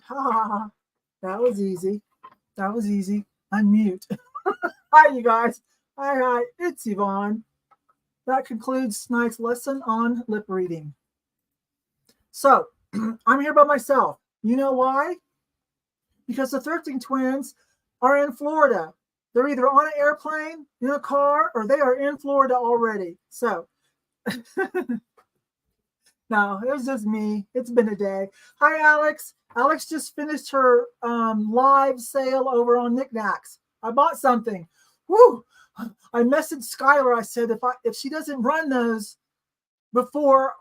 Ha, that was easy. That was easy. Unmute. Hi, you guys. Hi. It's Yvon. That concludes tonight's lesson on lip reading. So, I'm here by myself. You know why? Because the thrifting twins are in Florida. They're either on an airplane, in a car, or they are in Florida already. So, no, it was just me. It's been a day. Hi, Alex. Alex just finished her live sale over on NikNax. I bought something. Woo! I messaged Skylar. I said if she doesn't run those before,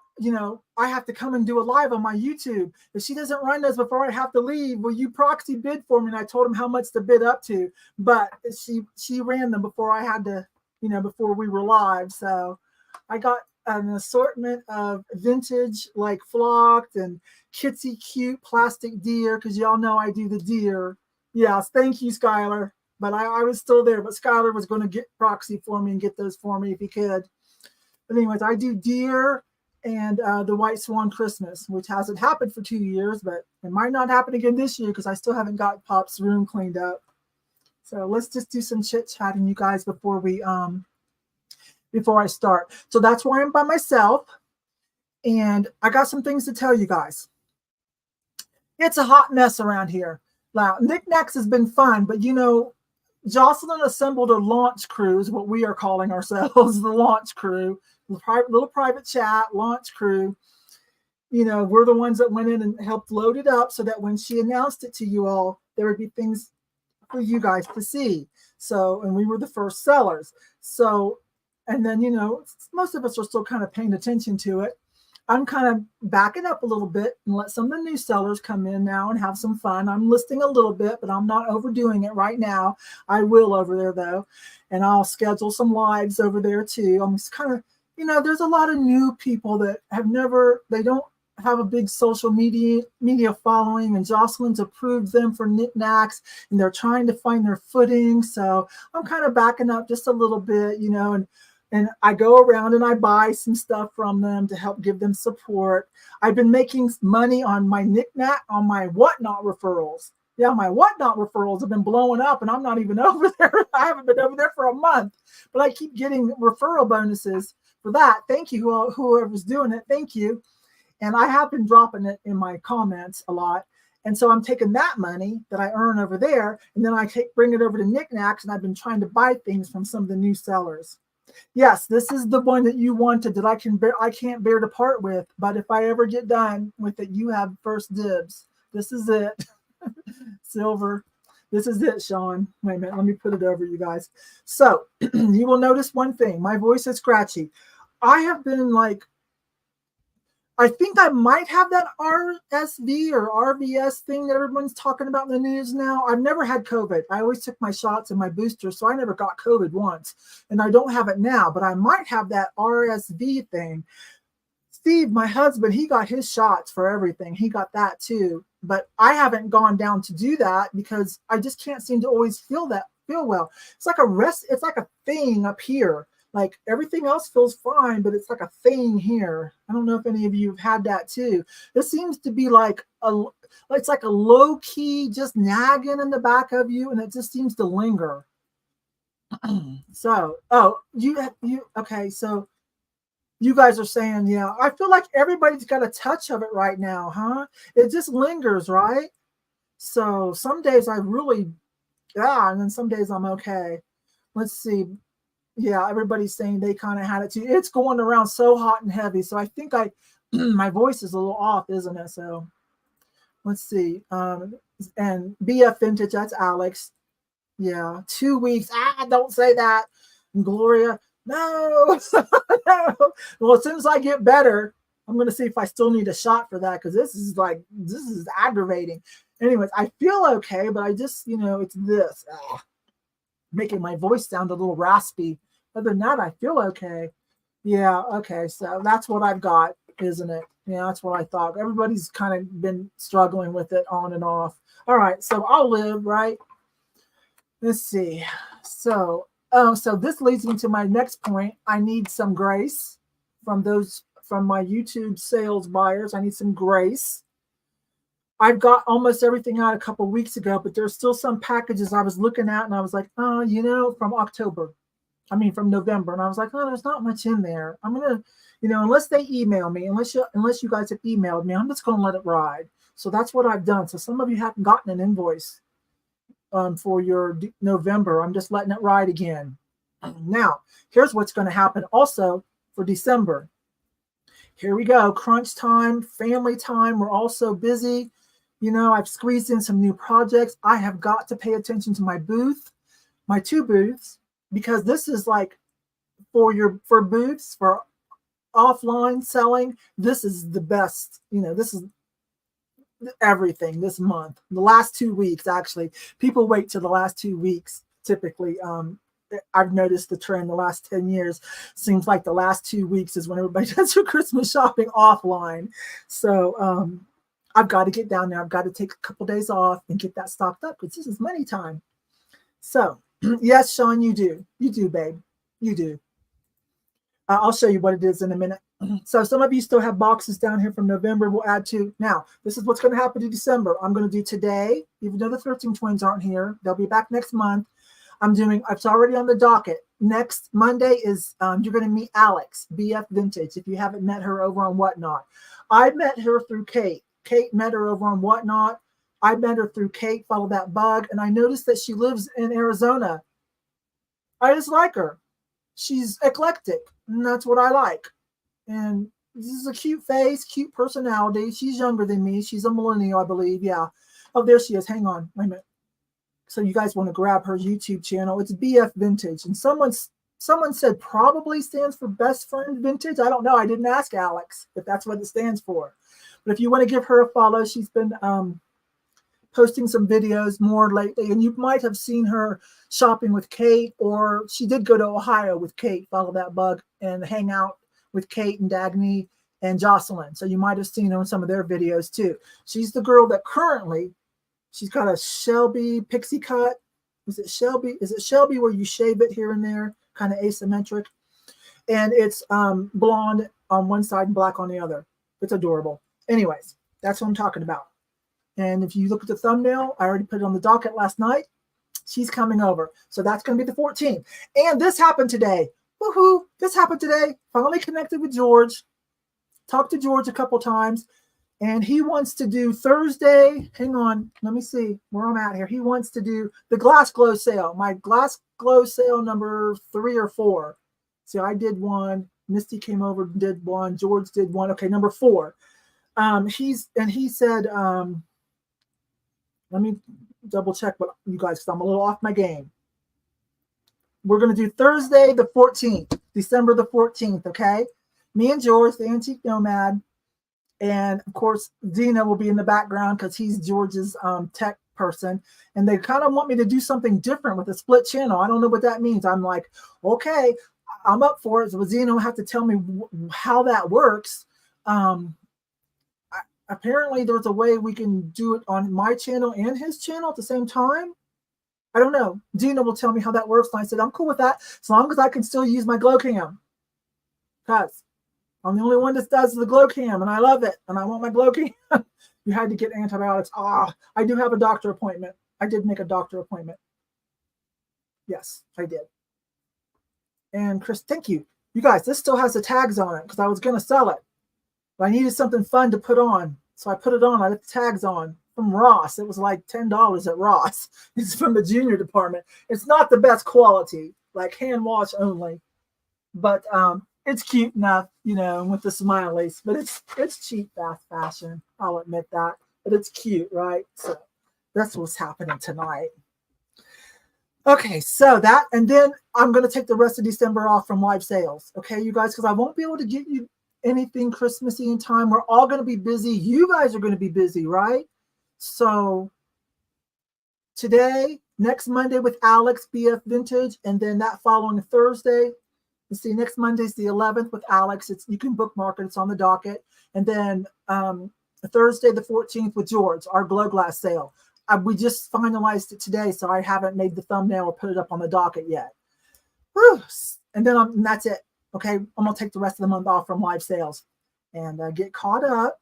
I have to come and do a live on my YouTube. If she doesn't run those before I have to leave, will you proxy bid for me? And I told him how much to bid up to, but she ran them before I had to, before we were live. So I got an assortment of vintage, like flocked and kitsy cute plastic deer, because y'all know I do the deer. Yes, thank you, Skylar. But I was still there, but Skylar was going to get proxy for me and get those for me if he could. But anyways, I do deer and the White Swan Christmas, which hasn't happened for 2 years, but it might not happen again this year because I still haven't got Pop's room cleaned up. So let's just do some chit-chatting, you guys, before I start. So that's why I'm by myself, and I got some things to tell you guys. It's a hot mess around here. Now, NikNax has been fun, but Jocelyn assembled a launch crew, is what we are calling ourselves, the launch crew, little private chat, launch crew. We're the ones that went in and helped load it up so that when she announced it to you all, there would be things for you guys to see. So, and we were the first sellers. So, and then, most of us are still kind of paying attention to it. I'm kind of backing up a little bit and let some of the new sellers come in now and have some fun. I'm listing a little bit, but I'm not overdoing it right now. I will over there though. And I'll schedule some lives over there too. I'm just kind of, there's a lot of new people that they don't have a big social media following, and Jocelyn's approved them for NikNax, and they're trying to find their footing. So I'm kind of backing up just a little bit, and I go around and I buy some stuff from them to help give them support. I've been making money on my NikNax, on my whatnot referrals. Yeah, my whatnot referrals have been blowing up, and I'm not even over there. I haven't been over there for a month, but I keep getting referral bonuses for that. Thank you, whoever's doing it. Thank you. And I have been dropping it in my comments a lot. And so I'm taking that money that I earn over there, and then I bring it over to NikNax, and I've been trying to buy things from some of the new sellers. Yes, this is the one that you wanted that I can't bear to part with. But if I ever get done with it, you have first dibs. This is it. Silver. This is it, Sean. Wait a minute. Let me put it over, you guys. So you will notice one thing. My voice is scratchy. I have been I think I might have that RSV or RVS thing that everyone's talking about in the news now. I've never had COVID. I always took my shots and my boosters, so I never got COVID once. And I don't have it now, but I might have that RSV thing. Steve, my husband, he got his shots for everything. He got that too. But I haven't gone down to do that because I just can't seem to always feel well. It's like a thing up here. Like everything else feels fine, but it's like a thing here. I don't know if any of you have had that too. It seems to be it's like a low key, just nagging in the back of you, and it just seems to linger. So, okay. So you guys are saying, yeah, I feel like everybody's got a touch of it right now, huh? It just lingers, right? So some days I really, and then some days I'm okay. Let's see. Yeah, everybody's saying they kind of had it too. It's going around so hot and heavy. So I think my voice is a little off, isn't it? So let's see. And BF Vintage, that's Alex. Yeah, 2 weeks. Don't say that. And Gloria, no. No. Well, as soon as I get better, I'm going to see if I still need a shot for that, because this is aggravating. Anyways, I feel okay, but I just, it's this. Making my voice sound a little raspy. Other than that, I feel okay. Yeah, okay. So that's what I've got, isn't it? Yeah, that's what I thought. Everybody's kind of been struggling with it on and off. All right, so I'll live, right? Let's see. So this leads me to my next point. I need some grace from my YouTube sales buyers. I need some grace. I've got almost everything out a couple of weeks ago, but there's still some packages I was looking at and I was like, oh, you know, from November. And I was like, oh, there's not much in there. I'm going to, you know, unless they email me, unless you guys have emailed me, I'm just going to let it ride. So that's what I've done. So some of you haven't gotten an invoice for your November. I'm just letting it ride again. Now, here's what's going to happen also for December. Here we go. Crunch time, family time. We're all so busy. You know, I've squeezed in some new projects. I have got to pay attention to my booth, my 2 booths, because this is like for booths, for offline selling. This is the best. You know, this is everything this month. The last 2 weeks, actually. People wait till the last 2 weeks, typically. I've noticed the trend the last 10 years. Seems like the last 2 weeks is when everybody does their Christmas shopping offline. So I've got to get down there. I've got to take a couple days off and get that stocked up because this is money time. So yes, Sean, you do. You do, babe. You do. I'll show you what it is in a minute. So some of you still have boxes down here from November. We'll add to. Now, this is what's going to happen in December. I'm going to do today, even though the Thrifting twins aren't here. They'll be back next month. It's already on the docket. Next Monday is, you're going to meet Alex, BF Vintage, if you haven't met her over on Whatnot. I met her through Kate. Kate met her over on Whatnot. I met her through Kate, Follow That Bug, and I noticed that she lives in Arizona. I just like her. She's eclectic, and that's what I like. And this is a cute face, cute personality. She's younger than me. She's a millennial, I believe. Yeah. Oh, there she is. Hang on. Wait a minute. So you guys want to grab her YouTube channel. It's BF Vintage. And someone said probably stands for Best Friend Vintage. I don't know. I didn't ask Alex if that's what it stands for. But if you want to give her a follow, she's been posting some videos more lately. And you might have seen her shopping with Kate, or she did go to Ohio with Kate, Follow That Bug, and hang out with Kate and Dagny and Jocelyn. So you might have seen her in some of their videos too. She's the girl that currently, she's got a Shelby pixie cut. Is it Shelby where you shave it here and there, kind of asymmetric? And it's blonde on one side and black on the other. It's adorable. Anyways, that's what I'm talking about. And if you look at the thumbnail, I already put it on the docket last night. She's coming over. So that's going to be the 14th. And this happened today. Woohoo! This happened today. Finally connected with George. Talked to George a couple times. And he wants to do Thursday. Hang on. Let me see where I'm at here. He wants to do the glass glow sale. My glass glow sale number 3 or 4. See, I did one. Misty came over and did one. George did one. Okay, number 4. He said, let me double check what you guys, because I'm a little off my game. We're going to do Thursday the 14th, December the 14th, okay? Me and George, the Antique Nomad. And of course, Dina will be in the background because he's George's tech person. And they kind of want me to do something different with a split channel. I don't know what that means. I'm like, okay, I'm up for it. So Dina will have to tell me how that works. Apparently, there's a way we can do it on my channel and his channel at the same time. I don't know. Dina will tell me how that works. And I said, I'm cool with that as long as I can still use my glow cam. Because I'm the only one that does the glow cam, and I love it. And I want my glow cam. You had to get antibiotics. I do have a doctor appointment. I did make a doctor appointment. Yes, I did. And Chris, thank you. You guys, this still has the tags on it because I was going to sell it. But I needed something fun to put on. So I put it on. I put the tags on from Ross. It was like $10 at Ross. It's from the junior department. It's not the best quality, like hand wash only. But it's cute enough, you know, with the smileys. But it's cheap, fast fashion. I'll admit that. But it's cute, right? So that's what's happening tonight. Okay, so that, and then I'm going to take the rest of December off from live sales. Okay, you guys, because I won't be able to get you anything Christmassy in time. We're all going to be busy. You guys are going to be busy, right? So today, next Monday with Alex, BF Vintage, and then that following Thursday, you see, next Monday's the 11th with Alex. You can bookmark it. It's on the docket. And then Thursday, the 14th with George, our glow glass sale. We just finalized it today, so I haven't made the thumbnail or put it up on the docket yet. Whew. And then that's it. Okay, I'm going to take the rest of the month off from live sales and get caught up.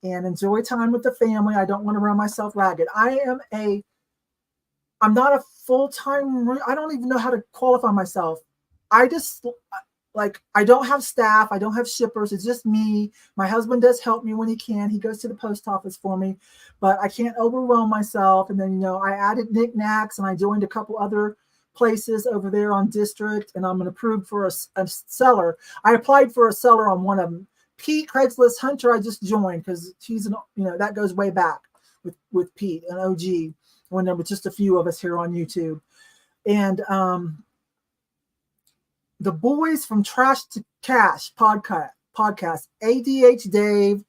and enjoy time with the family. I don't want to run myself ragged. I'm not a full-time, I don't even know how to qualify myself. I just, like, I don't have staff. I don't have shippers. It's just me. My husband does help me when he can. He goes to the post office for me, but I can't overwhelm myself. And then, you know, I added NikNax and I joined a couple other places over there on District, and I'm approved for a seller. I applied for a seller on one of them. Pete, Craigslist Hunter, I just joined because he's, you know, that goes way back with Pete, an OG, when there was just a few of us here on YouTube. And the boys from Trash to Cash podcast, ADH Dave.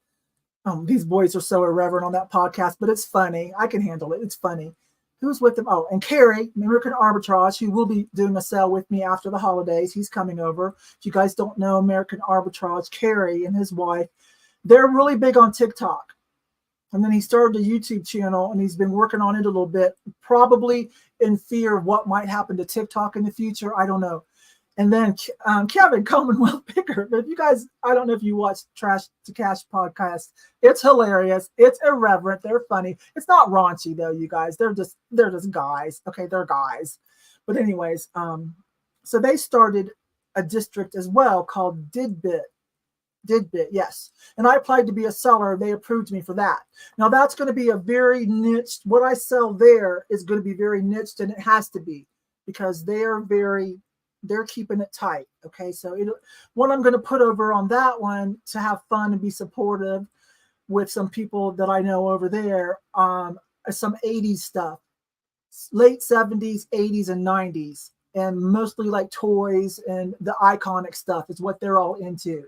These boys are so irreverent on that podcast, but it's funny. I can handle it. It's funny. Who's with them? Oh, and Carrie, American Arbitrage, who will be doing a sale with me after the holidays. He's coming over. If you guys don't know American Arbitrage, Carrie and his wife, they're really big on TikTok. And then he started a YouTube channel, and he's been working on it a little bit, probably in fear of what might happen to TikTok in the future. I don't know. And then Kevin, Commonwealth Picker. If you guys, I don't know if you watch Trash to Cash podcast. It's hilarious. It's irreverent. They're funny. It's not raunchy though, you guys. They're just guys. Okay, they're guys. But anyways, so they started a district as well called Didbit, yes. And I applied to be a seller. They approved me for that. Now that's going to be a very niched. What I sell there is going to be very niched, and it has to be, because they're keeping it tight. Okay, so what I'm going to put over on that one to have fun and be supportive with some people that I know over there, some 80s stuff, late 70s, 80s, and 90s, and mostly like toys and the iconic stuff is what they're all into.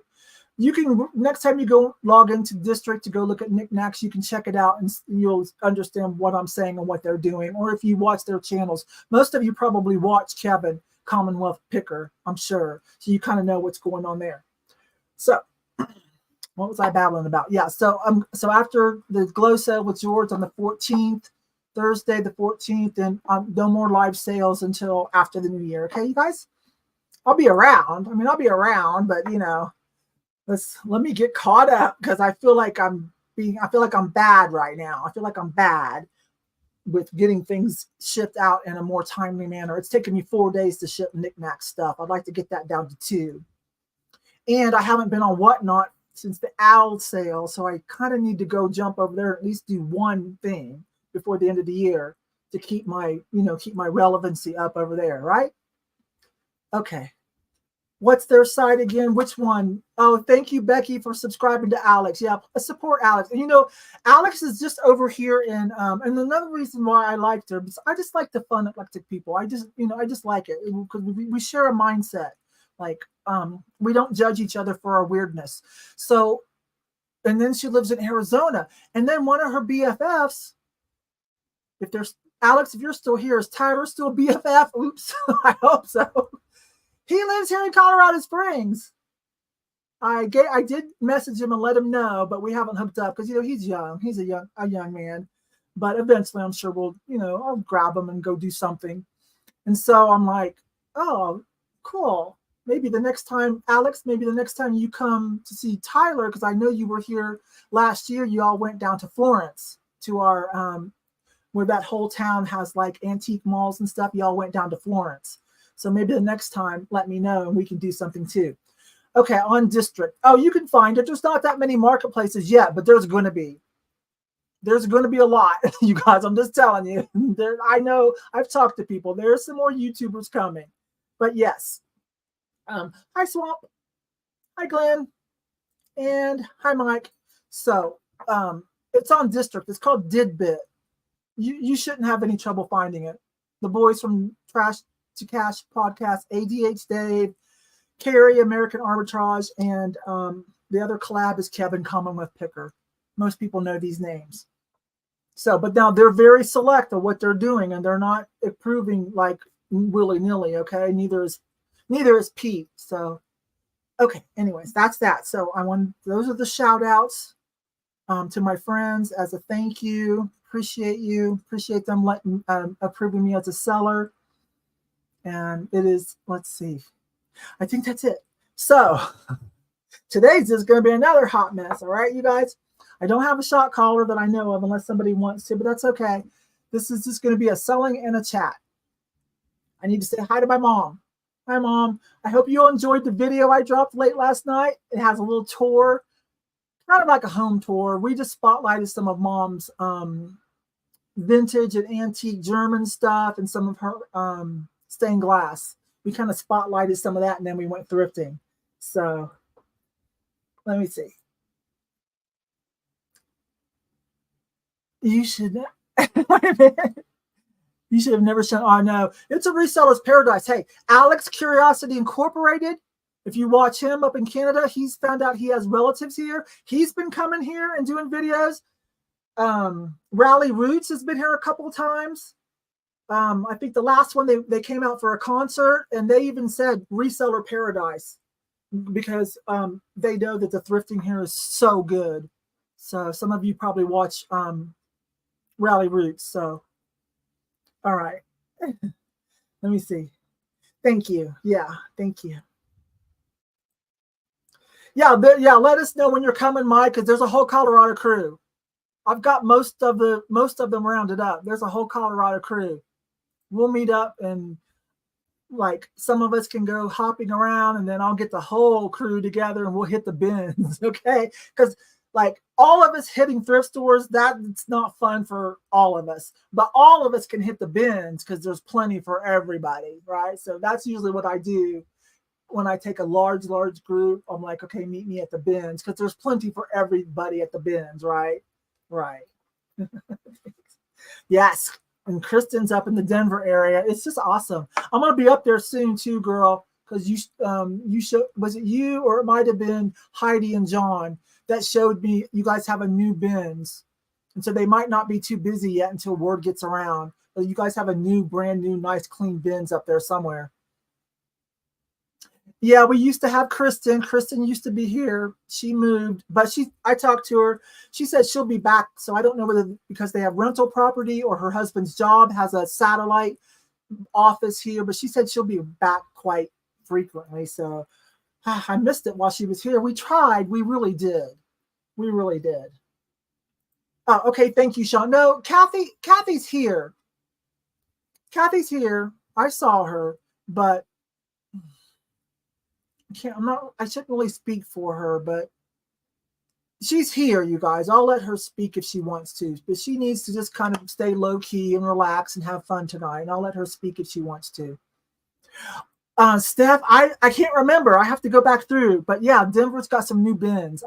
You can, next time you go log into District to go look at NikNax, you can check it out and you'll understand what I'm saying and what they're doing. Or if you watch their channels, most of you probably watch Kevin, Commonwealth Picker, I'm sure. So you kind of know what's going on there. So what was I babbling about? Yeah, so after the glow sale with George on the 14th, Thursday the 14th, and no more live sales until after the new year. Okay, you guys? I'll be around. I mean, I'll be around, but you know, let me get caught up, because I feel like I'm bad right now. I feel like I'm bad with getting things shipped out in a more timely manner. It's taken me 4 days to ship NikNax stuff. I'd like to get that down to 2. And I haven't been on Whatnot since the owl sale, so I kind of need to go jump over there, at least do one thing before the end of the year to keep my relevancy up over there, right? Okay. What's their site again? Which one? Oh, thank you, Becky, for subscribing to Alex. Yeah, support Alex. And you know, Alex is just over here in and another reason why I liked her, because I just like the fun, eclectic people. I just like it because we share a mindset. Like we don't judge each other for our weirdness. So, and then she lives in Arizona. And then one of her BFFs, Alex, if you're still here, is Tyler still BFF? Oops, I hope so. He lives here in Colorado Springs. I did message him and let him know, but we haven't hooked up because, you know, he's young. He's a young man. But eventually I'm sure we'll, you know, I'll grab him and go do something. And so I'm like, oh, cool. Maybe the next time, Alex, you come to see Tyler, because I know you were here last year. You all went down to Florence to our, where that whole town has like antique malls and stuff. You all went down to Florence. So maybe the next time, let me know and we can do something too. Okay, on District. Oh, you can find it. There's not that many marketplaces yet, but there's going to be. There's going to be a lot, you guys. I'm just telling you. I know I've talked to people. There's some more YouTubers coming. But yes. Hi, Swamp. Hi, Glenn. And hi, Mike. So it's on District. It's called Didbit. You shouldn't have any trouble finding it. The boys from Trash to Cash podcast, ADH Dave, Carrie, American Arbitrage, and the other collab is Kevin, Commonwealth Picker. Most people know these names. So, but now they're very select of what they're doing, and they're not approving like willy-nilly, okay? Neither is Pete. So, okay, anyways, that's that. So those are the shout outs to my friends as a thank you. Appreciate them approving me as a seller. And it is, let's see, I think that's it. So today's just going to be another hot mess. All right, you guys. I don't have a shot caller that I know of unless somebody wants to, but that's okay. This is just going to be a selling and a chat. I need to say hi to my mom. Hi, Mom. I hope you enjoyed the video I dropped late last night. It has a little tour, kind of like a home tour. We just spotlighted some of Mom's vintage and antique German stuff and some of her stained glass. We kind of spotlighted some of that, and then we went thrifting. So let me see. You should wait a minute. You should have never shown. Oh no, it's a reseller's paradise. Hey, Alex Curiosity Incorporated. If you watch him up in Canada, he's found out he has relatives here. He's been coming here and doing videos. Rally Roots has been here a couple of times. I think the last one they came out for a concert, and they even said reseller paradise because they know that the thrifting here is so good. So some of you probably watch Rally Roots. So all right. Let me see. Thank you. Yeah, thank you. Yeah, let us know when you're coming, Mike, because there's a whole Colorado crew. I've got most of them rounded up. There's a whole Colorado crew. We'll meet up, and like some of us can go hopping around, and then I'll get the whole crew together and we'll hit the bins. Okay, because like all of us hitting thrift stores, that's not fun for all of us, but all of us can hit the bins because there's plenty for everybody, right? So that's usually what I do when I take a large group. I'm like, okay, meet me at the bins because there's plenty for everybody at the bins, right? Right. Yes. And Kristen's up in the Denver area. It's just awesome. I'm gonna be up there soon too, girl, because you showed, was it you or it might have been Heidi and John that showed me you guys have a new bins, and so they might not be too busy yet until word gets around. But you guys have a new, brand new, nice, clean bins up there somewhere. Yeah, we used to have Kristen. Kristen used to be here. She moved, but I talked to her. She said she'll be back. So I don't know whether because they have rental property or her husband's job has a satellite office here, but she said she'll be back quite frequently. So I missed it while she was here. We tried. We really did. We really did. Oh, okay. Thank you, Sean. No, Kathy's here. Kathy's here. I saw her, but I shouldn't really speak for her, but she's here, you guys. I'll let her speak if she wants to, but she needs to just kind of stay low key and relax and have fun tonight. And I'll let her speak if she wants to. Steph, I can't remember. I have to go back through, but yeah, Denver's got some new bins.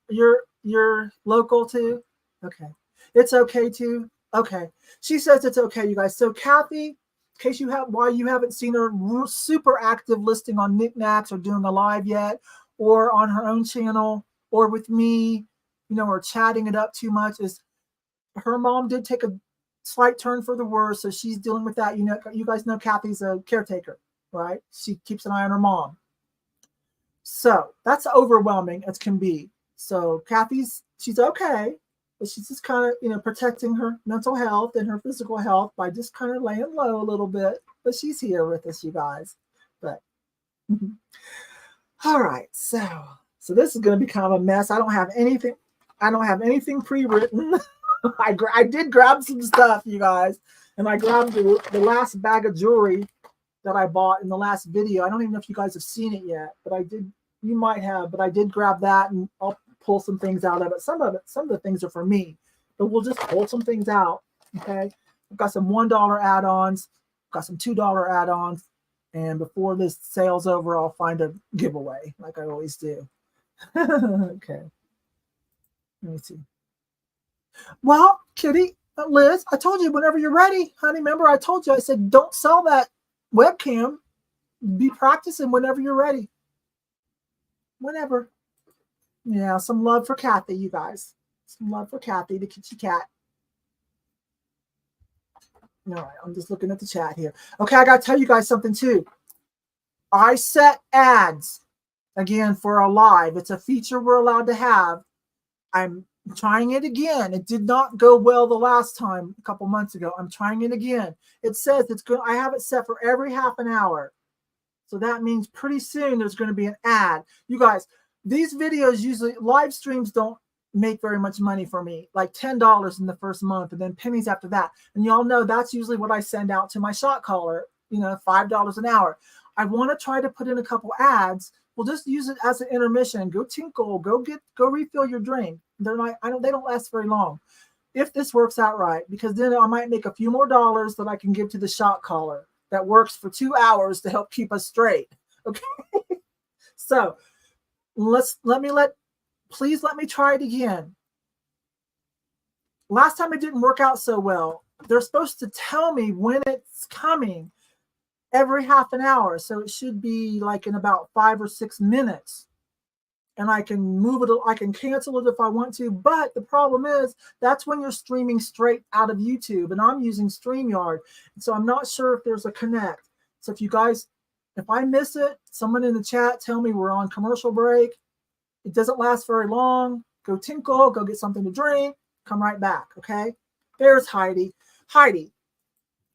You're local too? Okay. It's okay too? Okay. She says it's okay, you guys. So Kathy, in case you haven't seen her super active listing on NikNax or doing a live yet, or on her own channel, or with me, or chatting it up too much, is her mom did take a slight turn for the worse, so she's dealing with that. You guys know Kathy's a caretaker, right? She keeps an eye on her mom. So that's overwhelming as can be. So she's okay, but she's just kind of, protecting her mental health and her physical health by just kind of laying low a little bit. But she's here with us, you guys. But all right, so this is going to be kind of a mess. I don't have anything pre-written. I did grab some stuff, you guys, and I grabbed the last bag of jewelry that I bought in the last video. I don't even know if you guys have seen it yet, but I did. You might have, but I did grab that, and I'll pull some things out of it. Some of the things are for me, but we'll just pull some things out. Okay, I've got some $1 add-ons, got some $2 add-ons, and before this sale's over, I'll find a giveaway like I always do. Okay, let me see. Well, Kitty, Liz, I told you whenever you're ready, honey. Remember, I told you, I said don't sell that webcam. Be practicing whenever you're ready. Whenever. Yeah, some love for Kathy, you guys. Some love for Kathy, the kitty cat. All right, I'm just looking at the chat here. Okay, I got to tell you guys something too. I set ads again for a live. It's a feature we're allowed to have. I'm trying it again. It did not go well the last time a couple months ago. I'm trying it again. It says it's good. I have it set for every half an hour. So that means pretty soon there's going to be an ad. You guys, these videos usually, live streams don't make very much money for me, like $10 in the first month and then pennies after that. And y'all know that's usually what I send out to my shot caller, you know, $5 an hour. I want to try to put in a couple ads. We'll just use it as an intermission. Go tinkle, go refill your drink. They're not, they don't last very long. If this works out right, because then I might make a few more dollars that I can give to the shot caller that works for 2 hours to help keep us straight. Okay. So please let me try it again. Last time it didn't work out so well. They're supposed to tell me when it's coming every half an hour. So it should be like in about 5 or 6 minutes. And I can move it, I can cancel it if I want to. But the problem is that's when you're streaming straight out of YouTube. And I'm using StreamYard. So I'm not sure if there's a connect. So if you guys, if I miss it, someone in the chat tell me we're on commercial break. It doesn't last very long. Go tinkle, go get something to drink, come right back, okay? There's Heidi. Heidi,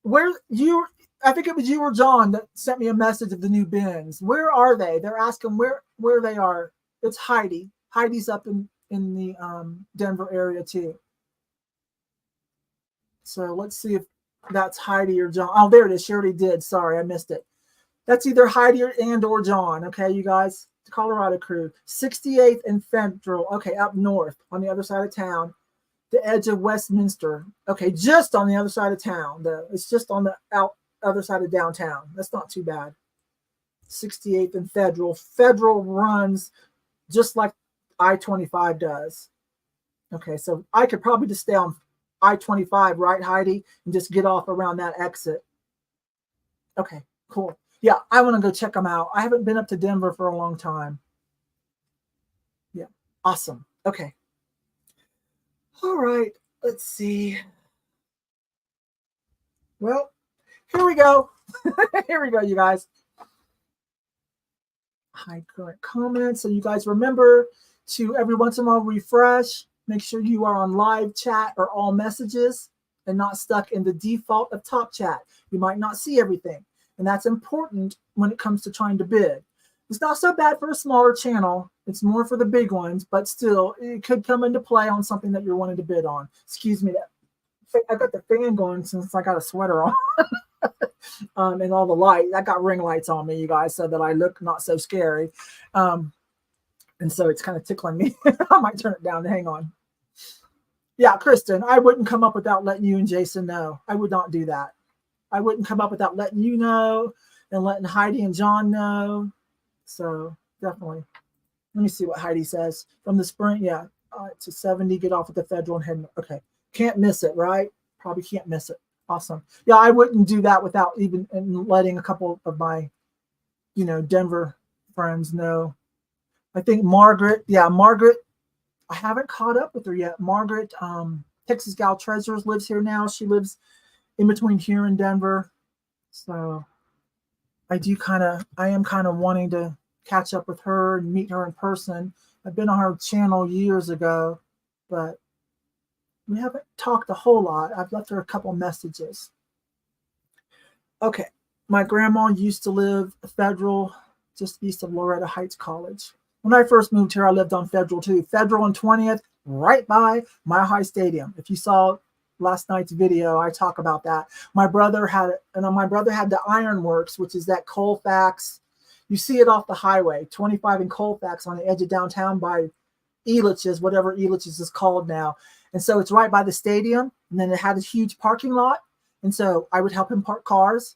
where you, I think it was you or John that sent me a message of the new bins. Where are they? They're asking where they are. It's Heidi. Heidi's up in the Denver area too. So let's see if that's Heidi or John. Oh, there it is. She already did. Sorry, I missed it. That's either Heidi or John. Okay, you guys. The Colorado crew. 68th and Federal. Okay, up north on the other side of town. The edge of Westminster. Okay, just on the other side of town. It's just on the other side of downtown. That's not too bad. 68th and Federal. Federal runs just like I-25 does. Okay, so I could probably just stay on I-25, right, Heidi? And just get off around that exit. Okay, cool. Yeah, I want to go check them out. I haven't been up to Denver for a long time. Yeah, awesome. Okay. All right, let's see. Well, here we go. Here we go, you guys. Hide current comments. So you guys remember to every once in a while refresh. Make sure you are on live chat or all messages and not stuck in the default of top chat. You might not see everything. And that's important when it comes to trying to bid. It's not so bad for a smaller channel. It's more for the big ones, but still, it could come into play on something that you're wanting to bid on. Excuse me. I got the fan going since I got a sweater on. And all the light. I got ring lights on me, you guys, so that I look not so scary. And so it's kind of tickling me. I might turn it down. Hang on. Yeah, Kristen, I wouldn't come up without letting you and Jason know. I would not do that. I wouldn't come up without letting you know and letting Heidi and John know. So definitely. Let me see what Heidi says. From the spring, yeah, to 70, get off at the Federal and head. Okay, can't miss it, right? Probably can't miss it. Awesome. Yeah, I wouldn't do that without even letting a couple of my, Denver friends know. I think Margaret, I haven't caught up with her yet. Margaret, Texas Gal Treasures lives here now. She lives in between here and Denver. So I am kind of wanting to catch up with her and meet her in person. I've been on her channel years ago, but we haven't talked a whole lot. I've left her a couple messages. Okay. My grandma used to live Federal, just east of Loretta Heights College. When I first moved here, I lived on Federal too. Federal and 20th, right by Mile High Stadium. If you saw last night's video, I talk about that. My brother had the Ironworks, which is that Colfax. You see it off the highway, 25 and Colfax on the edge of downtown by Elitch's, whatever Elitch's is called now. And so it's right by the stadium. And then it had a huge parking lot. And so I would help him park cars.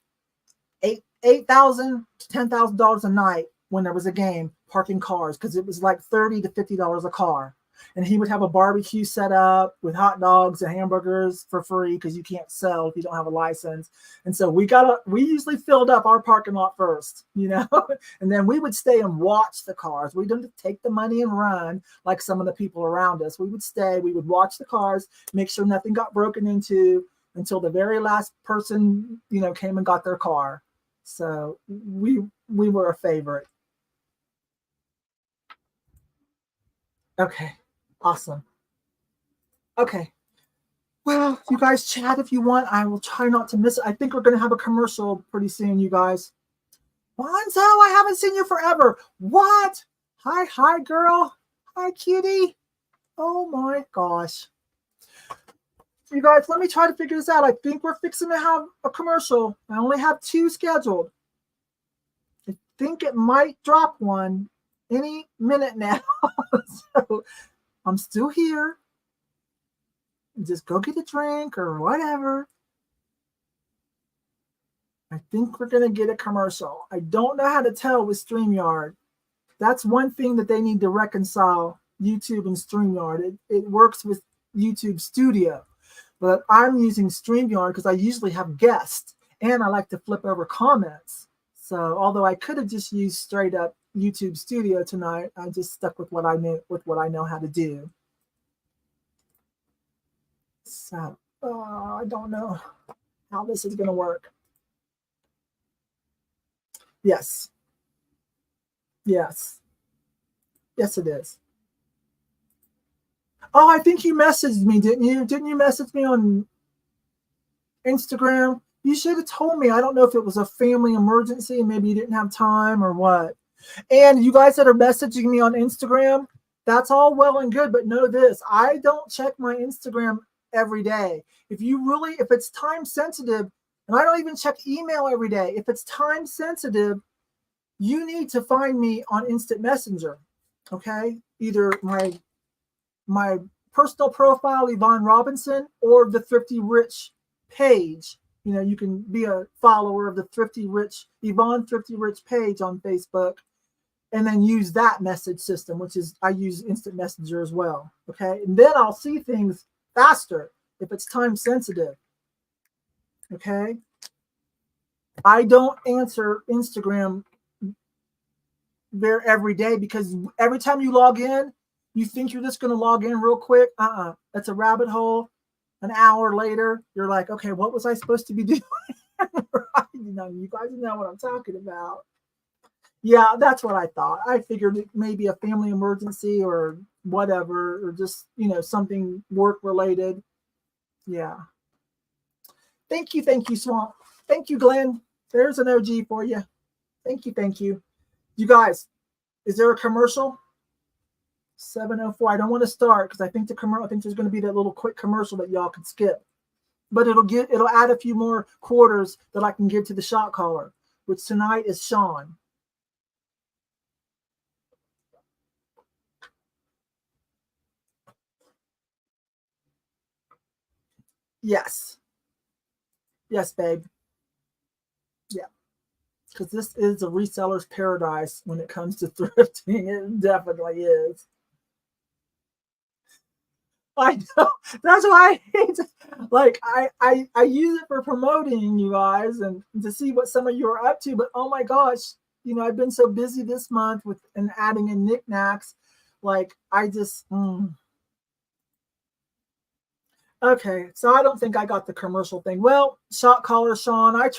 $8,000 to $10,000 a night when there was a game, parking cars, because it was like $30 to $50 a car. And he would have a barbecue set up with hot dogs and hamburgers for free because you can't sell if you don't have a license. And so we usually filled up our parking lot first, and then we would stay and watch the cars. We didn't take the money and run like some of the people around us. We would stay, we would watch the cars, make sure nothing got broken into until the very last person, came and got their car. So we were a favorite. Okay. Awesome. Okay. Well, you guys chat if you want. I will try not to miss it. I think we're going to have a commercial pretty soon, you guys. Bonzo, I haven't seen you forever. What? Hi, girl. Hi, cutie. Oh my gosh. You guys, let me try to figure this out. I think we're fixing to have a commercial. I only have 2 scheduled. I think it might drop one any minute now. So I'm still here. Just go get a drink or whatever. I think we're going to get a commercial. I don't know how to tell with StreamYard. That's one thing that they need to reconcile, YouTube and StreamYard. It works with YouTube Studio, but I'm using StreamYard because I usually have guests and I like to flip over comments. So although I could have just used straight up YouTube Studio tonight, I just stuck with what I know how to do. So I don't know how this is going to work. Yes. Yes. Yes, it is. Oh, I think you messaged me, didn't you? Didn't you message me on Instagram? You should have told me. I don't know if it was a family emergency and maybe you didn't have time or what. And you guys that are messaging me on Instagram, that's all well and good, but know this. I don't check my Instagram every day. If it's time sensitive, and I don't even check email every day. If it's time sensitive, you need to find me on Instant Messenger, okay? Either my personal profile, Yvon Robinson, or the Thrifty Rich page. You know, you can be a follower of the Yvon Thrifty Rich page on Facebook, and then use that message system, which is I use Instant Messenger as well, okay? And then I'll see things faster if it's time sensitive, okay? I don't answer Instagram there every day because every time you log in, you think you're just going to log in real quick. That's a rabbit hole. An hour later, you're like, okay, what was I supposed to be doing? Right? You guys know what I'm talking about. Yeah, that's what I thought. I figured it may be a family emergency or whatever, or just, something work related. Yeah. Thank you, Swamp. Thank you, Glenn. There's an OG for you. Thank you. You guys, is there a commercial? 7:04. I don't want to start because I think there's going to be that little quick commercial that y'all can skip. But it'll add a few more quarters that I can give to the shot caller, which tonight is Sean. Yes. Yes, babe. Yeah. Because this is a reseller's paradise when it comes to thrifting. It definitely is. I know. That's why I hate it. Like I use it for promoting you guys and to see what some of you are up to. But oh my gosh, I've been so busy this month with and adding in NikNax. Like I just okay. So I don't think I got the commercial thing. Well, shot caller Sean, I'm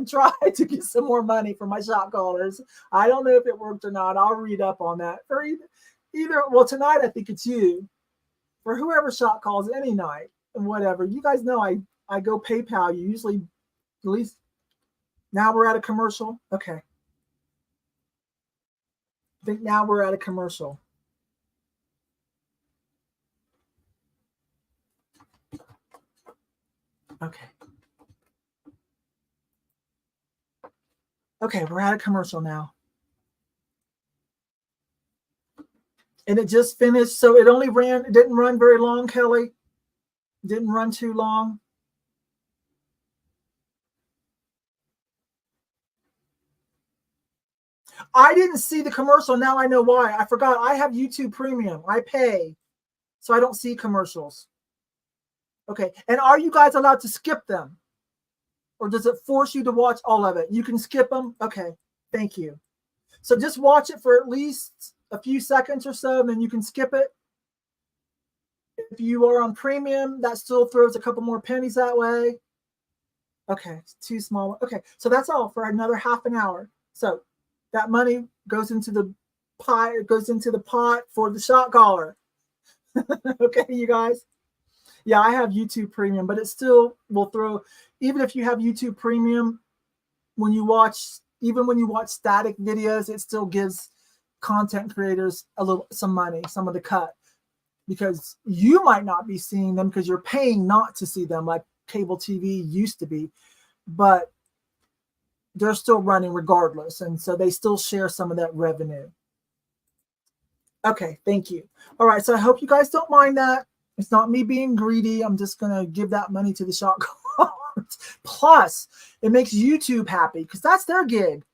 trying to get some more money for my shot callers. I don't know if it worked or not. I'll read up on that. Or either well, tonight I think it's you. For whoever shot calls any night and whatever, you guys know I go PayPal you usually at least. Now we're at a commercial. Okay. I think now we're at a commercial. Okay. Okay, we're at a commercial now. And it just finished. So it didn't run very long, Kelly. It didn't run too long. I didn't see the commercial. Now I know why. I forgot. I have YouTube Premium. I pay. So I don't see commercials. Okay. And are you guys allowed to skip them? Or does it force you to watch all of it? You can skip them? Okay. Thank you. So just watch it for at least a few seconds or so, and then you can skip it. If you are on premium, that still throws a couple more pennies that way. Okay, it's too small. Okay, so that's all for another half an hour. So that money goes into the pie. It goes into the pot for the shot caller. Okay, you guys. Yeah, I have YouTube Premium, but it still will throw. Even if you have YouTube Premium, when you watch static videos, it still gives content creators some money, some of the cut. because you might not be seeing them because you're paying not to see them like cable TV used to be, but they're still running regardless. And so they still share some of that revenue. Okay, thank you. All right, so I hope you guys don't mind that. It's not me being greedy. I'm just going to give that money to the shop cards. Plus, it makes YouTube happy because that's their gig.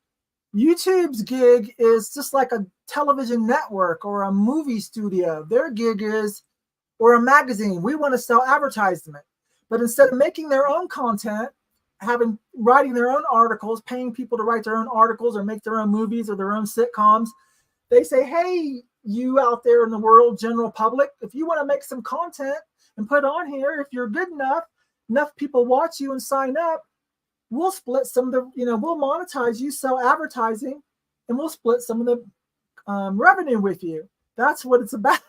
YouTube's gig is just like a television network or a movie studio. Their gig is, or a magazine. We want to sell advertisement. But instead of making their own content, writing their own articles, paying people to write their own articles or make their own movies or their own sitcoms, they say, hey, you out there in the world, general public, if you want to make some content and put on here, if you're good enough people watch you and sign up, we'll split some of the, we'll monetize you, sell advertising, and we'll split some of the revenue with you. That's what it's about.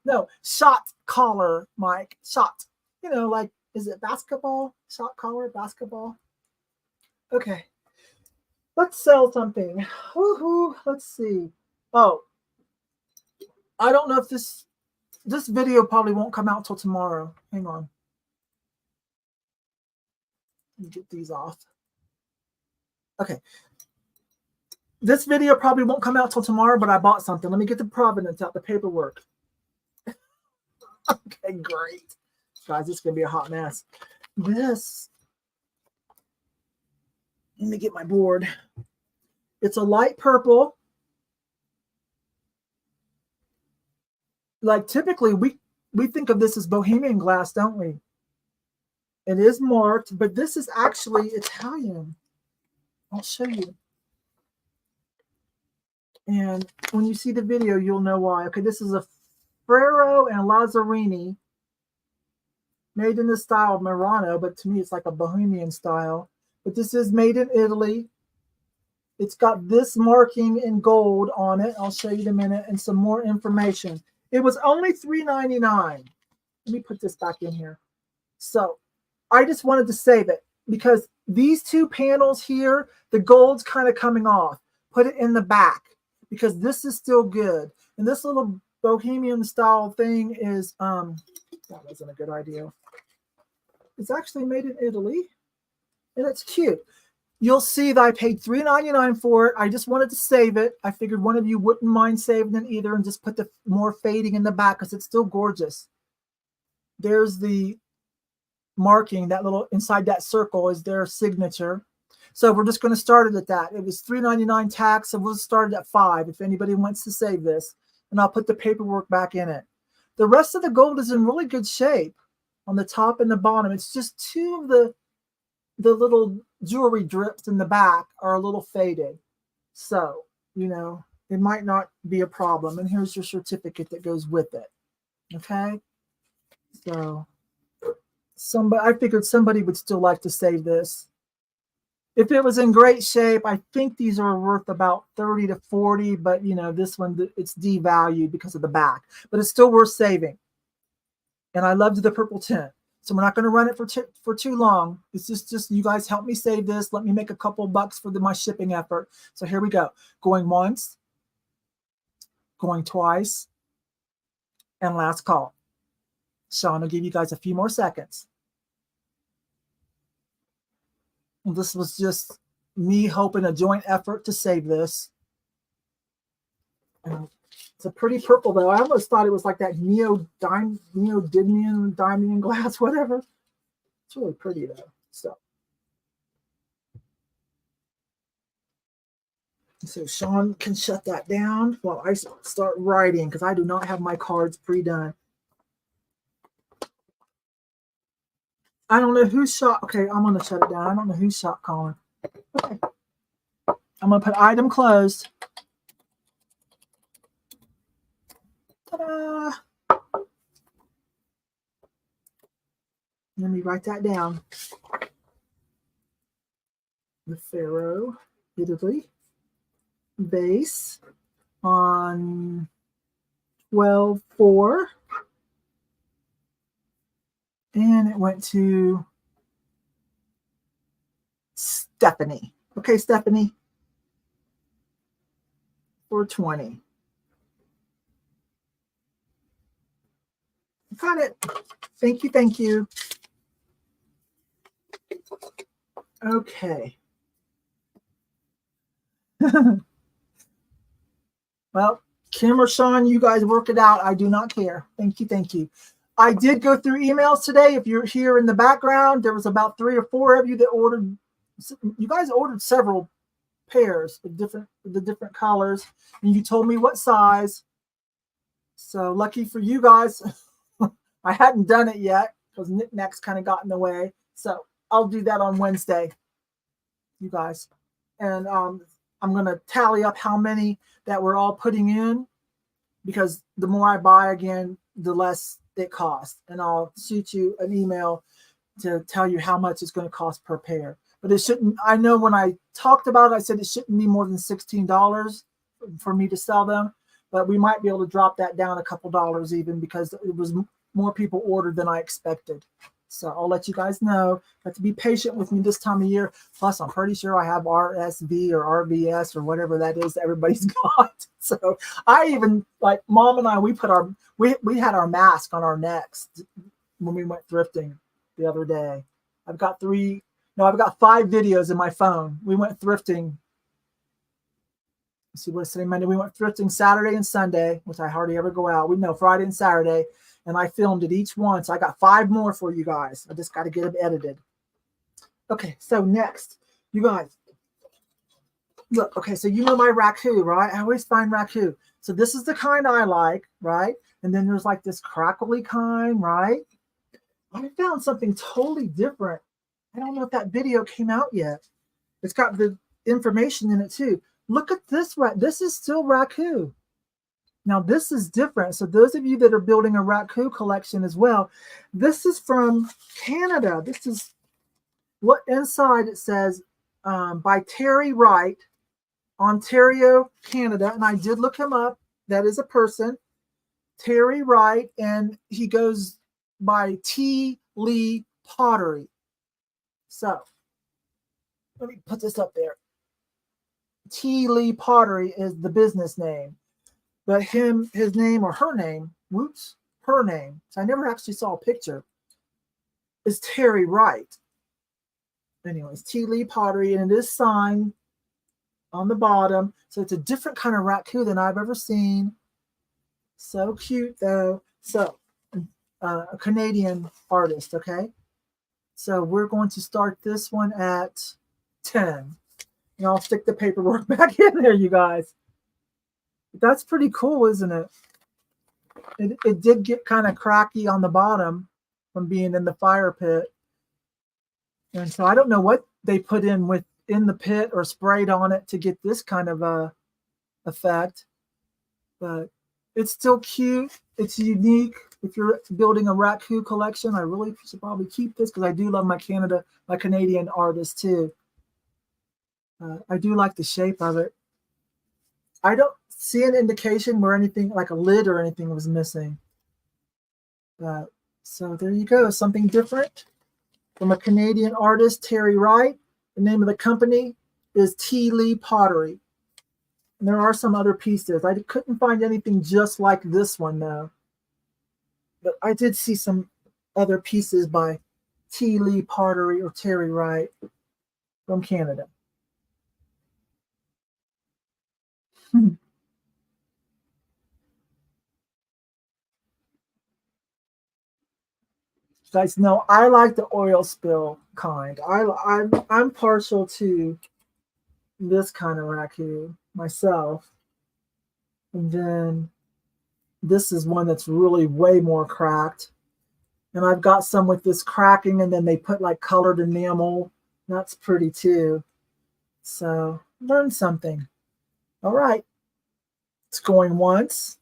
No, shot collar, Mike, shot. Like, is it basketball? Shot collar, basketball. Okay. Let's sell something. Woohoo. Let's see. Oh, I don't know if this video probably won't come out till tomorrow. Hang on. Let me get these off. Okay. This video probably won't come out till tomorrow, but I bought something. Let me get the provenance out, the paperwork. Okay, great. Guys, this is going to be a hot mess. Let me get my board. It's a light purple. Like typically we think of this as Bohemian glass, don't we? It is marked, but this is actually Italian. I'll show you. And when you see the video, you'll know why. Okay, this is a Ferrero and Lazzarini, made in the style of Murano, but to me it's like a Bohemian style. But this is made in Italy. It's got this marking in gold on it. I'll show you in a minute, and some more information. It was only $3.99. Let me put this back in here. So I just wanted to save it because these two panels here, the gold's kind of coming off. Put it in the back because this is still good. And this little Bohemian style thing is, that wasn't a good idea. It's actually made in Italy and it's cute. You'll see that I paid $3.99 for it. I just wanted to save it. I figured one of you wouldn't mind saving it either and just put the more fading in the back because it's still gorgeous. There's the marking, that little inside that circle is their signature. So we're just going to start it at that. It was $3.99 tax, so we'll start it at $5 if anybody wants to save this. And I'll put the paperwork back in it. The rest of the gold is in really good shape on the top and the bottom. It's just two of the little jewelry drips in the back are a little faded. So, it might not be a problem. And here's your certificate that goes with it. Okay. So I figured somebody would still like to save this. If it was in great shape, I think these are worth about 30 to 40, but this one, it's devalued because of the back, but it's still worth saving. And I loved the purple tint. So we're not going to run it for too long. It's just you guys help me save this. Let me make a couple bucks for my shipping effort. So here we go. Going once, going twice, and last call. Sean will give you guys a few more seconds. And this was just me hoping a joint effort to save this. It's a pretty purple, though. I almost thought it was like that neodymium glass, whatever. It's really pretty, though. So Sean can shut that down while I start writing, because I do not have my cards pre-done. I don't know who's shot. Okay, I'm going to shut it down. I don't know who's shot calling. Okay. I'm going to put item closed. Ta-da! Let me write that down. The Ferrero, Italy, base on 12/4. And it went to Stephanie. Okay, Stephanie. 420. Got it. Thank you. Thank you. Okay. Well, Kim or Sean, you guys work it out. I do not care. Thank you. Thank you. I did go through emails today. If you're here in the background, there was about 3 or 4 of you that ordered. You guys ordered several pairs of different colors, and you told me what size. So lucky for you guys, I hadn't done it yet because NikNax kind of got in the way. So I'll do that on Wednesday, you guys. And I'm going to tally up how many that we're all putting in, because the more I buy again, the less it costs. And I'll shoot you an email to tell you how much it's going to cost per pair. But it shouldn't, I know when I talked about it, I said it shouldn't be more than $16 for me to sell them. But we might be able to drop that down a couple dollars even, because it was more people ordered than I expected. So I'll let you guys know. You have to be patient with me this time of year. Plus, I'm pretty sure I have RSV or RVS or whatever that is that everybody's got. So I even, like Mom and I, we had our mask on our necks when we went thrifting the other day. I've got 5 videos in my phone. We went thrifting. Let's see, what's today, Monday? We went thrifting Saturday and Sunday, which I hardly ever go out. We know Friday and Saturday, and I filmed it each one. So I got 5 more for you guys. I just got to get them edited. Okay, so next, you guys, look. Okay, so you know my raku, right? I always find raku. So this is the kind I like, right? And then there's like this crackly kind, right? I found something totally different. I don't know if that video came out yet. It's got the information in it too. Look at this. This is still raku. Now this is different. So those of you that are building a raku collection as well, this is from Canada. This is what inside it says, by Terry Wright, Ontario, Canada. And I did look him up. That is a person, Terry Wright, and he goes by T. Lee Pottery. So let me put this up there. T. Lee Pottery is the business name, but his name or her name, her name, so I never actually saw a picture, is Terry Wright. Anyways, T. Lee Pottery, and it is signed on the bottom. So it's a different kind of raku than I've ever seen. So cute though. So a Canadian artist, okay? So we're going to start this one at 10. And I'll stick the paperwork back in there, you guys. That's pretty cool, isn't it? It did get kind of cracky on the bottom from being in the fire pit. And so I don't know what they put in the pit or sprayed on it to get this kind of a effect. But it's still cute. It's unique. If you're building a raku collection, I really should probably keep this because I do love my Canadian artists too. I do like the shape of it. I don't see an indication where anything like a lid or anything was missing. So there you go. Something different from a Canadian artist, Terry Wright. The name of the company is T. Lee Pottery. And there are some other pieces. I couldn't find anything just like this one though. But I did see some other pieces by T. Lee Pottery or Terry Wright from Canada. You guys know I like the oil spill kind. I'm partial to this kind of raku myself. And then this is one that's really way more cracked. And I've got some with this cracking, and then they put like colored enamel. That's pretty too. So learn something. All right. It's going once.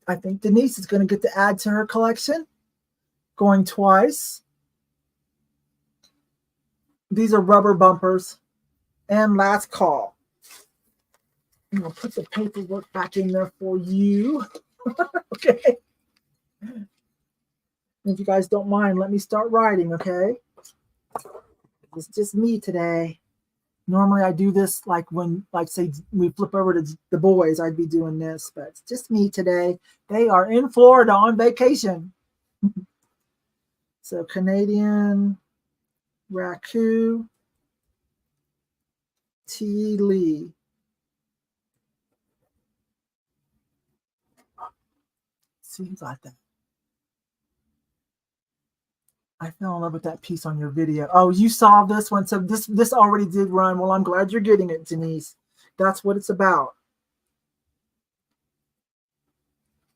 I think Denise is going to get to add to her collection. Going twice. These are rubber bumpers. And last call. I'm going to put the paperwork back in there for you. Okay. If you guys don't mind, let me start writing, okay? It's just me today. Normally I do this like when, like say we flip over to the boys, I'd be doing this, but it's just me today. They are in Florida on vacation. So Canadian Raku T. Lee. Seems like that. I fell in love with that piece on your video. Oh, you saw this one. So this already did run. Well, I'm glad you're getting it, Denise. That's what it's about.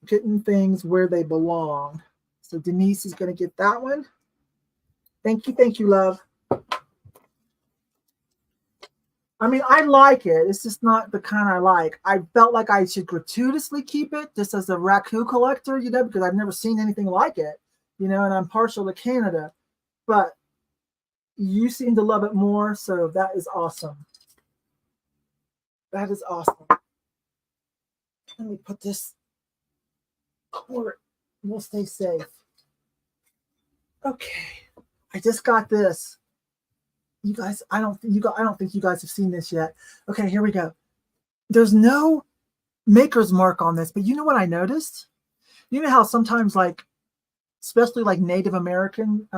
Getting things where they belong. So Denise is going to get that one. Thank you, love. I mean, I like it. It's just not the kind I like. I felt like I should gratuitously keep it just as a Raku collector, you know, because I've never seen anything like it, you know, and I'm partial to Canada. But you seem to love it more, so that is awesome. That is awesome. Let me put this where we'll stay safe. Okay. I just got this. You guys, I don't think you guys have seen this yet. Okay, here we go. There's no maker's mark on this, but you know what I noticed? You know how sometimes, like, especially like Native American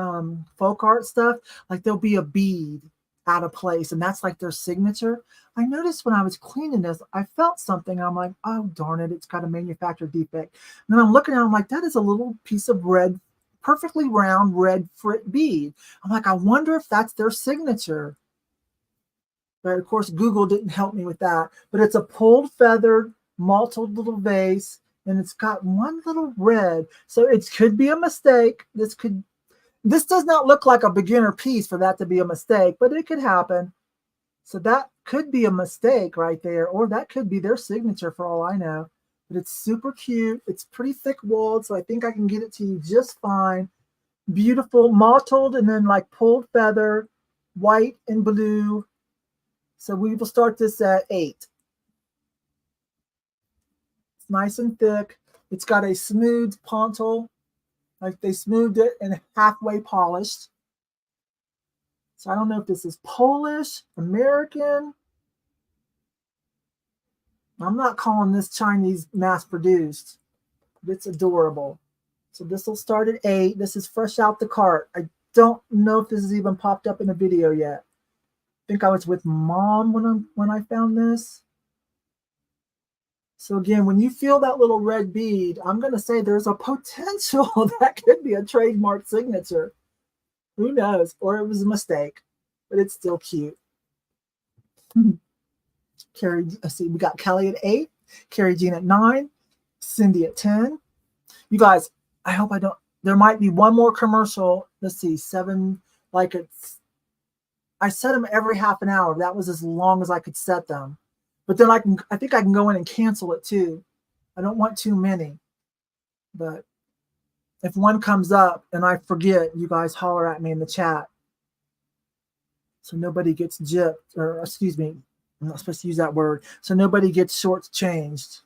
folk art stuff, like there'll be a bead out of place, and that's like their signature. I noticed when I was cleaning this, I felt something. I'm like, oh darn it, it's got a manufacturer defect. And then I'm looking at it, I'm like, that is a little piece of red, perfectly round red frit bead. I'm like, I wonder if that's their signature. But of course, Google didn't help me with that. But it's a pulled feathered malted little vase, and it's got one little red. So it could be a mistake. This does not look like a beginner piece for that to be a mistake, but it could happen. So that could be a mistake right there, or that could be their signature for all I know. But it's super cute. It's pretty thick walled, so I think I can get it to you just fine. Beautiful, mottled, and then like pulled feather, white and blue. So we will start this at 8. It's nice and thick. It's got a smooth pontil, like they smoothed it and halfway polished. So I don't know if this is Polish, American. I'm not calling this Chinese mass produced. It's adorable. So this will start at 8. This is fresh out the cart. I don't know if this has even popped up in a video yet. I think I was with Mom when I found this. So again, when you feel that little red bead, I'm going to say there's a potential that could be a trademark signature. Who knows? Or it was a mistake, but it's still cute. Carrie, let's see, we got Kelly at 8, Carrie Jean at 9, Cindy at 10. You guys, I hope I don't. There might be one more commercial. Let's see, 7. Like I set them every half an hour. That was as long as I could set them. But then I think I can go in and cancel it too. I don't want too many. But if one comes up and I forget, you guys holler at me in the chat. So nobody gets gypped, or excuse me, I'm not supposed to use that word. So nobody gets shortchanged.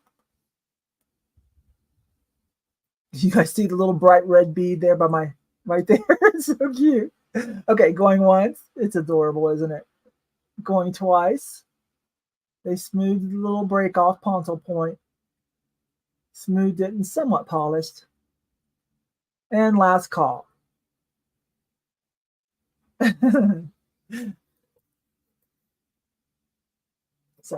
You guys see the little bright red bead there by my, right there? It's so cute. Okay, going once. It's adorable, isn't it? Going twice. They smoothed the little break off pontil point. Smoothed it and somewhat polished. And last call. So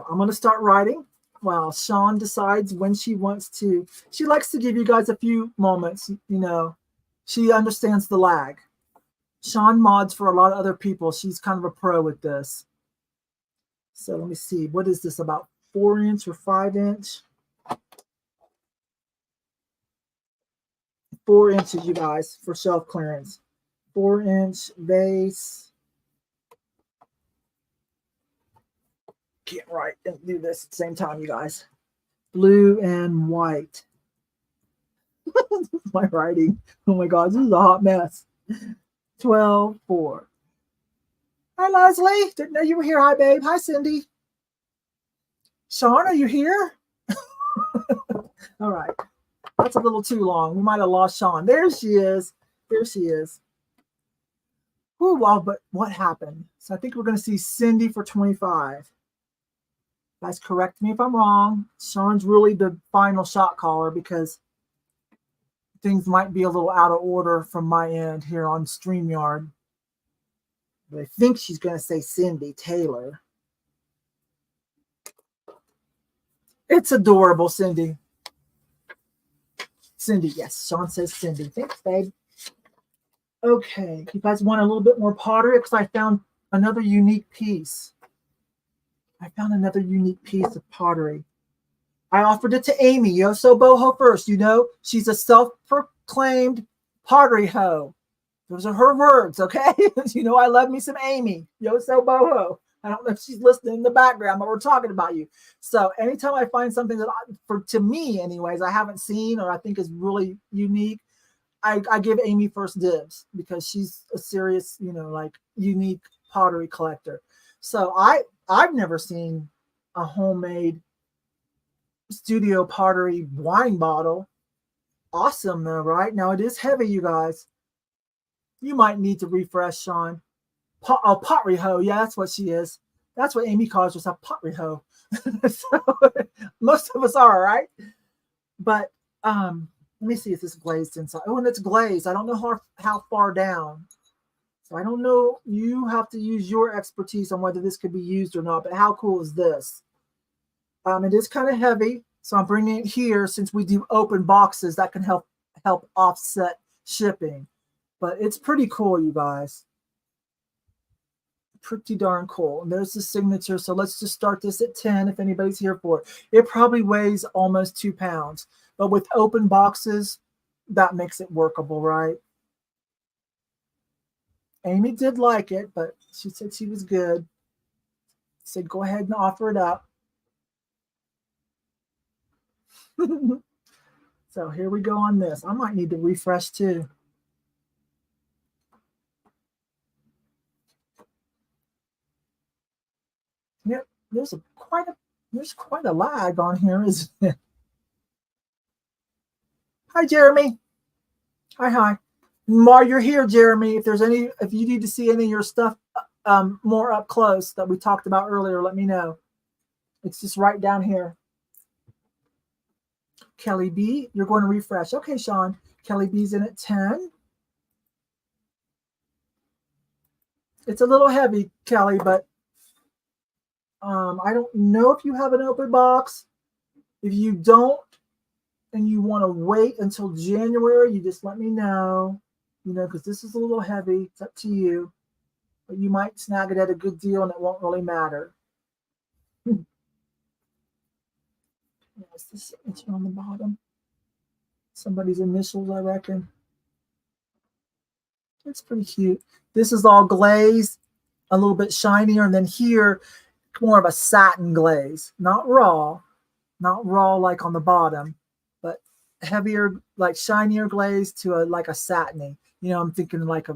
I'm going to start writing while Sean decides when she wants to. She likes to give you guys a few moments, you know. She understands the lag. Sean mods for a lot of other people. She's kind of a pro with this. So let me see. What is this, about 4-inch or 5-inch? 4 inches, you guys, for shelf clearance. 4-inch vase. Can't write and do this at the same time, you guys. Blue and white. My writing. Oh my God, this is a hot mess. 12-4. Hi, Leslie. Didn't know you were here. Hi, babe. Hi, Cindy. Sean, are you here? All right. That's a little too long. We might have lost Sean. There she is. There she is. Ooh, well, but what happened? So I think we're going to see Cindy for 25. Guys, correct me if I'm wrong. Sean's really the final shot caller because things might be a little out of order from my end here on StreamYard. But I think she's going to say Cindy Taylor. It's adorable, Cindy. Cindy, yes. Sean says Cindy. Thanks, babe. Okay, you guys want a little bit more pottery? Because I found another unique piece. I found another unique piece of pottery. I offered it to Amy, Yoso Boho first. You know, she's a self-proclaimed pottery hoe. Those are her words, okay? You know, I love me some Amy, Yoso Boho. I don't know if she's listening in the background, but we're talking about you. So anytime I find something that, to me anyways, I haven't seen or I think is really unique, I give Amy first dibs because she's a serious, you know, like unique pottery collector. So I've never seen a homemade studio pottery wine bottle. Awesome though, right? Now it is heavy, you guys. You might need to refresh, Sean. Pottery hoe. Yeah, that's what she is. That's what Amy calls herself, pottery hoe. So most of us are, right? But let me see if this glazed inside. Oh, and it's glazed. I don't know how far down. So I don't know. You have to use your expertise on whether this could be used or not. But how cool is this? It is kind of heavy. So I'm bringing it here since we do open boxes. That can help offset shipping. But it's pretty cool, you guys. Pretty darn cool. And there's the signature. So let's just start this at 10 if anybody's here for it. It probably weighs almost 2 pounds. But with open boxes, that makes it workable, right? Amy did like it, but she said she was good. Said go ahead and offer it up. So here we go on this. I might need to refresh too. Yep, there's quite a lag on here, isn't it? Hi, Jeremy. Hi. While you're here, Jeremy, if you need to see any of your stuff more up close that we talked about earlier, let me know. It's just right down here. Kelly B, you're going to refresh. Okay, Sean. Kelly B's in at 10. It's a little heavy, Kelly, but I don't know if you have an open box. If you don't and you want to wait until January, you just let me know, you know, because this is a little heavy. It's up to you. But you might snag it at a good deal and it won't really matter. There's the signature on the bottom. Somebody's initials, I reckon. It's pretty cute. This is all glazed, a little bit shinier, and then here, more of a satin glaze. Not raw like on the bottom, but heavier, like shinier glaze to like a satiny. You know, I'm thinking like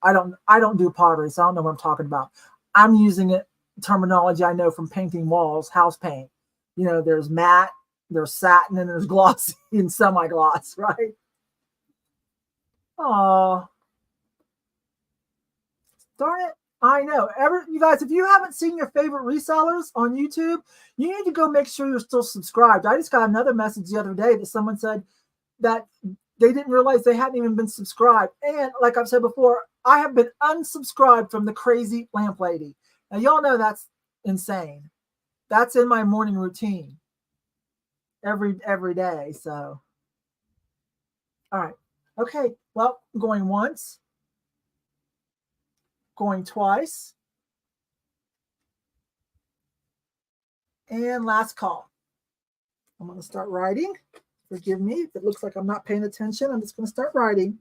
I don't do pottery, so I don't know what I'm talking about. I'm using it terminology I know from painting walls, house paint. You know, there's matte, there's satin, and there's glossy and semi-gloss, right? Oh, darn it. I know. You guys, if you haven't seen your favorite resellers on YouTube, you need to go make sure you're still subscribed. I just got another message the other day that someone said that they didn't realize they hadn't even been subscribed. And like I've said before, I have been unsubscribed from the crazy lamp lady. Now, y'all know that's insane. That's in my morning routine every day. So, all right. Okay. Well, I'm going once. Going twice. And last call. I'm going to start writing. Forgive me if it looks like I'm not paying attention. I'm just going to start writing.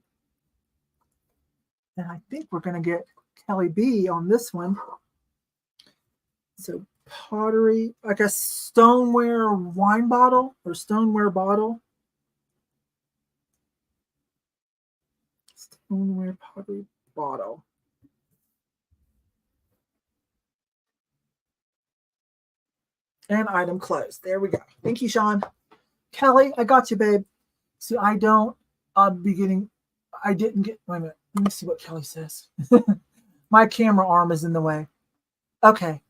And I think we're going to get Kelly B on this one. So pottery, like a stoneware wine bottle or stoneware bottle. Stoneware pottery bottle. And item closed. There we go. Thank you, Sean. Kelly, I got you, babe. See, I didn't get, wait a minute. Let me see what Kelly says. My camera arm is in the way. Okay.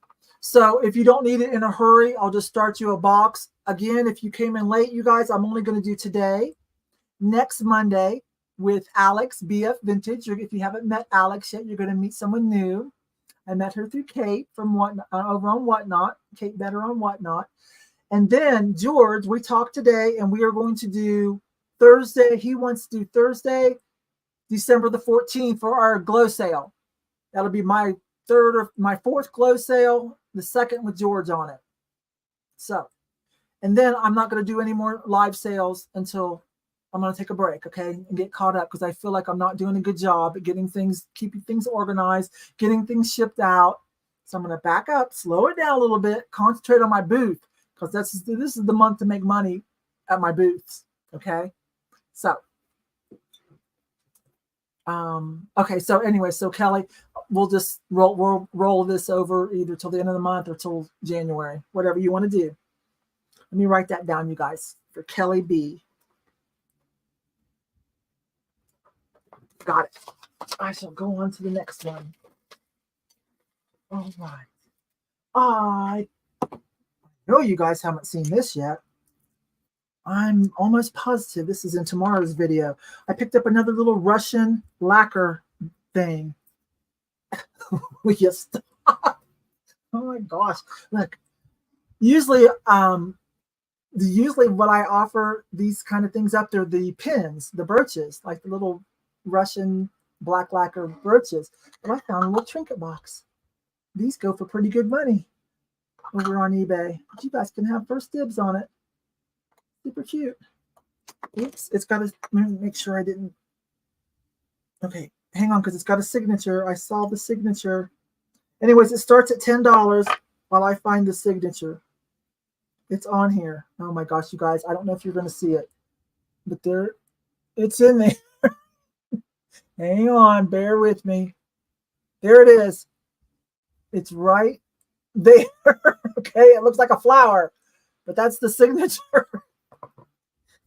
So if you don't need it in a hurry, I'll just start you a box. Again, if you came in late, you guys, I'm only going to do today, next Monday with Alex, BF Vintage. If you haven't met Alex yet, you're going to meet someone new. I met her through Kate from over on Whatnot, Kate Better on Whatnot. And then George, we talked today, and we are going to do Thursday. He wants to do Thursday, December the 14th for our glow sale. That'll be my third or my fourth glow sale, the second with George on it. So, and then I'm not going to do any more live sales until I'm going to take a break, okay, and get caught up because I feel like I'm not doing a good job at getting things, keeping things organized, getting things shipped out. So I'm going to back up, slow it down a little bit, concentrate on my booth because this is the month to make money at my booths, okay? So, okay, so anyway, so Kelly, we'll just roll this over either till the end of the month or till January, whatever you want to do. Let me write that down, you guys, for Kelly B. Got it. I shall go on to the next one. All right. I know you guys haven't seen this yet. I'm almost positive this is in tomorrow's video. I picked up another little Russian lacquer thing. Will you stop? Oh my gosh. Look, usually what I offer these kind of things up, they're the pins, the brooches, like the little Russian black lacquer brooches. But I found a little trinket box. These go for pretty good money over on eBay. But you guys can have first dibs on it. Super cute. Oops, it's got a, let me make sure I didn't. Okay, hang on, because it's got a signature. I saw the signature. Anyways, it starts at $10 while I find the signature. It's on here. Oh my gosh, you guys, I don't know if you're going to see it, but there, it's in there. Hang on, bear with me. There it is. It's right there. Okay, it looks like a flower, but that's the signature.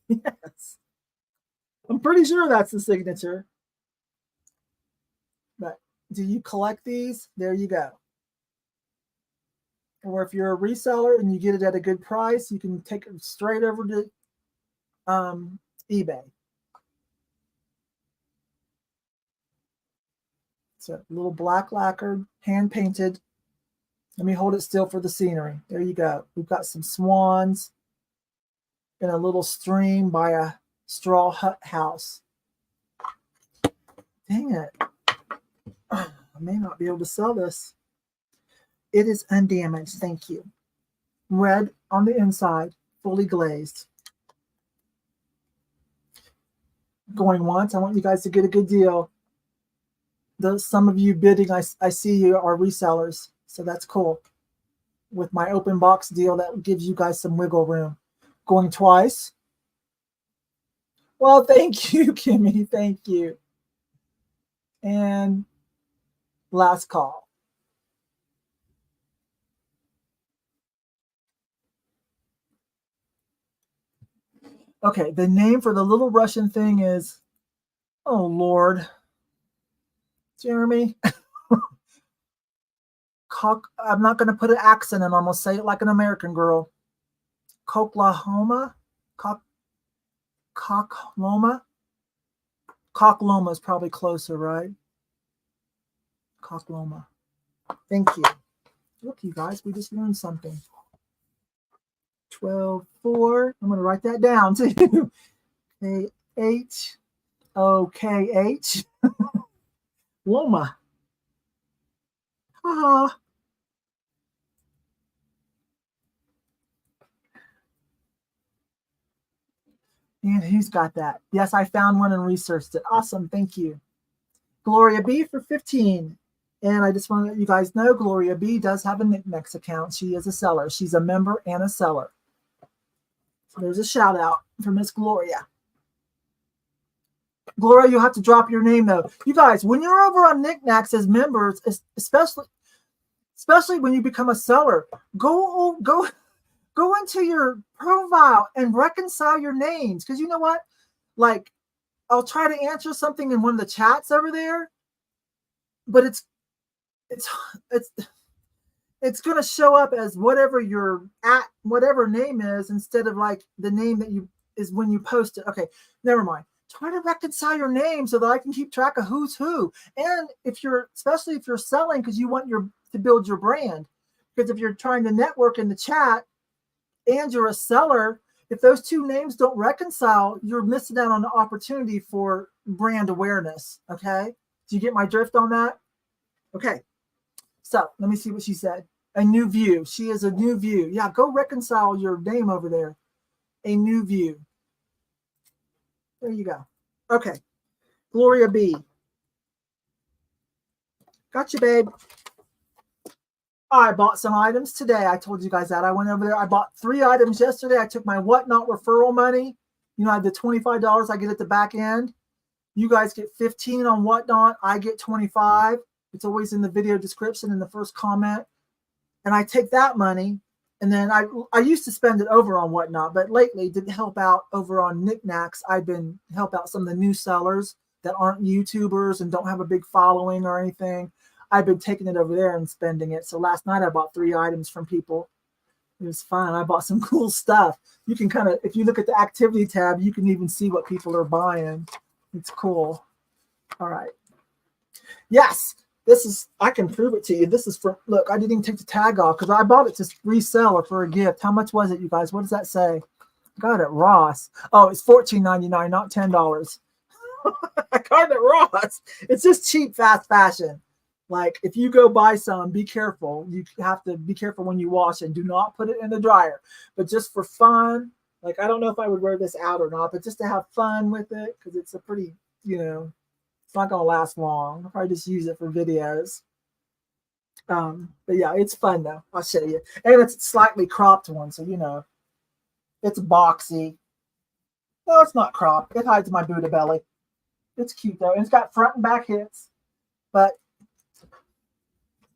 Yes. I'm pretty sure that's the signature. But do you collect these? There you go. Or if you're a reseller and you get it at a good price, you can take it straight over to eBay. So a little black lacquered, hand painted. Let me hold it still for the scenery. There you go. We've got some swans in a little stream by a straw hut house. Dang it. I may not be able to sell this. It is undamaged. Thank you. Red on the inside, fully glazed. Going once. I want you guys to get a good deal. Some of you bidding, I see you are resellers. So that's cool. With my open box deal, that gives you guys some wiggle room. Going twice. Well, thank you, Kimmy. Thank you. And last call. Okay, the name for the little Russian thing is, oh Lord, Jeremy. I'm not going to put an accent in. I'm going to say it like an American girl. Cocklahoma? Cockloma? Cockloma is probably closer, right? Cockloma. Thank you. Look, you guys, we just learned something. 12-4. I'm going to write that down too. K-H-O-K-H. Loma. Ha. And who's got that? Yes, I found one and researched it. Awesome. Thank you. Gloria B for 15. And I just want to let you guys know, Gloria B does have a NikNax account. She is a seller. She's a member and a seller. So there's a shout out for Miss Gloria. Gloria, you have to drop your name though. You guys, when you're over on NikNax as members, especially when you become a seller, go into your profile and reconcile your names. Because you know what? Like, I'll try to answer something in one of the chats over there, but it's it's going to show up as whatever your whatever name is, instead of like the name that you is when you post it. Okay, never mind. Try to reconcile your name so that I can keep track of who's who. And if you're, especially if you're selling, because you want to build your brand, because if you're trying to network in the chat and you're a seller, if those two names don't reconcile, you're missing out on the opportunity for brand awareness. Okay, do you get my drift on that? Okay, so let me see what she said. A new view. She is a new view. Yeah, go reconcile your name over there. A new view. There you go. Okay. Gloria B. Gotcha, babe. I bought some items today. I told you guys that. I went over there. I bought 3 items yesterday. I took my Whatnot referral money. You know, I had the $25 I get at the back end. You guys get 15 on Whatnot. I get 25. It's always in the video description in the first comment. And I take that money. And then I used to spend it over on Whatnot, but lately didn't help out over on NikNax. I've been help out some of the new sellers that aren't YouTubers and don't have a big following or anything. I've been taking it over there and spending it. So last night I bought 3 items from people. It was fun. I bought some cool stuff. You can kind of, if you look at the activity tab, you can even see what people are buying. It's cool. All right. Yes. This is, I can prove it to you. This is for, look, I didn't even take the tag off because I bought it to resell or for a gift. How much was it, you guys? What does that say? Got it, Ross. Oh, it's $14.99, not $10. I got it, Ross. It's just cheap, fast fashion. Like, if you go buy some, be careful. You have to be careful when you wash it. Do not put it in the dryer. But just for fun, like, I don't know if I would wear this out or not, but just to have fun with it, because it's a pretty, you know, it's not going to last long. I'll probably just use it for videos. But yeah, it's fun though. I'll show you. And it's a slightly cropped one, so you know, it's boxy. No, it's not cropped. It hides my Buddha belly. It's cute though. And it's got front and back hits. But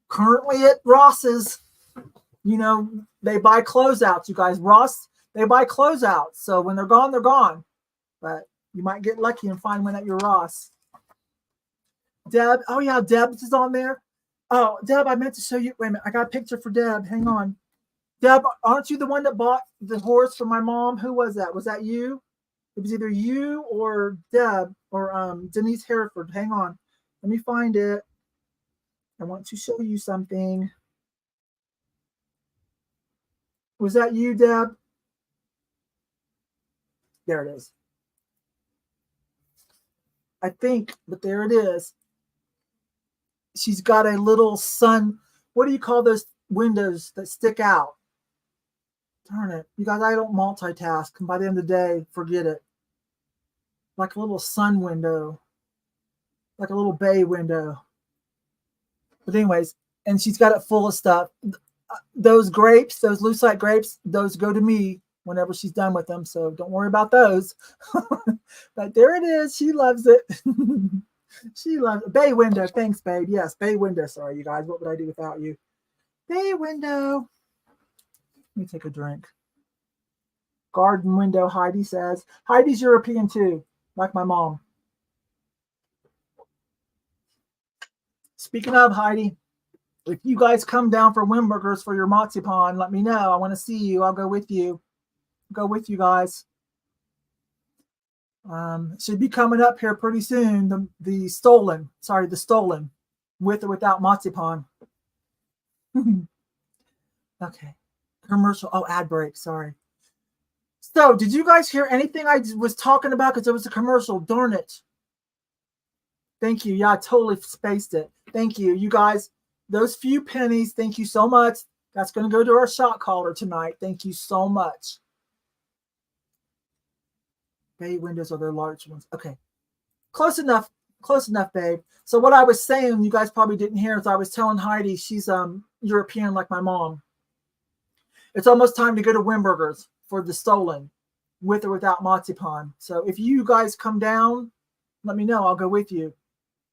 currently at Ross's, you know, they buy closeouts, you guys. Ross, they buy closeouts. So when they're gone, they're gone. But you might get lucky and find one at your Ross. Deb, oh yeah, Deb's is on there. Oh, Deb, I meant to show you. Wait a minute, I got a picture for Deb. Hang on. Deb, aren't you the one that bought the horse for my mom? Who was that? Was that you? It was either you or Deb or Denise Hereford. Hang on. Let me find it. I want to show you something. Was that you, Deb? There it is. I think, but there it is. She's got a little sun. What do you call those windows that stick out? Darn it. You guys, I don't multitask. And by the end of the day, forget it. Like a little sun window. Like a little bay window. But anyways, and she's got it full of stuff. Those grapes, those lucite grapes, those go to me whenever she's done with them. So don't worry about those. But there it is. She loves it. She loves it. Bay window. Thanks, babe. Yes, bay window. Sorry, you guys. What would I do without you? Bay window. Let me take a drink. Garden window, Heidi says. Heidi's European too, like my mom. Speaking of Heidi, if you guys come down for Wimburgers for your marzipan, let me know. I want to see you. I'll go with you. Go with you guys. Should be coming up here pretty soon. The stolen, with or without marzipan. Okay. Commercial. Oh, ad break. Sorry. So, did you guys hear anything I was talking about? Because it was a commercial. Darn it. Thank you. Yeah, I totally spaced it. Thank you. You guys, those few pennies, thank you so much. That's going to go to our shot caller tonight. Thank you so much. Bay windows are their large ones. Okay. Close enough. Close enough, babe. So what I was saying, you guys probably didn't hear, is I was telling Heidi she's European like my mom. It's almost time to go to Wimburgers for the stolen, with or without marzipan. So if you guys come down, let me know. I'll go with you.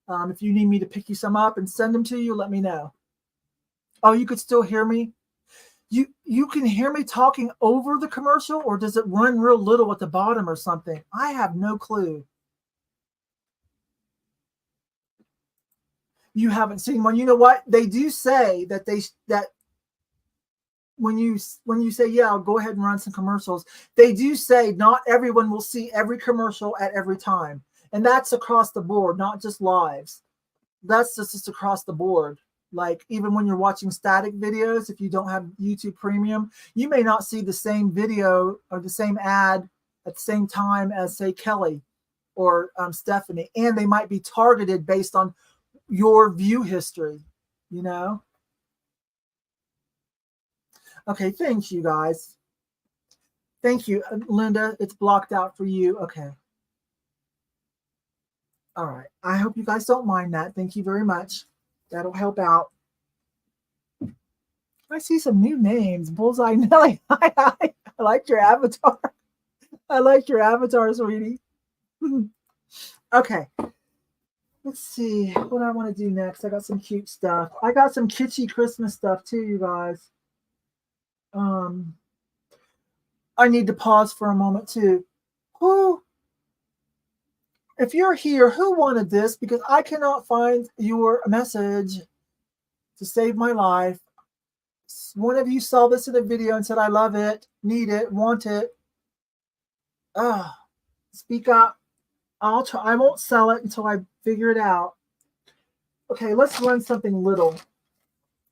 If you need me to pick you some up and send them to you, let me know. Oh, you could still hear me? You can hear me talking over the commercial, or does it run real little at the bottom or something? I have no clue. You haven't seen one. You know what? They do say that that when you say, yeah, I'll go ahead and run some commercials, they do say not everyone will see every commercial at every time. And that's across the board, not just lives. That's just across the board. Like even when you're watching static videos, if you don't have YouTube Premium, you may not see the same video or the same ad at the same time as, say, Kelly or Stephanie. And they might be targeted based on your view history, you know? Okay, thanks, you guys. Thank you, Linda. It's blocked out for you. Okay. All right. I hope you guys don't mind that. Thank you very much. That'll help out. I see some new names. Bullseye Nelly. Hi, hi. I like your avatar. I like your avatar, sweetie. Okay. Let's see what I want to do next. I got some cute stuff. I got some kitschy Christmas stuff too, you guys. I need to pause for a moment too. If you're here, who wanted this? Because I cannot find your message to save my life. One of you saw this in a video and said, I love it, need it, want it. Speak up. I'll try. I won't sell it until I figure it out. Okay, let's run something little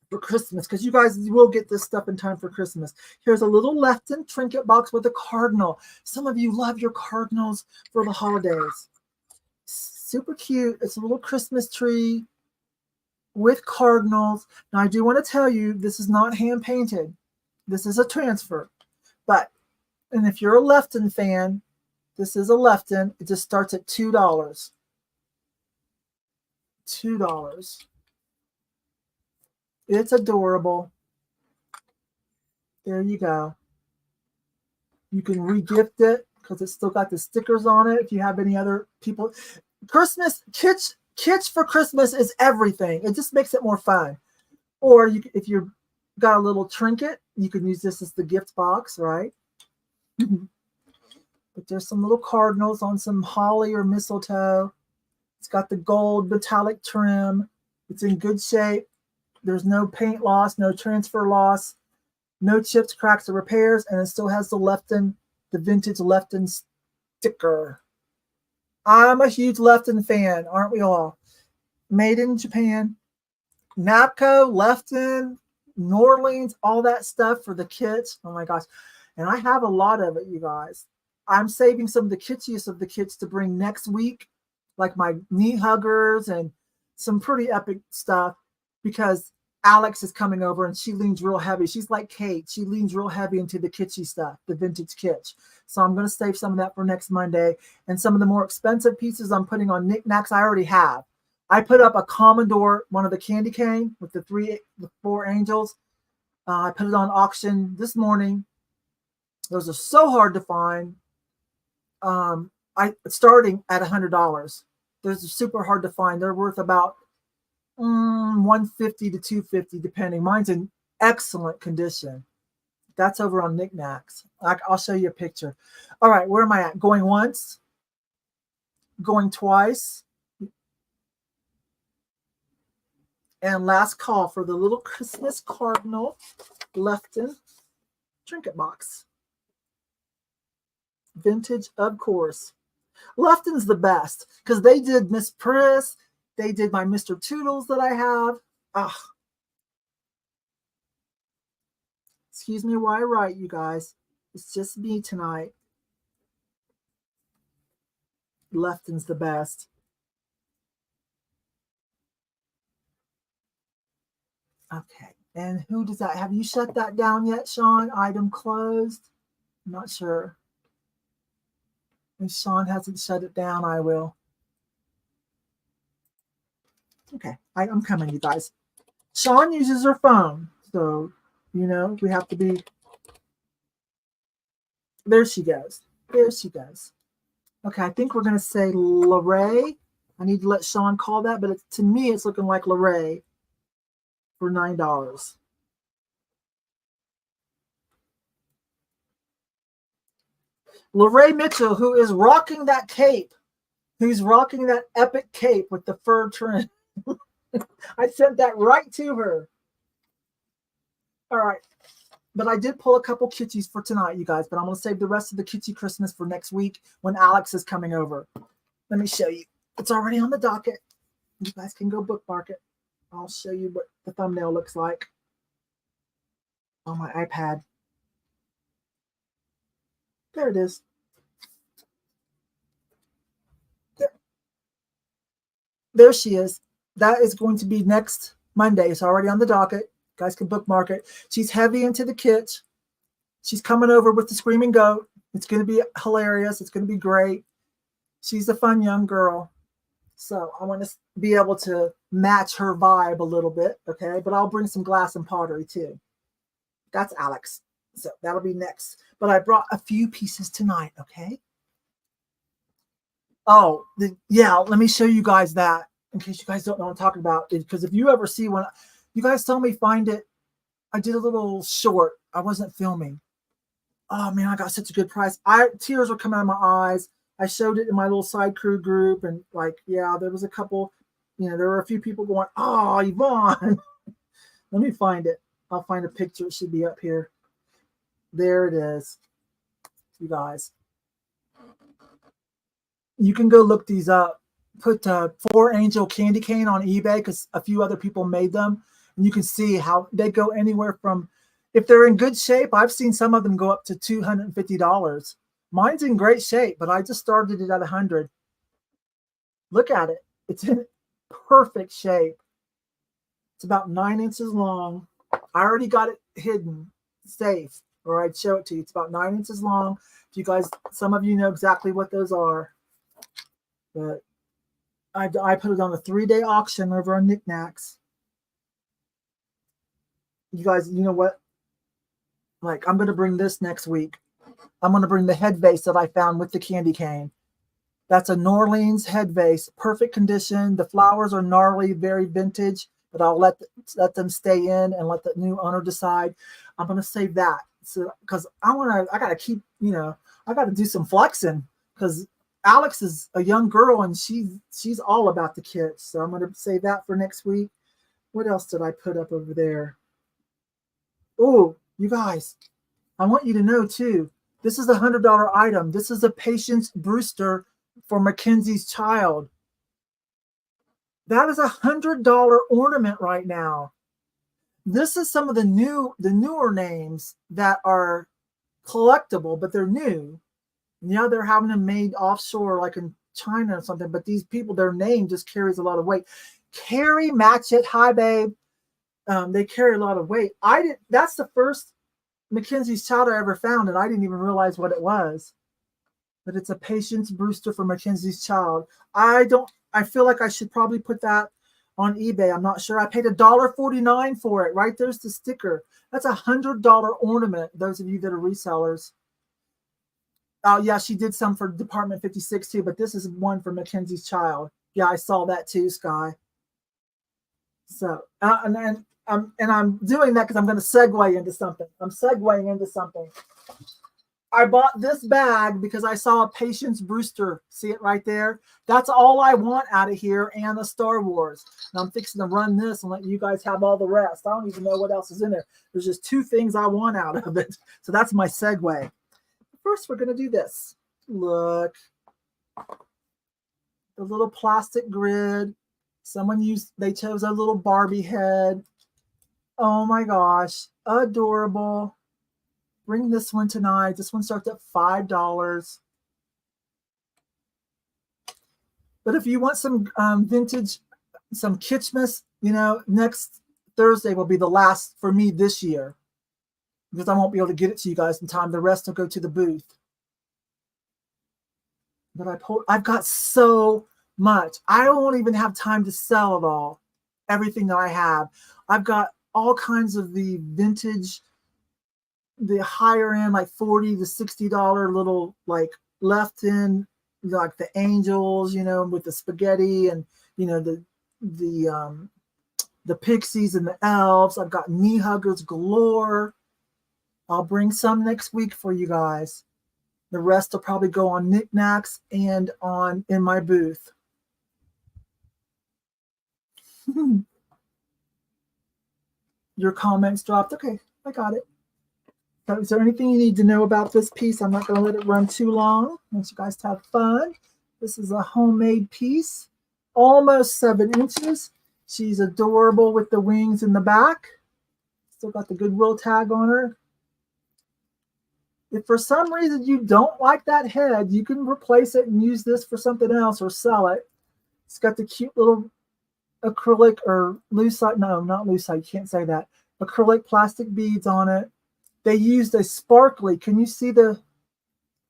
for Christmas, because you guys will get this stuff in time for Christmas. Here's a little Lefton trinket box with a cardinal. Some of you love your cardinals for the holidays. Super cute. It's a little Christmas tree with cardinals. Now, I do want to tell you, this is not hand painted. This is a transfer. And if you're a Lefton fan, this is a Lefton. It just starts at $2. $2. It's adorable. There you go. You can re-gift it because it's still got the stickers on it. If you have any other people, Christmas kitsch for Christmas is everything. It just makes it more fun. Or if you've got a little trinket, you can use this as the gift box, right? But there's some little cardinals on some holly or mistletoe. It's got the gold metallic trim. It's in good shape. There's no paint loss, no transfer loss, no chips, cracks, or repairs, and it still has the Lefton, the vintage Lefton sticker. I'm a huge Lefton fan, aren't we all? Made in Japan. Napco, Lefton, New Orleans, all that stuff for the kits. Oh my gosh. And I have a lot of it, you guys. I'm saving some of the kitschiest of the kits to bring next week, like my knee huggers and some pretty epic stuff, because Alex is coming over and she leans real heavy. She's like Kate. She leans real heavy into the kitschy stuff, the vintage kitsch. So I'm going to save some of that for next Monday. And some of the more expensive pieces I'm putting on NikNax I already have. I put up a Commodore, one of the candy cane with the 4 angels. I put it on auction this morning. Those are so hard to find. Starting at $100. Those are super hard to find. They're worth about $150 to $250 depending. Mine's in excellent condition. That's over on NikNax. I'll show you a picture. All right, where am I at? Going once, going twice, and last call for the little Christmas cardinal Lefton trinket box. Vintage, of course. Lefton's the best because they did Miss Priss. They did my Mr. Toodles that I have. Excuse me while I write, you guys. It's just me tonight. Lefton's the best. Okay. And who does that? Have you shut that down yet, Sean? Item closed? I'm not sure. If Sean hasn't shut it down, I will. Okay, I'm coming, you guys. Sean uses her phone, so, you know, we have to be. There she goes. There she goes. Okay, I think we're going to say Lorraine. I need to let Sean call that, but to me, it's looking like Lorraine for $9. Lorraine Mitchell, who is rocking that cape, who's rocking that epic cape with the fur trim. I sent that right to her. All right. But I did pull a couple kitschys for tonight, you guys. But I'm going to save the rest of the kitschy Christmas for next week when Alex is coming over. Let me show you. It's already on the docket. You guys can go bookmark it. I'll show you what the thumbnail looks like on my iPad. There it is. There she is. That is going to be next Monday. It's already on the docket. You guys can bookmark it. She's heavy into the kitsch. She's coming over with the Screaming Goat. It's going to be hilarious. It's going to be great. She's a fun young girl. So I want to be able to match her vibe a little bit, okay? But I'll bring some glass and pottery too. That's Alex. So that'll be next. But I brought a few pieces tonight, okay? Oh, yeah, let me show you guys that in case you guys don't know what I'm talking about. Because if you ever see one, you guys tell me find it. I did a little short. I wasn't filming. Oh, man, I got such a good price. Tears were coming out of my eyes. I showed it in my little side crew group. And, like, yeah, there was a couple, you know, there were a few people going, oh, Yvon. Let me find it. I'll find a picture. It should be up here. There it is, you guys. You can go look these up. Put 4 Angel candy cane on eBay because a few other people made them. And you can see how they go anywhere from, if they're in good shape, I've seen some of them go up to $250. Mine's in great shape, but I just started it at 100. Look at it. It's in perfect shape. It's about 9 inches long. I already got it hidden, safe, or I'd show it to you. It's about 9 inches long. If you guys, some of you know exactly what those are. But I put it on a 3-day auction over on NikNax. You guys, you know what? Like, I'm going to bring this next week. I'm going to bring the head vase that I found with the candy cane. That's a New Orleans head vase, perfect condition. The flowers are gnarly, very vintage, but I'll let them stay in and let the new owner decide. I'm going to save that. So, because I got to keep, you know, I got to do some flexing because Alex is a young girl and she's all about the kitsch. So I'm going to save that for next week. What else did I put up over there? Oh, you guys, I want you to know too, this is a $100 item. This is a Patience Brewster for Mackenzie's child. That is a $100 ornament right now. This is some of the newer names that are collectible, but they're new. Yeah, they're having them made offshore, like in China or something. But these people, their name just carries a lot of weight. Carrie Matchett, hi babe. They carry a lot of weight. That's the first Mackenzie's child I ever found, and I didn't even realize what it was. But it's a Patience Brewster for Mackenzie's child. I feel like I should probably put that on eBay. I'm not sure. I paid $1.49 for it. Right there's the sticker. That's a $100 ornament. Those of you that are resellers. Oh yeah, she did some for Department 56 too, but this is one for Mackenzie's child. Yeah, I saw that too, Sky. So and I'm doing that because I'm going to segue into something. I'm segueing into something. I bought this bag because I saw a Patience Brewster. See it right there? That's all I want out of here and a Star Wars. And I'm fixing to run this and let you guys have all the rest. I don't even know what else is in there. There's just 2 things I want out of it. So that's my segue. First, we're going to do this. Look. The little plastic grid. They chose a little Barbie head. Oh my gosh. Adorable. Bring this one tonight. This one starts at $5. But if you want some vintage, some Kitschmas, you know, next Thursday will be the last for me this year. Because I won't be able to get it to you guys in time. The rest will go to the booth. But I've got so much. I don't even have time to sell it all. Everything that I have. I've got all kinds of the vintage, the higher end, like $40 to $60 little, like left in, like the angels, you know, with the spaghetti and, you know, the pixies and the elves. I've got knee huggers galore. I'll bring some next week for you guys. The rest will probably go on NikNax and in my booth. Your comments dropped. Okay, I got it. So is there anything you need to know about this piece? I'm not going to let it run too long. I want you guys to have fun. This is a homemade piece, almost 7 inches. She's adorable with the wings in the back. Still got the Goodwill tag on her. If for some reason you don't like that head, you can replace it and use this for something else or sell it. It's got the cute little acrylic or lucite. No, not lucite. You can't say that. Acrylic plastic beads on it. They used a sparkly. Can you see the?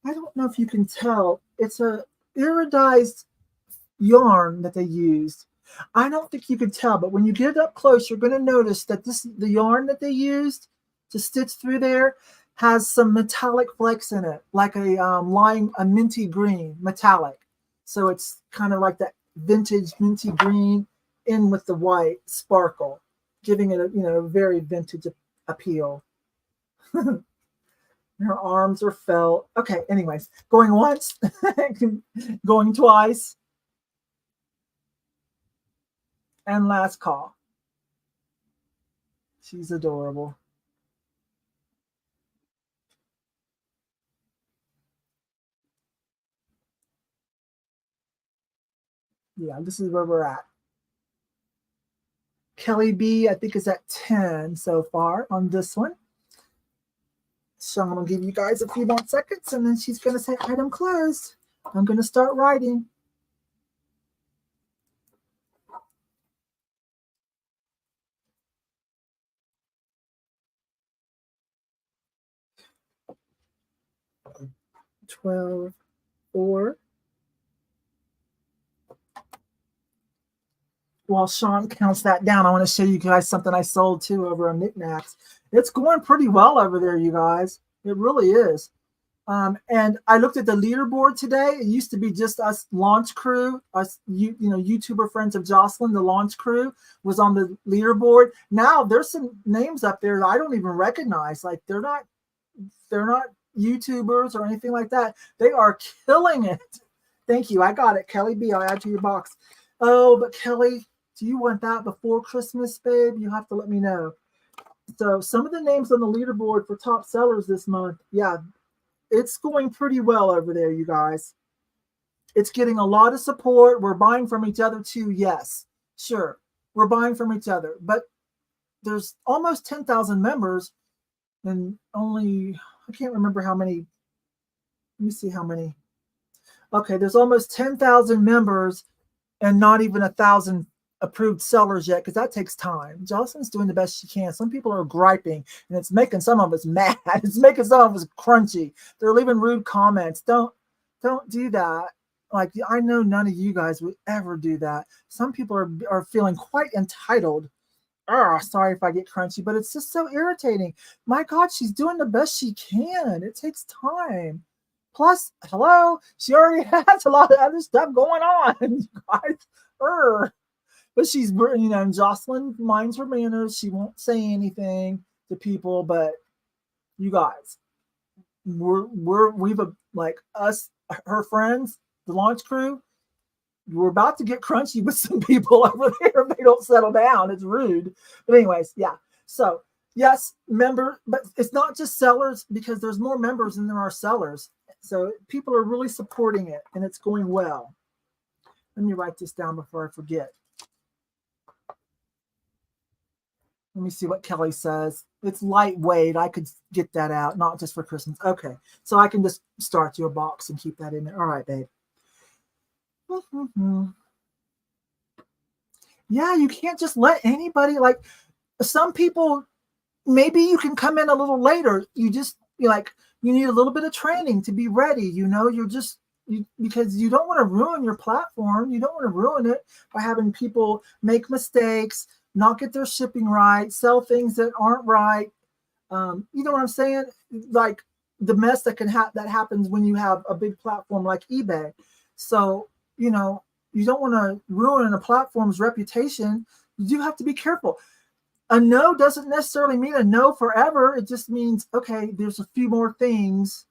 I don't know if you can tell. It's a iridized yarn that they used. I don't think you can tell, but when you get it up close, you're going to notice that the yarn that they used to stitch through there has some metallic flakes in it, like a minty green metallic. So it's kind of like that vintage minty green in with the white sparkle, giving it a very vintage appeal. Her arms are felt. Okay, anyways, going once, going twice, and last call. She's adorable. Yeah, this is where we're at. Kelly B, I think, is at 10 so far on this one. So I'm going to give you guys a few more seconds, and then she's going to say item closed. I'm going to start writing. $12, $4. While Sean counts that down, I want to show you guys something I sold too over on NikNax. It's going pretty well over there, you guys. It really is. And I looked at the leaderboard today. It used to be just us launch crew, us YouTuber friends of Jocelyn. The launch crew was on the leaderboard. Now there's some names up there that I don't even recognize. Like they're not YouTubers or anything like that. They are killing it. Thank you. I got it. Kelly B, I'll add to your box. Oh, but Kelly, do you want that before Christmas, babe? You have to let me know. So some of the names on the leaderboard for top sellers this month, yeah, it's going pretty well over there, you guys. It's getting a lot of support. We're buying from each other too. Yes, sure. We're buying from each other. But there's almost 10,000 members and only, I can't remember how many. Let me see how many. Okay, there's almost 10,000 members and not even 1,000 approved sellers yet, because that takes time. Jocelyn's doing the best she can. Some people are griping, and it's making some of us mad. It's making some of us crunchy. They're leaving rude comments. Don't do that. Like, I know none of you guys would ever do that. Some people are feeling quite entitled. Sorry if I get crunchy, but it's just so irritating. My God, she's doing the best she can. It takes time. Plus, hello, she already has a lot of other stuff going on. You guys, but she's, Jocelyn minds her manners. She won't say anything to people, but you guys, we've like us, her friends, the launch crew, we're about to get crunchy with some people over there if they don't settle down. It's rude. But anyways, yeah. So yes, but it's not just sellers, because there's more members than there are sellers. So people are really supporting it, and it's going well. Let me write this down before I forget. Let me see what Kelly says. It's lightweight. I could get that out, not just for Christmas. Okay, so I can just start you a box and keep that in there. All right, babe. Yeah, you can't just let anybody, like some people, maybe you can come in a little later. You need a little bit of training to be ready. Because you don't want to ruin your platform. You don't want to ruin it by having people make mistakes, not get their shipping right, sell things that aren't right. You know what I'm saying? Like the mess that that happens when you have a big platform like eBay. So, you don't want to ruin a platform's reputation. You do have to be careful. A no doesn't necessarily mean a no forever. It just means, okay, there's a few more things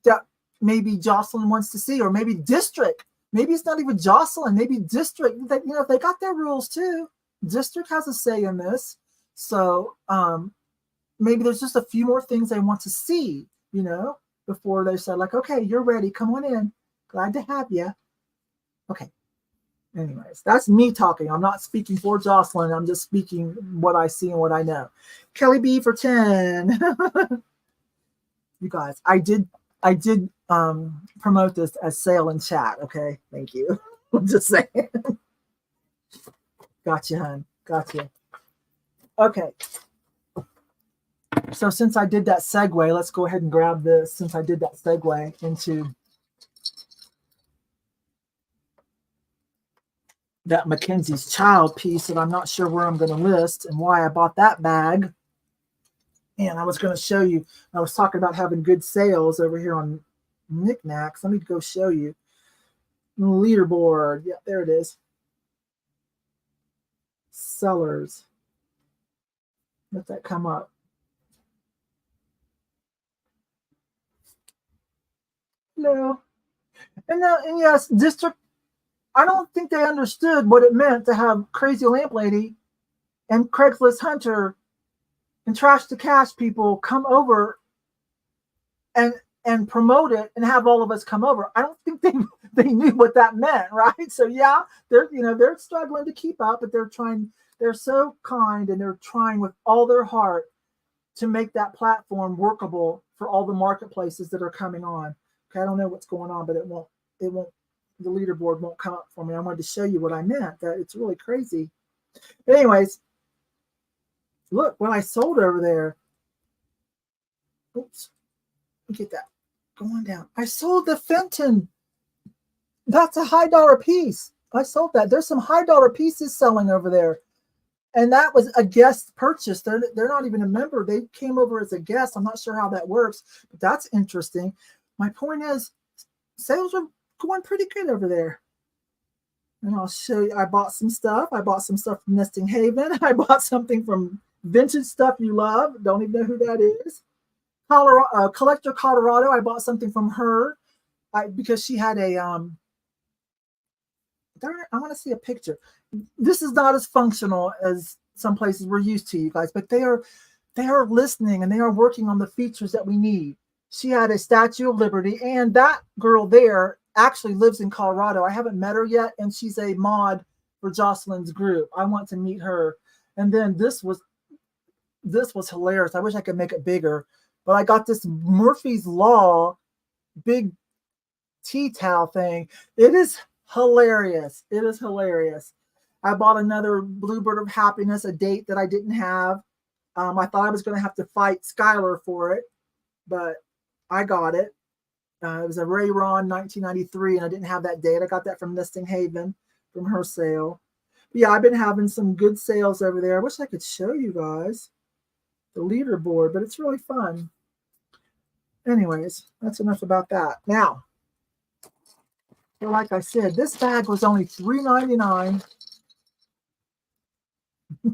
that maybe Jocelyn wants to see, or maybe District maybe it's not even Jocelyn, maybe District, that, you know, they got their rules too. District has a say in this. So maybe there's just a few more things they want to see, you know, before they say like, okay, you're ready. Come on in. Glad to have you. Okay. Anyways, that's me talking. I'm not speaking for Jocelyn. I'm just speaking what I see and what I know. Kelly B for 10. You guys, I did promote this as sale in chat. Okay, thank you. I'm just saying. Gotcha, hon. Gotcha. Okay. So since I did that segue, let's go ahead and grab this. Since I did that segue into that Mackenzie's Child piece that I'm not sure where I'm going to list and why I bought that bag. And I was going to show you, I was talking about having good sales over here on NikNax. Let me go show you. Leaderboard. Yeah, there it is. Sellers. Let that come up. No. And yes, District, I don't think they understood what it meant to have Crazy Lamp Lady and Craigslist Hunter and Trash to Cash people come over and promote it and have all of us come over. I don't think they knew what that meant, right? So yeah, they're struggling to keep up, but they're so kind and they're trying with all their heart to make that platform workable for all the marketplaces that are coming on. Okay, I don't know what's going on, but it won't, the leaderboard won't come up for me. I wanted to show you what I meant. That it's really crazy. But anyways, look what I sold over there. Oops. Look at that. Go on down. I sold the Fenton. That's a high dollar piece. I sold that. There's some high dollar pieces selling over there. And that was a guest purchase. They're not even a member. They came over as a guest. I'm not sure how that works, but that's interesting. My point is, sales are going pretty good over there. And I'll show you, I bought some stuff. I bought some stuff from Nesting Haven. I bought something from Vintage Stuff You Love. Don't even know who that is. Collector Colorado. I bought something from her because she had a, I want to see a picture. This is not as functional as some places we're used to, you guys, but they are listening and they are working on the features that we need. She had a Statue of Liberty, and that girl there actually lives in Colorado. I haven't met her yet, and she's a mod for Jocelyn's group. I want to meet her. And then this was hilarious. I wish I could make it bigger, but I got this Murphy's Law big tea towel thing. It is hilarious. It is hilarious. I bought another Bluebird of Happiness, a date that I didn't have. I thought I was going to have to fight Skylar for it, but I got it. It was a Ray Ron 1993, and I didn't have that date. I got that from Nesting Haven from her sale. But yeah, I've been having some good sales over there. I wish I could show you guys the leaderboard, but it's really fun. Anyways, that's enough about that. Now, so like I said, this bag was only $3.99. I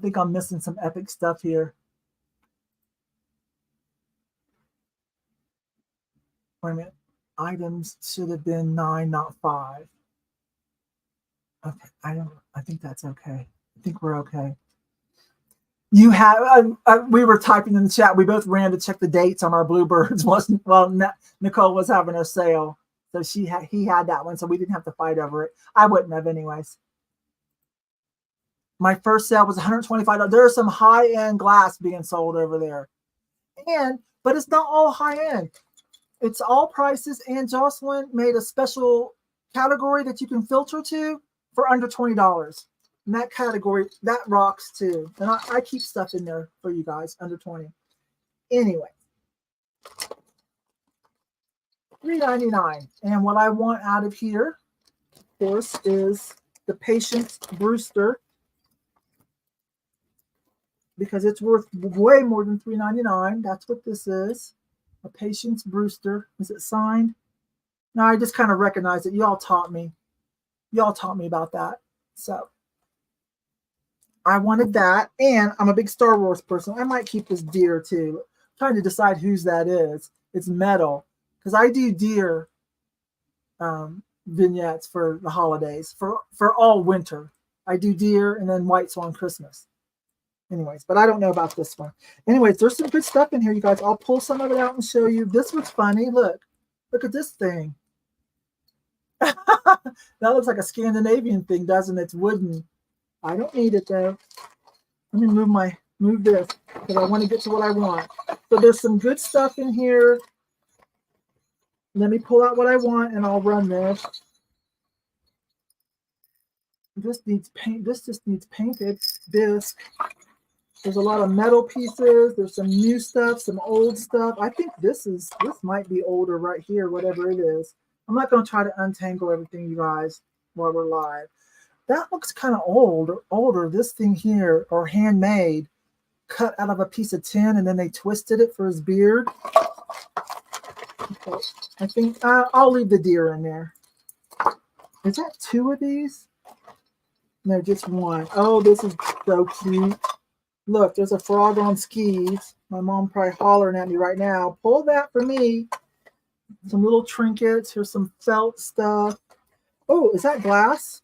think I'm missing some epic stuff here. Wait a minute. Items should have been 9, not 5. Okay, I think that's okay. I think we're okay. You have, we were typing in the chat. We both ran to check the dates on our Bluebirds. Nicole was having a sale, so he had that one, so we didn't have to fight over it. I wouldn't have anyways. My first sale was $125. There's some high-end glass being sold over there, but it's not all high-end. It's all prices, and Jocelyn made a special category that you can filter to for under $20. And that category, that rocks too. And I keep stuff in there for you guys under 20. Anyway, $3.99. And what I want out of here, of course, is the Patience Brewster, because it's worth way more than $3.99. That's what this is. A Patience Brewster. Is it signed? No, I just kind of recognize it. Y'all taught me. Y'all taught me about that. So I wanted that. And I'm a big Star Wars person. I might keep this deer too. I'm trying to decide whose that is. It's metal. Because I do deer vignettes for the holidays, for all winter. I do deer and then whites on Christmas. Anyways, but I don't know about this one. Anyways, there's some good stuff in here, you guys. I'll pull some of it out and show you. This was funny. Look at this thing. That looks like a Scandinavian thing, doesn't it? It's wooden. I don't need it though. Let me move this because I want to get to what I want. So there's some good stuff in here. Let me pull out what I want and I'll run this. This needs paint. This just needs painted disc. There's a lot of metal pieces. There's some new stuff, some old stuff. I think this might be older right here, whatever it is. I'm not going to try to untangle everything, you guys, while we're live. That looks kind of older. This thing here, or handmade, cut out of a piece of tin, and then they twisted it for his beard. Okay. I think I'll leave the deer in there. Is that 2 of these? No, just 1. Oh, this is so cute. Look, there's a frog on skis. My mom probably hollering at me right now. Pull that for me. Some little trinkets. Here's some felt stuff. Oh, is that glass?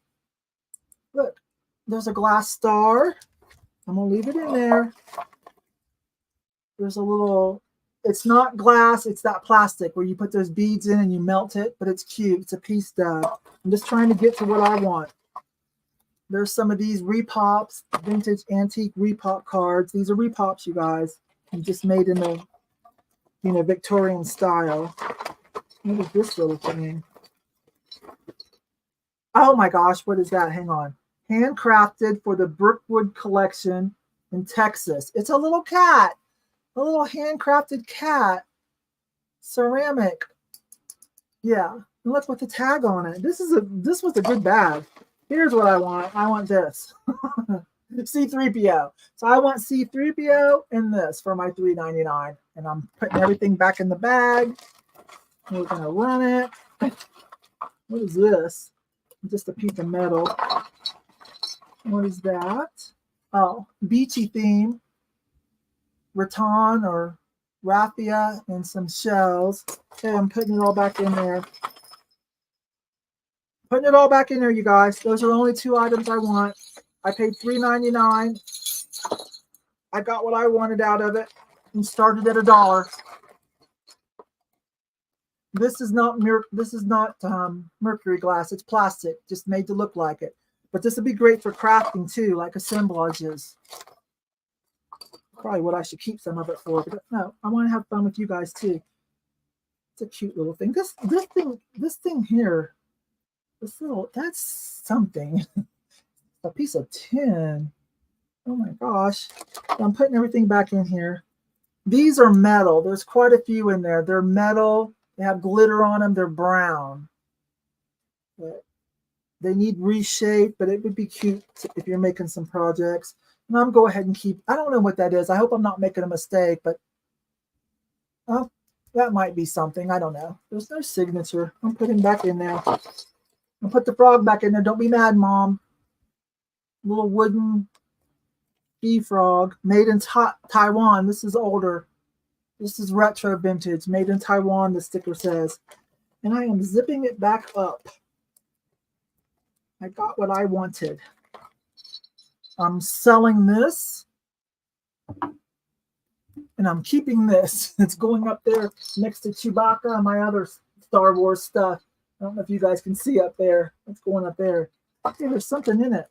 Look, there's a glass star. I'm going to leave it in there. There's a little, it's not glass. It's that plastic where you put those beads in and you melt it, but it's cute. It's a piece stud. I'm just trying to get to what I want. There's some of these repops, vintage antique repop cards. These are repops, you guys. And just made in the, Victorian style. What is this little thing? Oh my gosh, what is that? Hang on. Handcrafted for the Brookwood collection in Texas. It's a little cat. A little handcrafted cat. Ceramic. Yeah. And look with the tag on it. This was a good bag. Here's what I want. I want this. C3PO. So I want C3PO and this for my $3.99. And I'm putting everything back in the bag. We're going to run it. What is this? Just a piece of metal. What is that? Oh, beachy theme. Rattan or raffia and some shells. Okay, I'm putting it all back in there. Putting it all back in there, you guys. Those are the only 2 items I want. I paid $3.99. I got what I wanted out of it and started at $1. This is not mercury glass. It's plastic, just made to look like it. But this would be great for crafting too, like assemblages. Probably what I should keep some of it for. But no, I want to have fun with you guys too. It's a cute little thing. This thing here. That's something. A piece of tin. Oh my gosh. I'm putting everything back in here. These are metal. There's quite a few in there. They're metal. They have glitter on them. They're brown. But they need reshape, but it would be cute if you're making some projects. And I'm go ahead and keep, I don't know what that is. I hope I'm not making a mistake, but that might be something. I don't know. There's no signature. I'm putting back in there. I'll put the frog back in there. Don't be mad, Mom. Little wooden bee frog made in Taiwan. This is older. This is retro vintage. Made in Taiwan, the sticker says. And I am zipping it back up. I got what I wanted. I'm selling this. And I'm keeping this. It's going up there next to Chewbacca and my other Star Wars stuff. I don't know if you guys can see up there. What's going up there? Okay, there's something in it.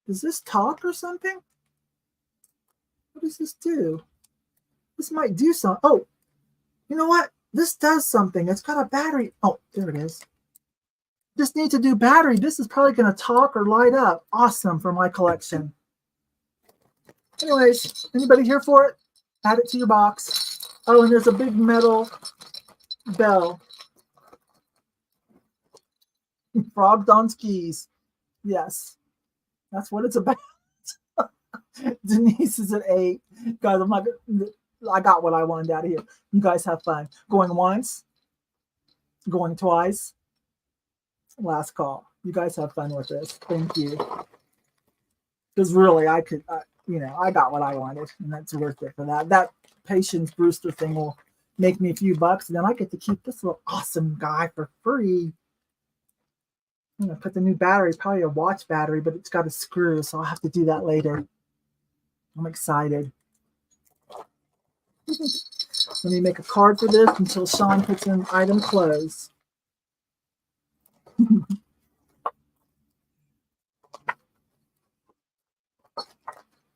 Does this talk or something? What does this do? This might do something. Oh, you know what? This does something. It's got a battery. Oh, there it is. Just need to do battery. This is probably going to talk or light up. Awesome for my collection. Anyways, anybody here for it? Add it to your box. Oh, and there's a big metal bell. Frogged on skis. Yes. That's what it's about. Denise is at 8. Guys, I got what I wanted out of here. You guys have fun. Going once. Going twice. Last call. You guys have fun with this. Thank you. Because really, I got what I wanted. And that's worth it for that. That Patience Brewster thing will make me a few bucks, and then I get to keep this little awesome guy for free. I'm going to put the new battery, probably a watch battery, but it's got a screw, so I'll have to do that later. I'm excited. Let me make a card for this until Sean puts in item close.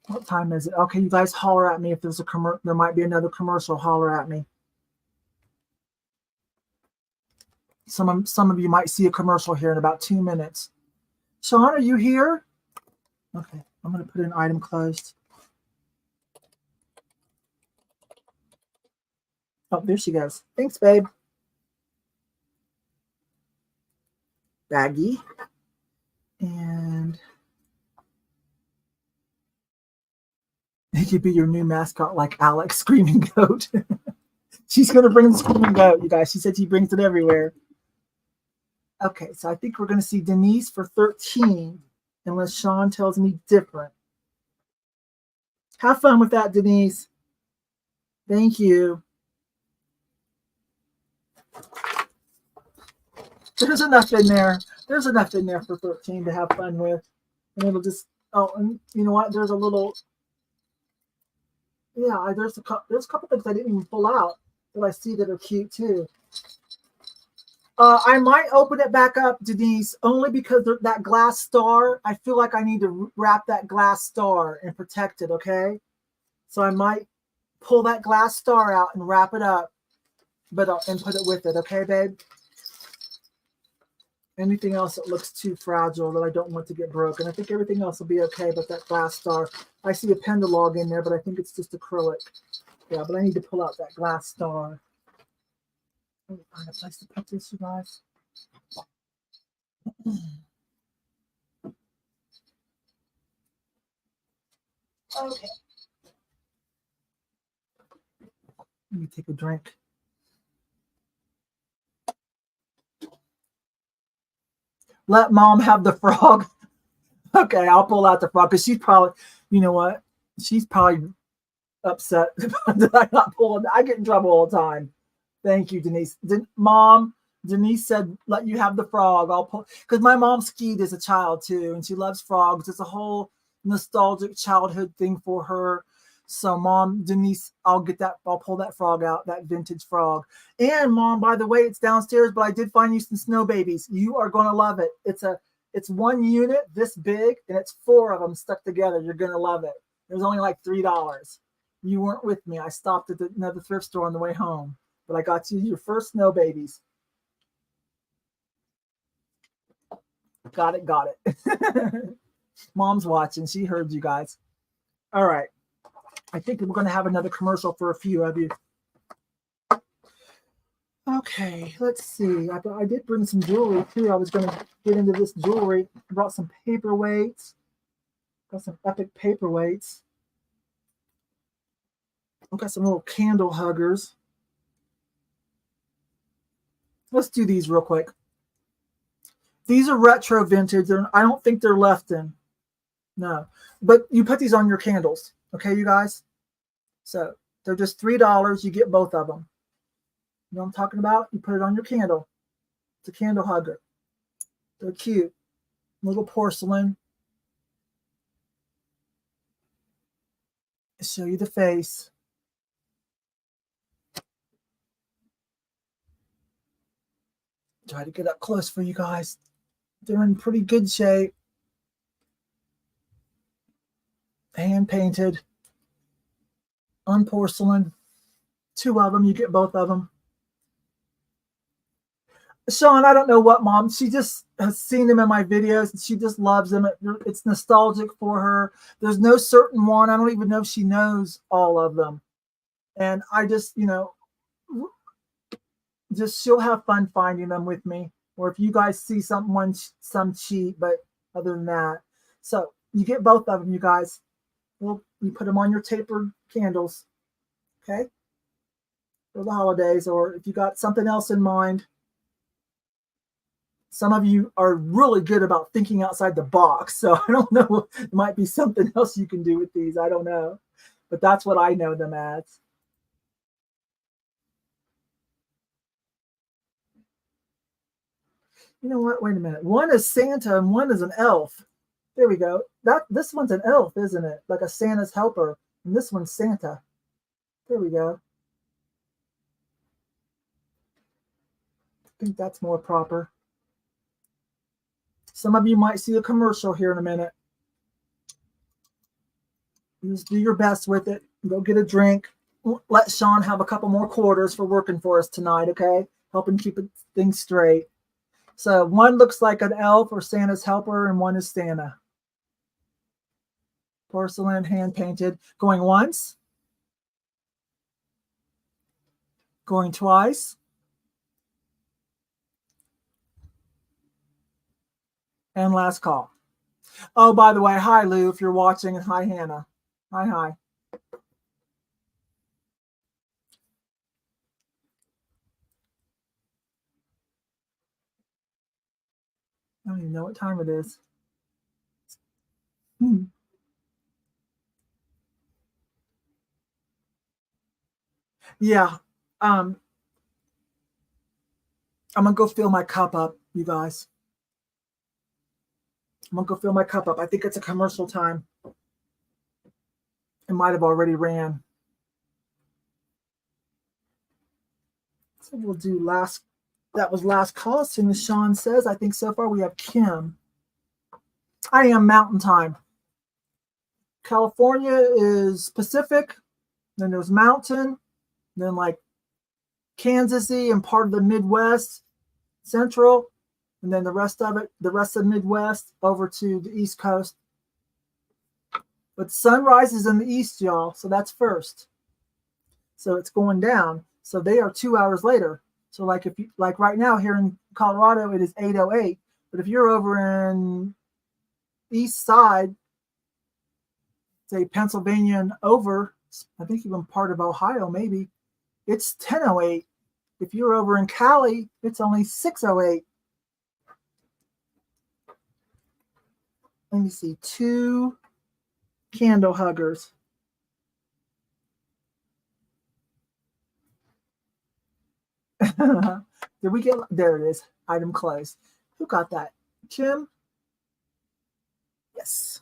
What time is it? Okay, you guys holler at me if there's a there might be another commercial. Holler at me. Some of you might see a commercial here in about 2 minutes. Sean, are you here? Okay, I'm going to put in item closed. Oh, there she goes. Thanks, babe. Baggy. And he could be your new mascot like Alex, Screaming Goat. She's going to bring the Screaming Goat, you guys. She said she brings it everywhere. Okay, so I think we're going to see Denise for 13, unless Sean tells me different. Have fun with that, Denise. Thank you. There's enough in there. There's enough in there for 13 to have fun with. And it'll just, oh, and you know what? There's a little, yeah, there's a couple things I didn't even pull out that I see that are cute too. I might open it back up, Denise, only because that glass star, I feel like I need to wrap that glass star and protect it, okay? So I might pull that glass star out and wrap it up, but and put it with it, okay, babe? Anything else that looks too fragile that I don't want to get broken. I think everything else will be okay, but that glass star, I see a Pendalog in there, but I think it's just acrylic. Yeah, but I need to pull out that glass star. Let me find a place to put this, you guys. Okay. Let me take a drink. Let mom have the frog. Okay, I'll pull out the frog because she's probably, you know what? She's probably upset that I not pulling. I get in trouble all the time. Thank you, Denise. Mom, Denise said, let you have the frog. I'll pull, because my mom skied as a child too, and she loves frogs. It's a whole nostalgic childhood thing for her. So, Mom, Denise, I'll pull that frog out, that vintage frog. And Mom, by the way, it's downstairs, but I did find you some snow babies. You are going to love it. It's one unit this big, and it's 4 of them stuck together. You're going to love it. It was only like $3. You weren't with me. I stopped at another thrift store on the way home. But I got you your first snow babies. Got it. Mom's watching. She heard you guys. All right. I think we're going to have another commercial for a few of you. Okay, let's see. I did bring some jewelry too. I was going to get into this jewelry. I brought some paperweights. Got some epic paperweights. I've got some little candle huggers. Let's do these real quick. These are retro vintage. I don't think they're left in. No. But you put these on your candles. Okay, you guys? So they're just $3. You get both of them. You know what I'm talking about? You put it on your candle. It's a candle hugger. They're cute. Little porcelain. I'll show you the face. Try to get up close for you guys. They're in pretty good shape. Hand painted. On porcelain. 2 of them. You get both of them. Sean, I don't know what Mom. She just has seen them in my videos and she just loves them. It's nostalgic for her. There's no certain one. I don't even know if she knows all of them. And I just, just she'll have fun finding them with me. Or if you guys see some cheat, but other than that. So you get both of them, you guys. Well, you put them on your tapered candles. Okay? For the holidays, or if you got something else in mind. Some of you are really good about thinking outside the box. So I don't know. There might be something else you can do with these. I don't know. But that's what I know them as. You know what? Wait a minute. One is Santa and one is an elf. There we go. This one's an elf, isn't it? Like a Santa's helper. And this one's Santa. There we go. I think that's more proper. Some of you might see a commercial here in a minute. Just do your best with it. Go get a drink. Let Sean have a couple more quarters for working for us tonight, okay? Helping keep things straight. So one looks like an elf or Santa's helper, and one is Santa. Porcelain, hand-painted. Going once. Going twice. And last call. Oh, by the way, hi, Lou, if you're watching, and hi, Hannah. Hi. I don't even know what time it is. Yeah. I'm going to go fill my cup up, you guys. I'm going to go fill my cup up. I think it's a commercial time. It might have already ran. So we'll do last. That was last call. As soon as Sean says, I think so far we have Kim. I am Mountain Time. California is Pacific. Then there's Mountain. Then like Kansas-y and part of the Midwest, Central. And then the rest of the Midwest over to the East Coast. But sun rises in the east, y'all. So that's first. So it's going down. So they are 2 hours later. So like if you like right now here in Colorado, it is 8:08. But if you're over in east side, say Pennsylvania and over, I think even part of Ohio, maybe, it's 10:08. If you're over in Cali, it's only 6:08. Let me see, 2 candle huggers. Did we get, there it is, item closed. Who got that? Kim? Yes.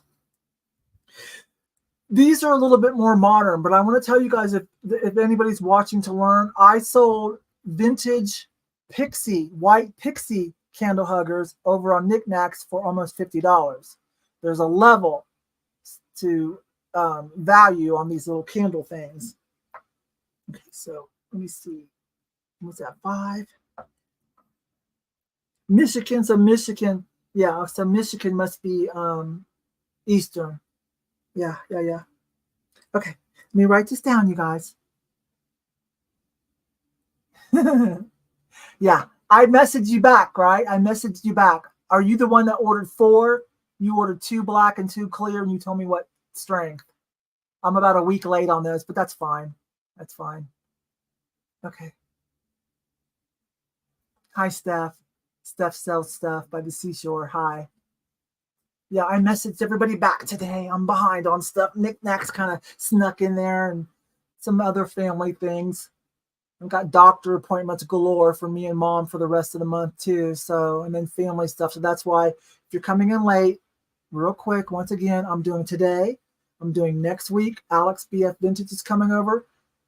These are a little bit more modern, but I want to tell you guys, if anybody's watching to learn, I sold vintage white pixie candle huggers over on NikNax for almost $50. There's a level to value on these little candle things. Okay, so let me see. What's that, 5? Michigan, so Michigan, yeah, so Michigan must be Eastern. Yeah. Okay, let me write this down, you guys. Yeah, I messaged you back, right? I messaged you back. Are you the one that ordered 4? You ordered 2 black and 2 clear, and you told me what strength. I'm about a week late on this, but that's fine. That's fine. Okay. Hi, Steph. Steph sells stuff by the seashore. Hi. Yeah, I messaged everybody back today. I'm behind on stuff. NikNax kind of snuck in there and some other family things. I've got doctor appointments galore for me and mom for the rest of the month too. So, and then family stuff. So that's why if you're coming in late, real quick, once again, I'm doing today. I'm doing next week. Alex BF Vintage is coming over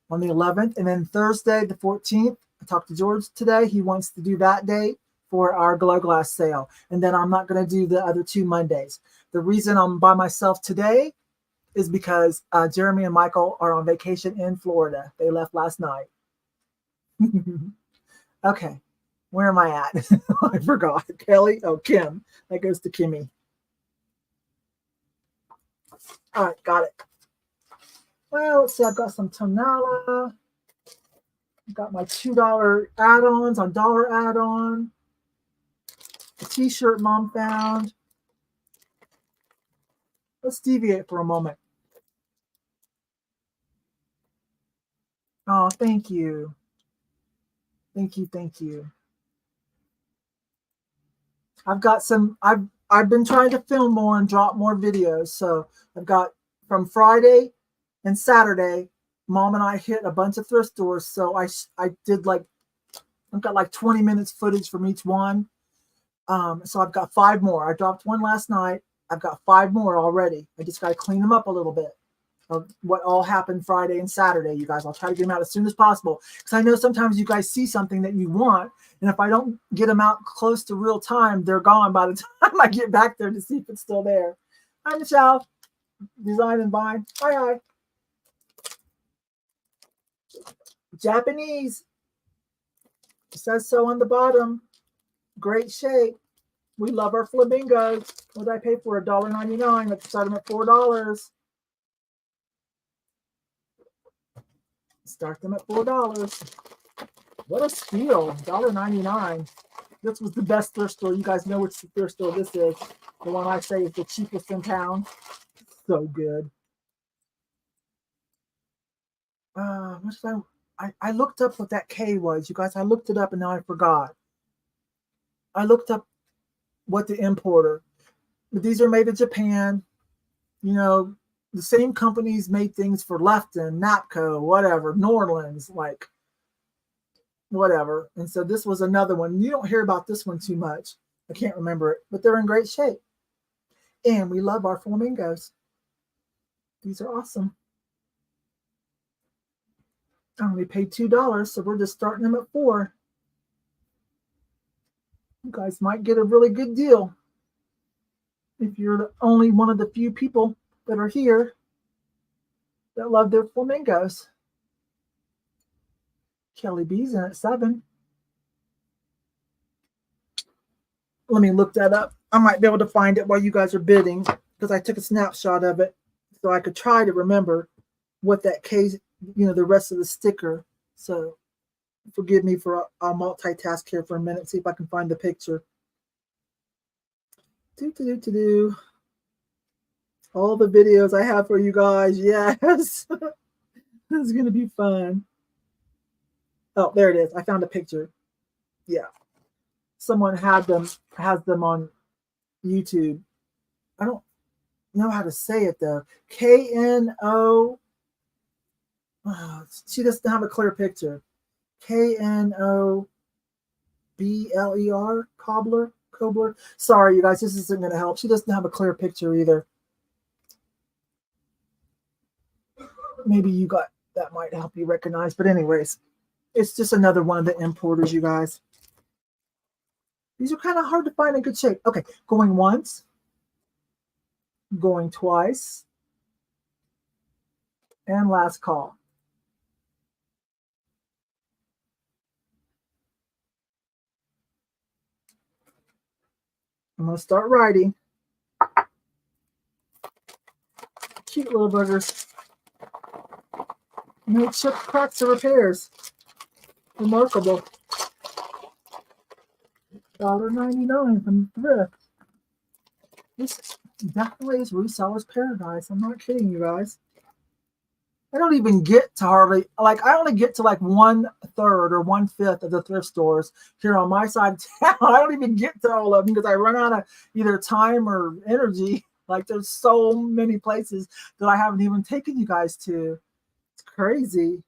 on the 11th. And then Thursday, the 14th, I talked to George today. He wants to do that date for our glow glass sale. And then I'm not going to do the other 2 Mondays. The reason I'm by myself today is because Jeremy and Michael are on vacation in Florida. They left last night. Okay, where am I at? I forgot. Kelly? Oh, Kim. That goes to Kimmy. All right, got it. Well, let's see. I've got some Tonala. I've got my $2 add-ons on dollar add-on. A t-shirt mom found. Let's deviate for a moment. Oh, thank you. Thank you. I've got some, I've been trying to film more and drop more videos. So I've got from Friday and Saturday, mom and I hit a bunch of thrift stores. So I did like, I've got like 20 minutes footage from each one. So I've got 5 more. I dropped one last night. I've got 5 more already. I just got to clean them up a little bit of what all happened Friday and Saturday, you guys. I'll try to get them out as soon as possible because I know sometimes you guys see something that you want, and if I don't get them out close to real time, they're gone by the time I get back there to see if it's still there. Hi, Michelle. Design and Bind. Hi. Japanese. It says so on the bottom. Great shape. We love our flamingos. What did I pay for? $1.99. Let's start them at $4. Start them at $4. What a steal. $1.99. This was the best thrift store. You guys know which thrift store this is. The one I say is the cheapest in town. So good. I looked up what that K was, you guys. I looked it up and now I forgot. I looked up what the importer. But these are made in Japan. You know, the same companies made things for Lefton, Napco, whatever, Norlands, like whatever. And so this was another one. You don't hear about this one too much. I can't remember it, but they're in great shape. And we love our flamingos. These are awesome. I only paid $2, so we're just starting them at $4. You guys might get a really good deal if you're only one of the few people that are here that love their flamingos. Kelly B's in at $7. Let me look that up. I might be able to find it while you guys are bidding because I took a snapshot of it so I could try to remember what that case, you know, the rest of the sticker. So forgive me for I'll multitask here for a minute, see if I can find the picture. All the videos I have for you guys. Yes. This is going to be fun. Oh, there it is. I found a picture. Yeah. Someone has them on YouTube. I don't know how to say it though. K-N-O. Oh, she doesn't have a clear picture. K-N-O-B-L-E-R. Cobbler. Sorry, you guys, this isn't going to help. She doesn't have a clear picture either. Maybe you got that might help you recognize. But anyways, it's just another one of the importers, you guys. These are kind of hard to find in good shape. Okay, going once, going twice, and last call. I'm going to start writing. Cute little buggers. No chip cracks or repairs. Remarkable. $1.99 from Thrift. This definitely is reseller's paradise. I'm not kidding you guys. I don't even get to hardly, like, I only get to like 1/3 or 1/5 of the thrift stores here on my side of town. I don't even get to all of them because I run out of either time or energy. Like, there's so many places that I haven't even taken you guys to. It's crazy.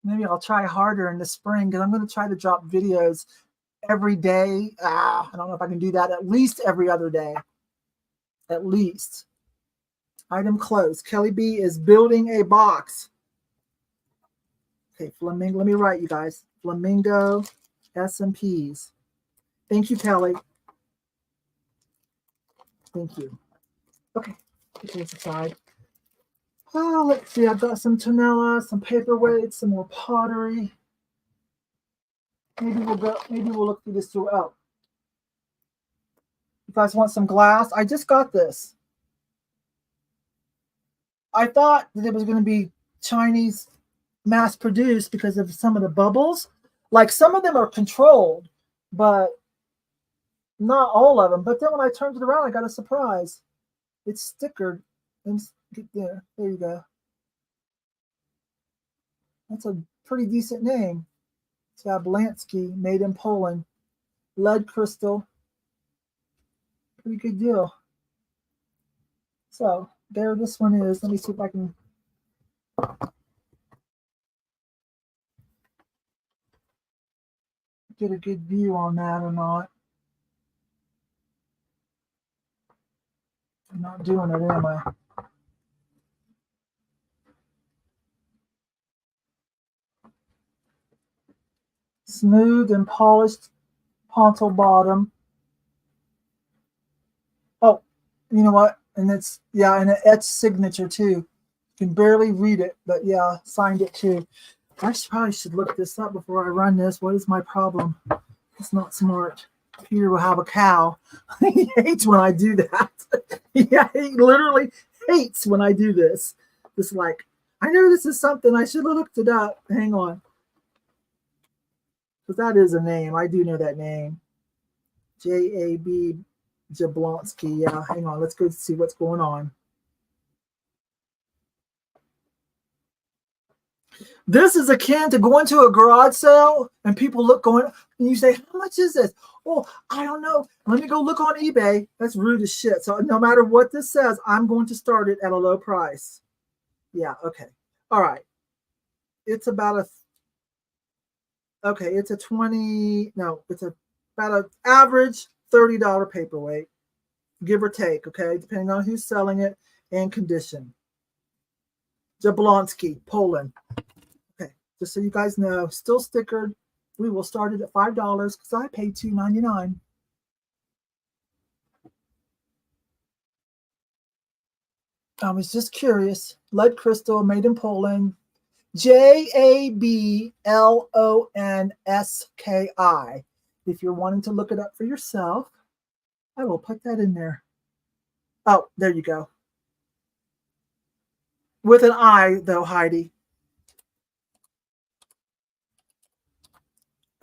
Maybe I'll try harder in the spring because I'm going to try to drop videos every day. I don't know if I can do that. At least every other day. At least. Item closed. Kelly B is building a box. Okay, flamingo. Let me write, you guys. Flamingo S&Ps. Thank you, Kelly. Thank you. Okay, put this aside. Oh, let's see. I've got some tonella, some paperweights, some more pottery. Maybe we'll look through this too. Oh, you guys want some glass? I just got this. I thought that it was going to be Chinese mass produced because of some of the bubbles. Like, some of them are controlled, but not all of them. But then when I turned it around, I got a surprise. It's stickered. And there you go. That's a pretty decent name. Jablansky, made in Poland. Lead crystal. Pretty good deal. So there this one is. Let me see if I can get a good view on that or not. not doing it, am I? Smooth and polished poncho bottom. Oh, you know what? And it's, yeah, and an etched signature too. You can barely read it, but yeah, signed it too. I probably should look this up before I run this. What is my problem? It's not smart. Peter will have a cow. He hates when I do that. Yeah, he literally hates when I do this. It's like, I know this is something. I should have looked it up. Hang on. Because that is a name. I do know that name. J.A.B. Jablonski. Yeah, hang on. Let's go see what's going on. This is akin to going to a garage sale and people look going, and you say, how much is this? Oh, I don't know. Let me go look on eBay. That's rude as shit. So no matter what this says, I'm going to start it at a low price. Yeah, okay. All right. It's about a, okay, it's a 20, no, it's about an average $30 paperweight, give or take, okay, depending on who's selling it and condition. Jablonski, Poland. Okay, just so you guys know, still stickered. We will start it at $5 because I paid $2.99. I was just curious. Lead crystal, made in Poland. Jablonski. If you're wanting to look it up for yourself, I will put that in there. Oh, there you go. With an I, though, Heidi.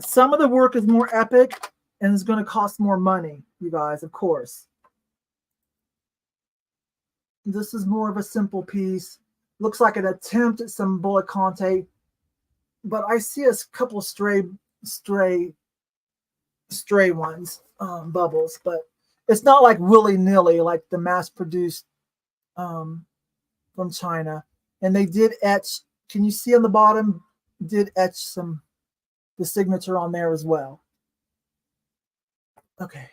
Some of the work is more epic and is going to cost more money, you guys, of course. This is more of a simple piece. Looks like an attempt at some bullet conte, but I see a couple stray ones, bubbles, but it's not like willy-nilly like the mass-produced from China. And they did etch, can you see on the bottom, did etch the signature on there as well. Okay.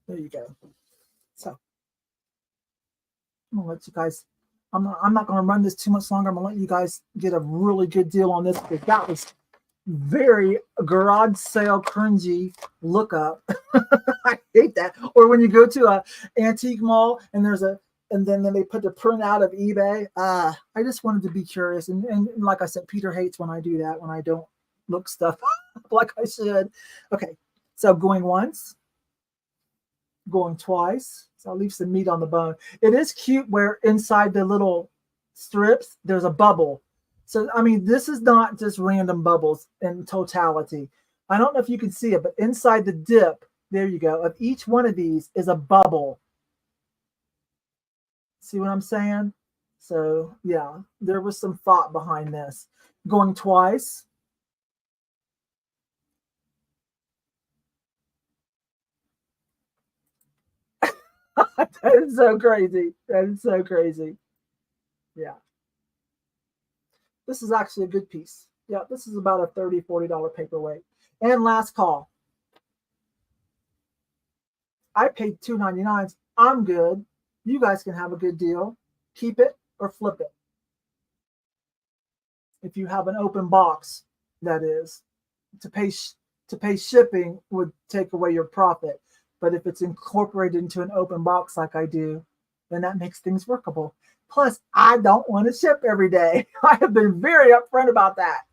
There you go. So I'm gonna let you guys, I'm not gonna run this too much longer. I'm gonna let you guys get a really good deal on this because that was very garage sale cringy lookup. I hate that. Or when you go to a antique mall and there's a, and then they put the print out of eBay. I just wanted to be curious. And like I said, Peter hates when I do that, when I don't look stuff like I should. Okay, so going once, going twice. So I'll leave some meat on the bone. It is cute where inside the little strips, there's a bubble. So, I mean, this is not just random bubbles in totality. I don't know if you can see it, but inside the dip, there you go, of each one of these is a bubble. See what I'm saying? So, yeah, there was some thought behind this. Going twice. That is so crazy. That is so crazy. Yeah. This is actually a good piece. Yeah, this is about a $30, $40 paperweight. And last call. I paid $2.99. I'm good. You guys can have a good deal. Keep it or flip it. If you have an open box, that is. To pay shipping would take away your profit. But if it's incorporated into an open box like I do, then that makes things workable. Plus, I don't want to ship every day. I have been very upfront about that.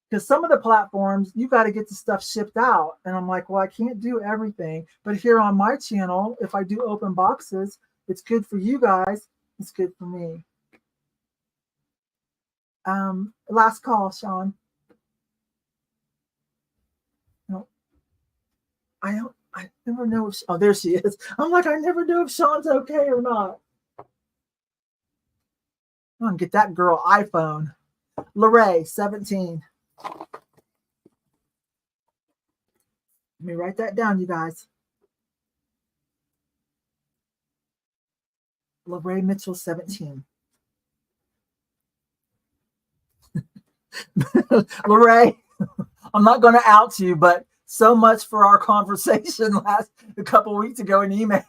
Because some of the platforms, you got to get the stuff shipped out. And I'm like, well, I can't do everything. But here on my channel, if I do open boxes, it's good for you guys. It's good for me. Last call, Sean. No, I never know if, oh, there she is. I'm like, I never know if Sean's okay or not. I'm going to get that girl iPhone. Lorraine, 17. Let me write that down, you guys. Lorraine Mitchell, 17. Lorraine, I'm not going to out you, but so much for our conversation a couple weeks ago in email.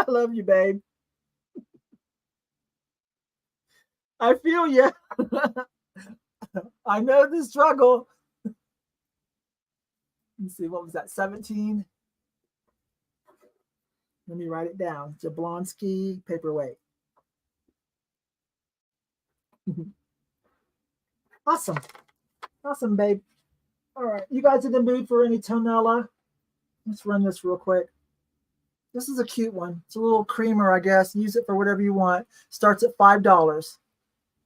love you, babe. I feel you. I know the struggle. Let's see, what was that? 17. Let me write it down. Jablonski paperweight. Awesome. Awesome, babe. All right. You guys in the mood for any tonella? Let's run this real quick. This is a cute one. It's a little creamer, I guess. Use it for whatever you want. Starts at $5.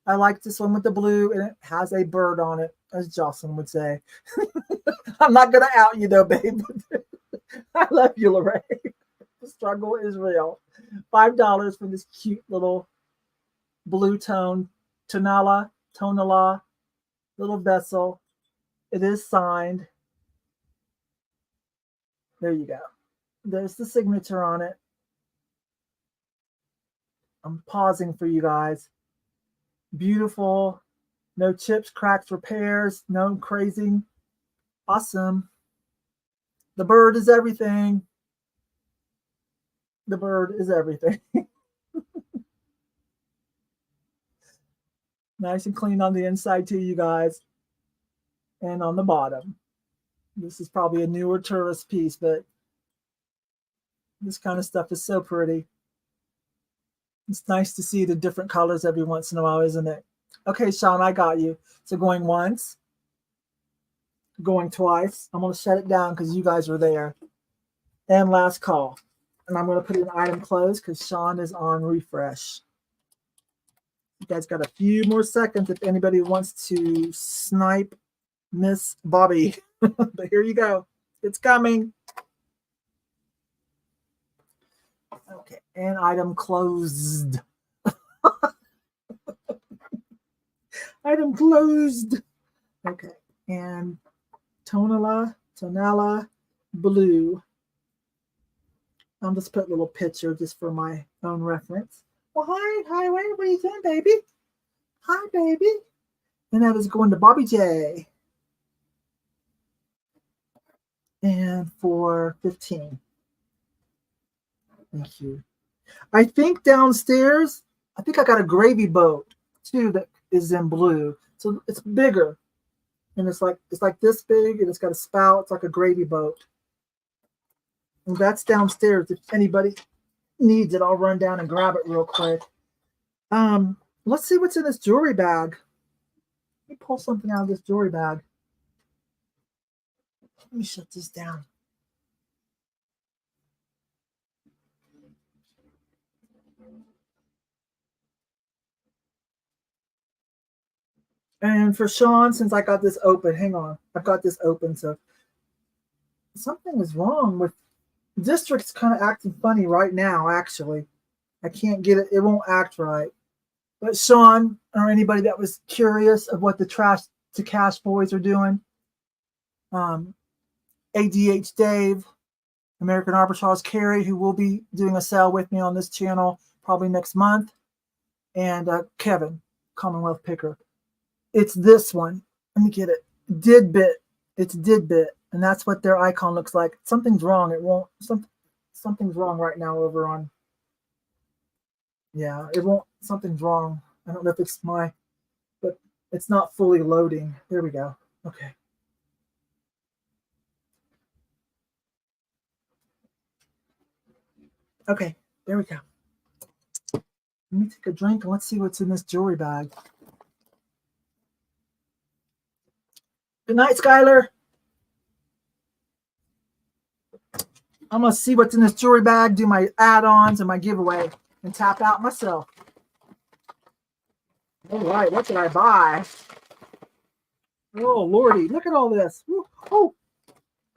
I like this one with the blue, and it has a bird on it, as Jocelyn would say. I'm not going to out you, though, babe. I love you, Lorraine. The struggle is real. $5 for this cute little blue tone tonella little vessel. It is signed. There you go. There's the signature on it. I'm pausing for you guys. Beautiful. No chips, cracks, repairs. No crazing. Awesome. The bird is everything. The bird is everything. Nice and clean on the inside too, you guys. And on the bottom. This is probably a newer tourist piece, but this kind of stuff is so pretty. It's nice to see the different colors every once in a while, isn't it? Okay, Sean, I got you. So going once, going twice. I'm going to shut it down because you guys are there. And last call. And I'm going to put in item close because Sean is on refresh. You guys got a few more seconds if anybody wants to snipe Miss Bobby. But here you go. It's coming. Okay, and item closed. Item closed. Okay, and tonella, blue. I'll just put a little picture just for my own reference. Well, hi, what are you doing, baby? Hi, baby. And that is going to Bobby J. And for 15. Thank you. I think downstairs, I think I got a gravy boat too that is in blue. So it's bigger. And it's like this big and it's got a spout. It's like a gravy boat. And that's downstairs. If anybody needs it, I'll run down and grab it real quick. Let's see what's in this jewelry bag. Let me pull something out of this jewelry bag. Let me shut this down. And for Sean, since I got this open, hang on. I've got this open, so something is wrong with District's kind of acting funny right now, actually. I can't get it. It won't act right. But Sean, or anybody that was curious of what the Trash to Cash boys are doing, ADH Dave, American Arbitrage Carrie, who will be doing a sale with me on this channel probably next month, and Kevin, Commonwealth Picker. It's this one. Let me get it. Didbit. It's Didbit, and that's what their icon looks like. Something's wrong. It won't. Something's wrong right now over on. Yeah, it won't. Something's wrong. I don't know if it's but it's not fully loading. There we go. Okay. Okay, there we go. Let me take a drink and let's see what's in this jewelry bag. Good night, Skylar. I'm going to see what's in this jewelry bag, do my add-ons and my giveaway, and tap out myself. All right, what did I buy? Oh, Lordy, look at all this. Oh,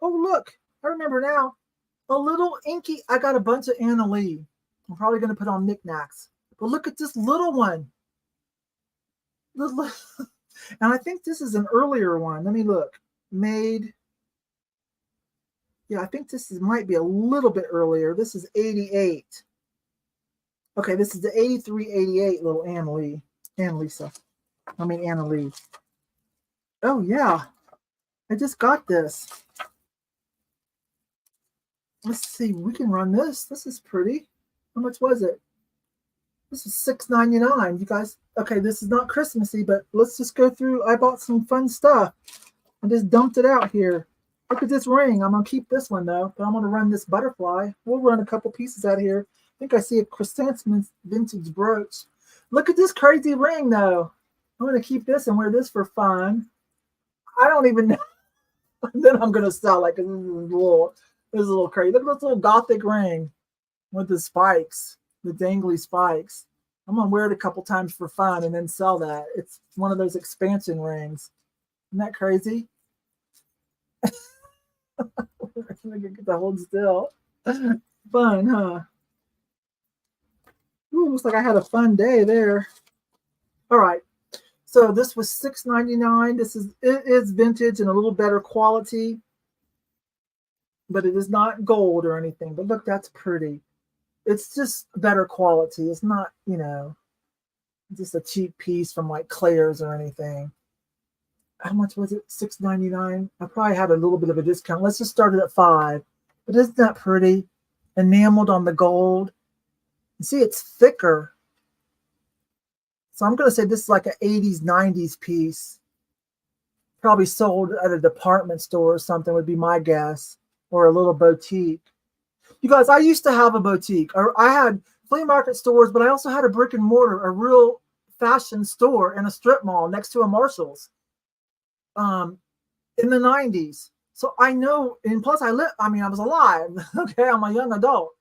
look. I remember now. A little inky. I got a bunch of Anna Lee. I'm probably going to put on NikNax. But look at this little one. And I think this is an earlier one. Let me look. Made. Yeah, I think this might be a little bit earlier. This is 88. Okay, this is the 83, 88 little Anna Lee. Anna Lee. Oh, yeah. I just got this. Let's see. We can run this. This is pretty. How much was it? This is $6.99, you guys. Okay, this is not Christmassy, but let's just go through. I bought some fun stuff. I just dumped it out here. Look at this ring. I'm going to keep this one, though, but I'm going to run this butterfly. We'll run a couple pieces out here. I think I see a chrysanthemum vintage brooch. Look at this crazy ring, though. I'm going to keep this and wear this for fun. I don't even know. Then I'm going to sell it because this is a little crazy. Look at this little gothic ring with the spikes, the dangly spikes. I'm going to wear it a couple times for fun and then sell that. It's one of those expansion rings. Isn't that crazy? I get to hold still. Fun, huh? Ooh, looks like I had a fun day there. All right. So this was $6.99. It is vintage and a little better quality, but it is not gold or anything. But look, that's pretty. It's just better quality. It's not, just a cheap piece from like Claire's or anything. How much was it? $6.99. I probably had a little bit of a discount. Let's just start it at $5. But isn't that pretty? Enameled on the gold. You see, it's thicker. So I'm going to say this is like an 80s, 90s piece. Probably sold at a department store or something would be my guess. Or a little boutique. You guys, I used to have a boutique. Or I had flea market stores, but I also had a brick and mortar, a real fashion store in a strip mall next to a Marshall's. In the 90s. So I know, and plus I was alive. Okay, I'm a young adult.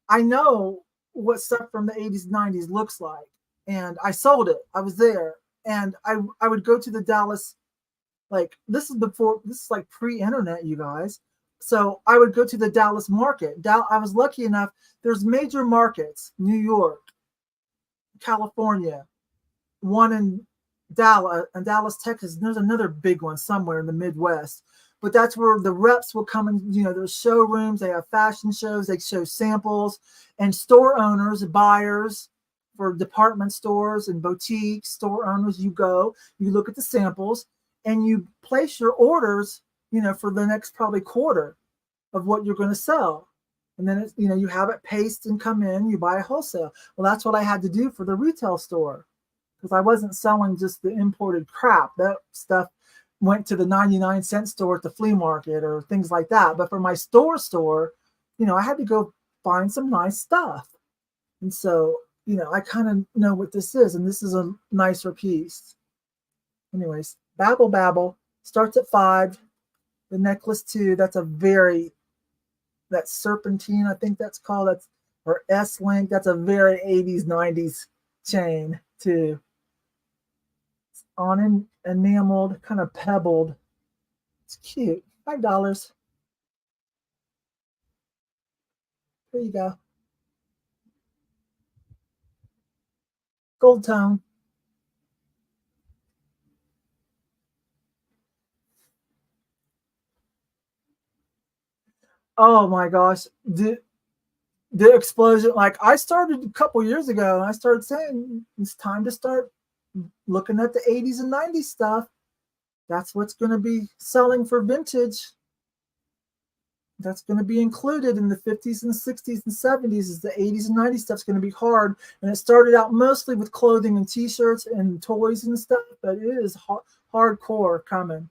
I know what stuff from the 80s, 90s looks like. And I sold it. I was there. And I would go to the Dallas, this is like pre-internet, you guys. So I would go to the Dallas market. I was lucky enough, there's major markets, New York, California, one in Dallas, Texas. And there's another big one somewhere in the Midwest. But that's where the reps will come and, there's showrooms. They have fashion shows. They show samples. And store owners, buyers for department stores and boutique store owners, you look at the samples, and you place your orders, for the next probably quarter of what you're going to sell. And then, you have it paced and come in, you buy a wholesale. Well, that's what I had to do for the retail store. Because I wasn't selling just the imported crap. That stuff went to the 99-cent store at the flea market or things like that. But for my store, I had to go find some nice stuff. And so, I kind of know what this is. And this is a nicer piece. Anyways, Babble starts at $5. The necklace too, that's that serpentine, I think that's called, or S-link. That's a very 80s, 90s chain too. On enameled, kind of pebbled. It's cute. $5. There you go. Gold tone. Oh my gosh. The explosion, I started a couple years ago, and I started saying it's time to start looking at the 80s and 90s stuff. That's what's going to be selling for vintage. That's going to be included in the 50s and 60s and 70s. Is the 80s and 90s stuff's going to be hard. And it started out mostly with clothing and t-shirts and toys and stuff, but it is hardcore coming.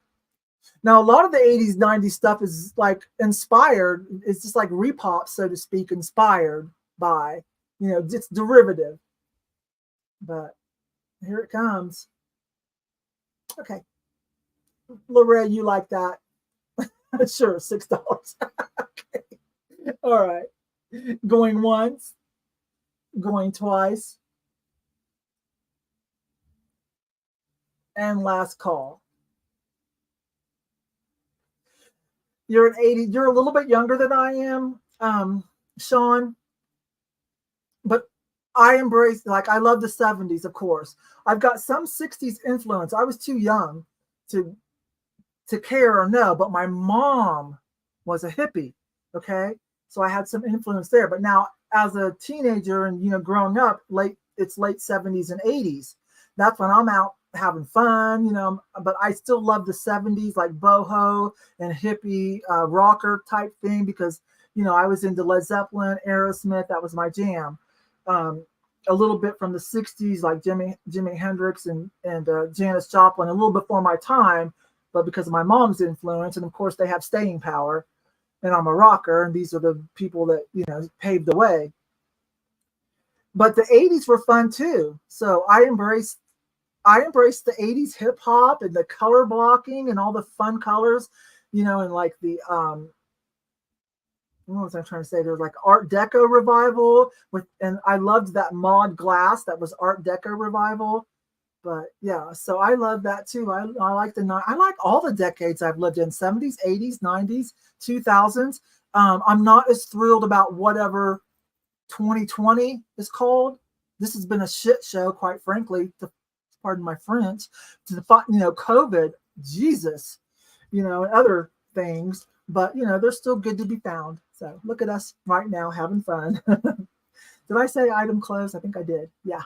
Now, a lot of the 80s, 90s stuff is inspired. It's just like repop, so to speak, inspired by, it's derivative. But here it comes. Okay. Lorraine, you like that? Sure, $6. Okay. All right. Going once. Going twice. And last call. You're an 80. You're a little bit younger than I am, Sean. But I embrace, I love the 70s, of course. I've got some 60s influence. I was too young to care or know, but my mom was a hippie, okay? So I had some influence there. But now, as a teenager and, growing up, it's late 70s and 80s. That's when I'm out having fun, but I still love the 70s, like boho and hippie rocker type thing, because, I was into Led Zeppelin, Aerosmith. That was my jam. a little bit from the 60s, like Jimi Hendrix and Janis Joplin, a little before my time, but because of my mom's influence, and of course they have staying power, and I'm a rocker, and these are the people that, you know, paved the way. But the 80s were fun too. So I embraced the 80s hip hop and the color blocking and all the fun colors, you know, and like the what was I trying to say? There was like Art Deco revival and I loved that mod glass that was Art Deco revival. But yeah, so I love that too. I like all the decades I've lived in: 70s, 80s, 90s, 2000s. I'm not as thrilled about whatever 2020 is called. This has been a shit show, quite frankly. Pardon my French. To the, you know, COVID, Jesus, you know, and other things. But you know, they're still good to be found. So look at us right now having fun. Did I say item closed? I think I did. Yeah.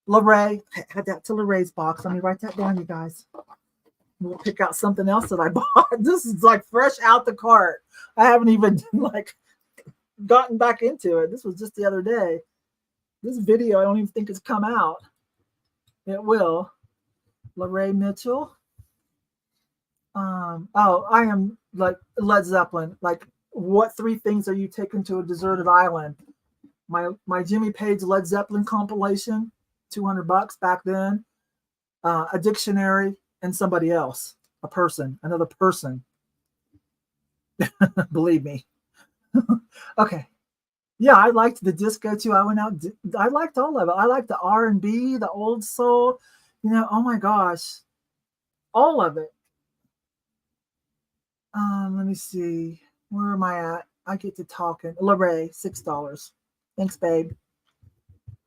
Lorraine, add that to Lorraine's box. Let me write that down, you guys. We'll pick out something else that I bought. This is like fresh out the cart. I haven't even like gotten back into it. This was just the other day. This video, I don't even think it's come out. It will. Lorraine Mitchell. Oh, I am like Led Zeppelin. Like, what 3 things are you taking to a deserted island? My Jimmy Page Led Zeppelin compilation, $200 back then. A dictionary and somebody else, another person. Believe me. Okay. Yeah, I liked the disco too. I went out. I liked all of it. I liked the R&B, the old soul. You know, oh my gosh, all of it. Let me see. Where am I at? I get to talking. Lorraine, $6. Thanks, babe.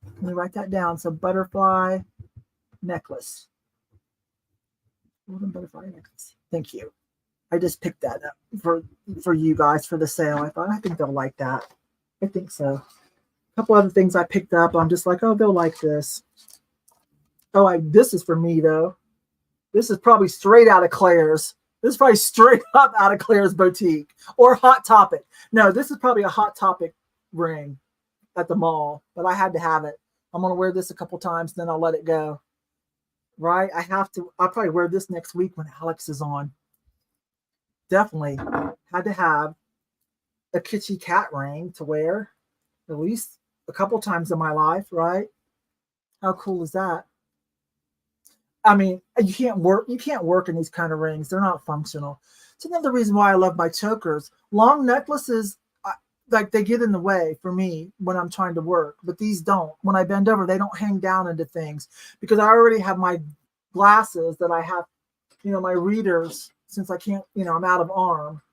Let me write that down. So butterfly necklace. Golden butterfly necklace. Thank you. I just picked that up for you guys for the sale. I think they'll like that. I think so. A couple other things I picked up. I'm just like, oh, they'll like this. Oh, this is for me though. This is probably straight out of Claire's. This is probably straight up out of Claire's boutique or Hot Topic. No, this is probably a Hot Topic ring at the mall, but I had to have it. I'm going to wear this a couple times, then I'll let it go. Right? I'll probably wear this next week when Alex is on. Definitely had to have a kitschy cat ring to wear at least a couple times in my life, right? How cool is that? I mean, you can't work in these kind of rings. They're not functional. It's another reason why I love my chokers. Long necklaces, like, they get in the way for me when I'm trying to work, but these don't. When I bend over, they don't hang down into things because I already have my glasses that I have, you know, my readers, since I can't, you know, I'm out of arm.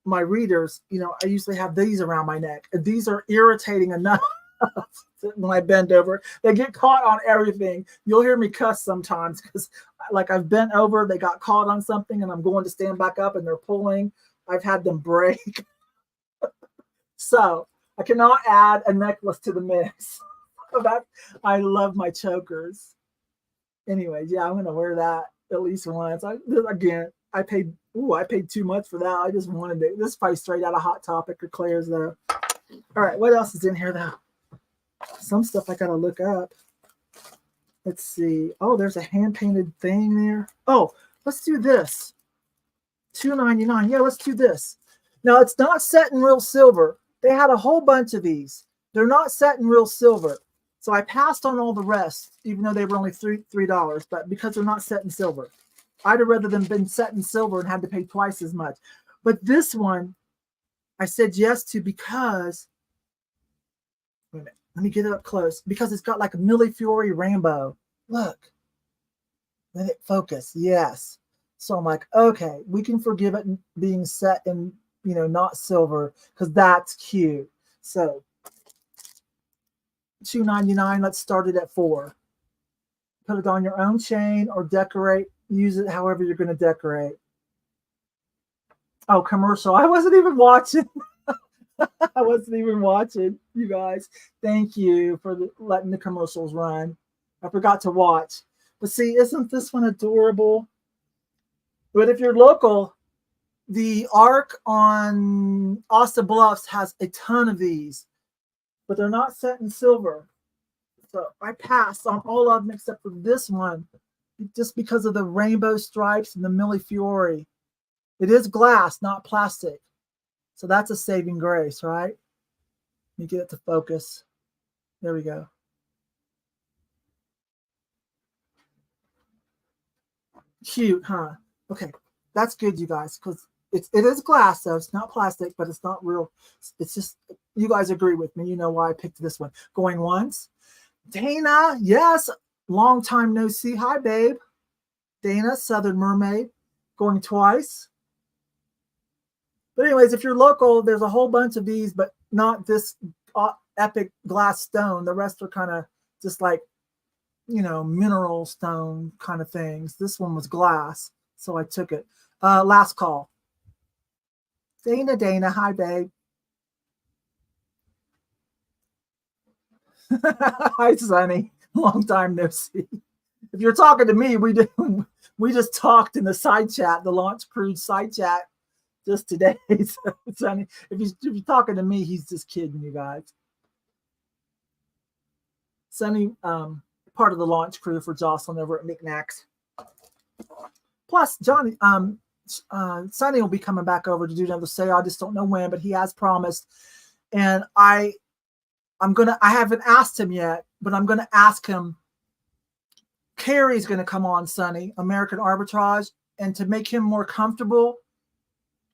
My readers, you know, I usually have these around my neck. And these are irritating enough. When I bend over, they get caught on everything. You'll hear me cuss sometimes because, like, I've bent over, they got caught on something, and I'm going to stand back up, and they're pulling. I've had them break. So I cannot add a necklace to the mix. I love my chokers. Anyways, yeah, I'm gonna wear that at least once. I paid too much for that. I just wanted it. This is probably straight out of Hot Topic or Claire's though. All right, what else is in here though? Some stuff I gotta look up. Let's see. Oh, there's a hand-painted thing there. Oh, let's do this. $2.99. Yeah, let's do this. Now, it's not set in real silver. They had a whole bunch of these. They're not set in real silver. So I passed on all the rest, even though they were only $3, but because they're not set in silver. I'd have rather them been set in silver and had to pay twice as much. But this one, I said yes to because, wait a minute. Let me get it up close because it's got like a Millie Fiore rainbow. Look. Let it focus. Yes. So I'm like, okay, we can forgive it being set in, you know, not silver because that's cute. So $2.99. Let's start it at $4. Put it on your own chain or decorate. Use it however you're going to decorate. Oh, commercial. I wasn't even watching. I wasn't even watching, you guys. Thank you for letting the commercials run. I forgot to watch. But see, isn't this one adorable? But if you're local, The Arc on Austin Bluffs has a ton of these, but they're not set in silver. So I passed on all of them except for this one, just because of the rainbow stripes and the Millefiori. It is glass, not plastic. So that's a saving grace, right? Let me get it to focus. There we go. Cute, huh? Okay, that's good, you guys, because it is glass, though. It's not plastic, but it's not real. It's just, you guys agree with me. You know why I picked this one. Going once. Dana, yes, long time no see. Hi, babe. Dana, Southern Mermaid, going twice. But anyways, if you're local, there's a whole bunch of these, but not this epic glass stone. The rest are kind of just like, you know, mineral stone kind of things. This one was glass, so I took it. Last call. Dana, hi, babe. Hi, Sonny. Long time no see. If you're talking to me, we just talked in the side chat, the Launch Cruise side chat, just today. So, Sonny, if you're talking to me, he's just kidding you guys. Sonny, part of the launch crew for Jocelyn over at NikNax. Plus, Johnny, Sonny will be coming back over to do another sale. I just don't know when, but he has promised. And I haven't asked him yet, but I'm gonna ask him. Carrie's gonna come on, Sonny, American Arbitrage, and to make him more comfortable,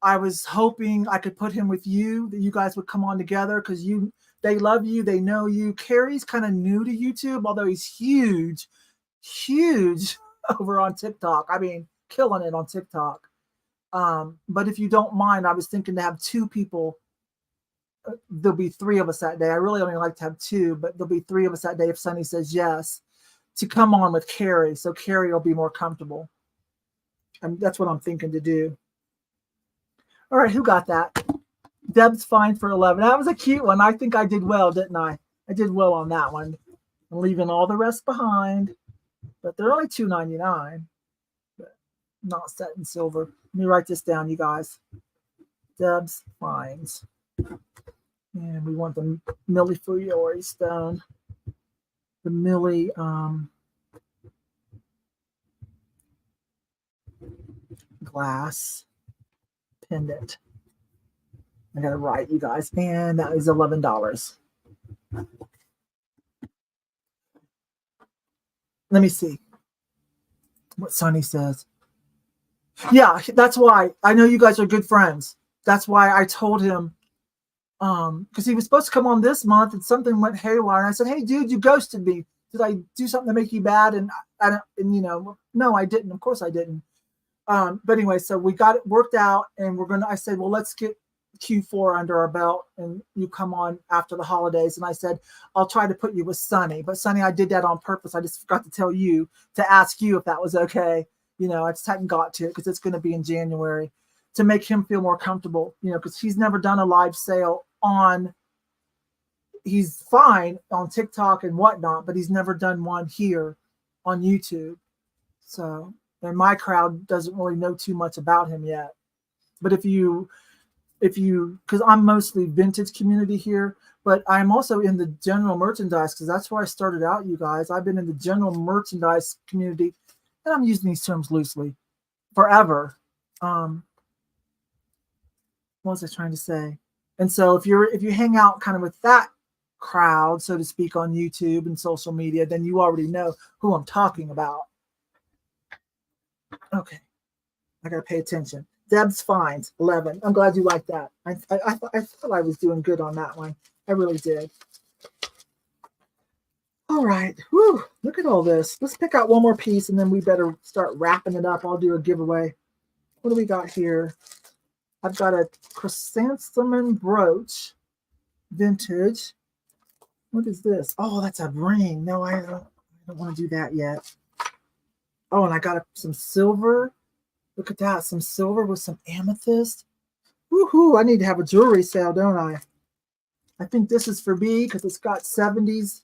I was hoping I could put him with you, that you guys would come on together, because they love you, they know you. Carrie's kind of new to YouTube, although he's huge over on TikTok. I mean, killing it on TikTok. But if you don't mind, I was thinking to have two people. There'll be three of us that day. I really only like to have two, but there'll be three of us that day if Sonny says yes, to come on with Carrie, so Carrie will be more comfortable. And that's what I'm thinking to do. All right, who got that? Deb's fine for 11. That was a cute one. I think I did well, didn't I? I did well on that one. I'm leaving all the rest behind, but they're only $2.99, but not set in silver. Let me write this down, you guys. Deb's finds. And we want the Millefiori stone. The Millie glass pendant. I gotta write, you guys, and that is $11. Let me see what Sonny says. Yeah, that's why I know you guys are good friends. That's why I told him, because he was supposed to come on this month and something went haywire. And I said, hey, dude, you ghosted me. Did I do something to make you bad? And I don't, and you know, no, I didn't. Of course I didn't. But anyway, so we got it worked out, and I said, well, let's get Q4 under our belt, and you come on after the holidays. And I said, I'll try to put you with Sonny. But Sonny, I did that on purpose. I just forgot to tell you, to ask you if that was okay. You know, I just hadn't got to it because it's going to be in January, to make him feel more comfortable, you know, because he's never done a live sale he's fine on TikTok and whatnot, but he's never done one here on YouTube. So, and my crowd doesn't really know too much about him yet. But if you, because I'm mostly vintage community here, but I'm also in the general merchandise, because that's where I started out, you guys. I've been in the general merchandise community, and I'm using these terms loosely, forever. What was I trying to say? And so if you hang out kind of with that crowd, so to speak, on YouTube and social media, then you already know who I'm talking about. Okay, I gotta pay attention. Deb's finds 11. I'm glad you like that. I thought I was doing good on that one. I really did. All right. Whew, look at all this. Let's pick out one more piece, and then we better start wrapping it up. I'll do a giveaway. What do we got here? I've got a chrysanthemum brooch, vintage. What is this? Oh, that's a ring. No, I don't want to do that yet. Oh, and I got some silver. Look at that, some silver with some amethyst. Woohoo! I need to have a jewelry sale, don't I? I think this is for B because it's got 70s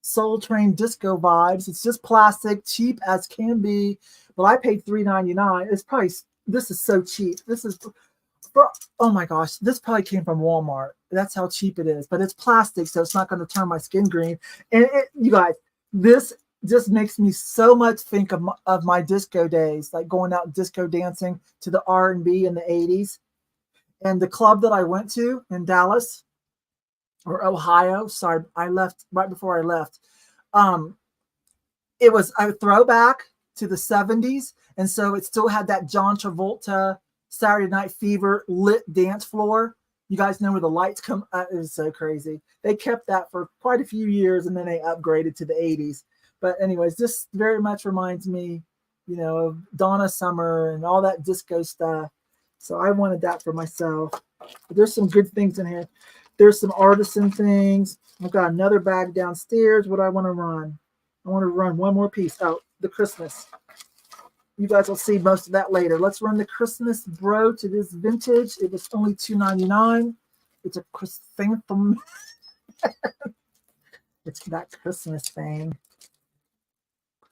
Soul Train disco vibes. It's just plastic, cheap as can be. Well, I paid $3.99. It's probably, this is so cheap. This is Oh my gosh, this probably came from Walmart. That's how cheap it is, but it's plastic, so it's not going to turn my skin green. And you guys, this just makes me so much think of my disco days, like going out disco dancing to the R&B in the 80s. And the club that I went to in Dallas or Ohio, sorry, I left right before I left. It was a throwback to the 70s. And so it still had that John Travolta Saturday Night Fever lit dance floor. You guys know where the lights come. It was so crazy. They kept that for quite a few years, and then they upgraded to the 80s. But anyways, this very much reminds me, you know, of Donna Summer and all that disco stuff. So I wanted that for myself. But there's some good things in here. There's some artisan things. I've got another bag downstairs. What do I want to run? I want to run one more piece. Oh, the Christmas. You guys will see most of that later. Let's run the Christmas bro to this vintage. It was only $2.99. It's a chrysanthemum. It's that Christmas thing.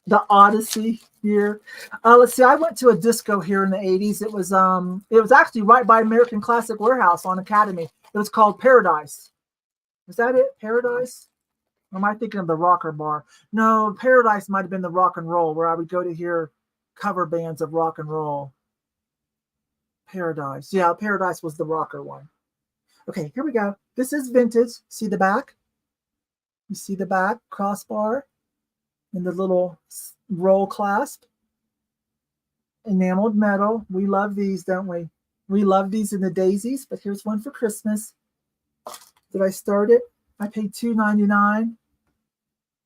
The Odyssey here. Let's see. I went to a disco here in the 80s. It was actually right by American Classic Warehouse on Academy. It was called Paradise. Is that it? Paradise? Or am I thinking of the Rocker Bar? No, Paradise might have been the Rock and Roll, where I would go to hear cover bands of rock and roll. Paradise. Yeah, Paradise was the rocker one. Okay, here we go. This is vintage. See the back? You see the back crossbar and the little roll clasp. Enameled metal. We love these, don't we? We love these in the daisies, but here's one for Christmas. Did I start it? I paid $2.99.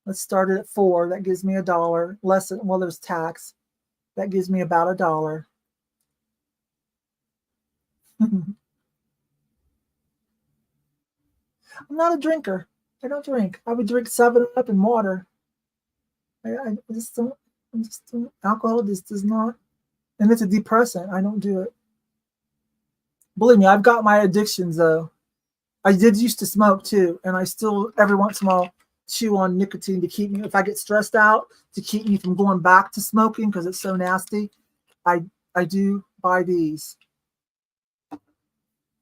Let's start it at $4. That gives me $1. Less than, well, there's tax. That gives me about $1. I'm not a drinker. I don't drink. I would drink 7-Up and water. I just don't. Alcohol just does not. And it's a depressant. I don't do it. Believe me, I've got my addictions though. I did used to smoke too, and I still every once in a while chew on nicotine to keep me, if I get stressed out, to keep me from going back to smoking because it's so nasty. I do buy these.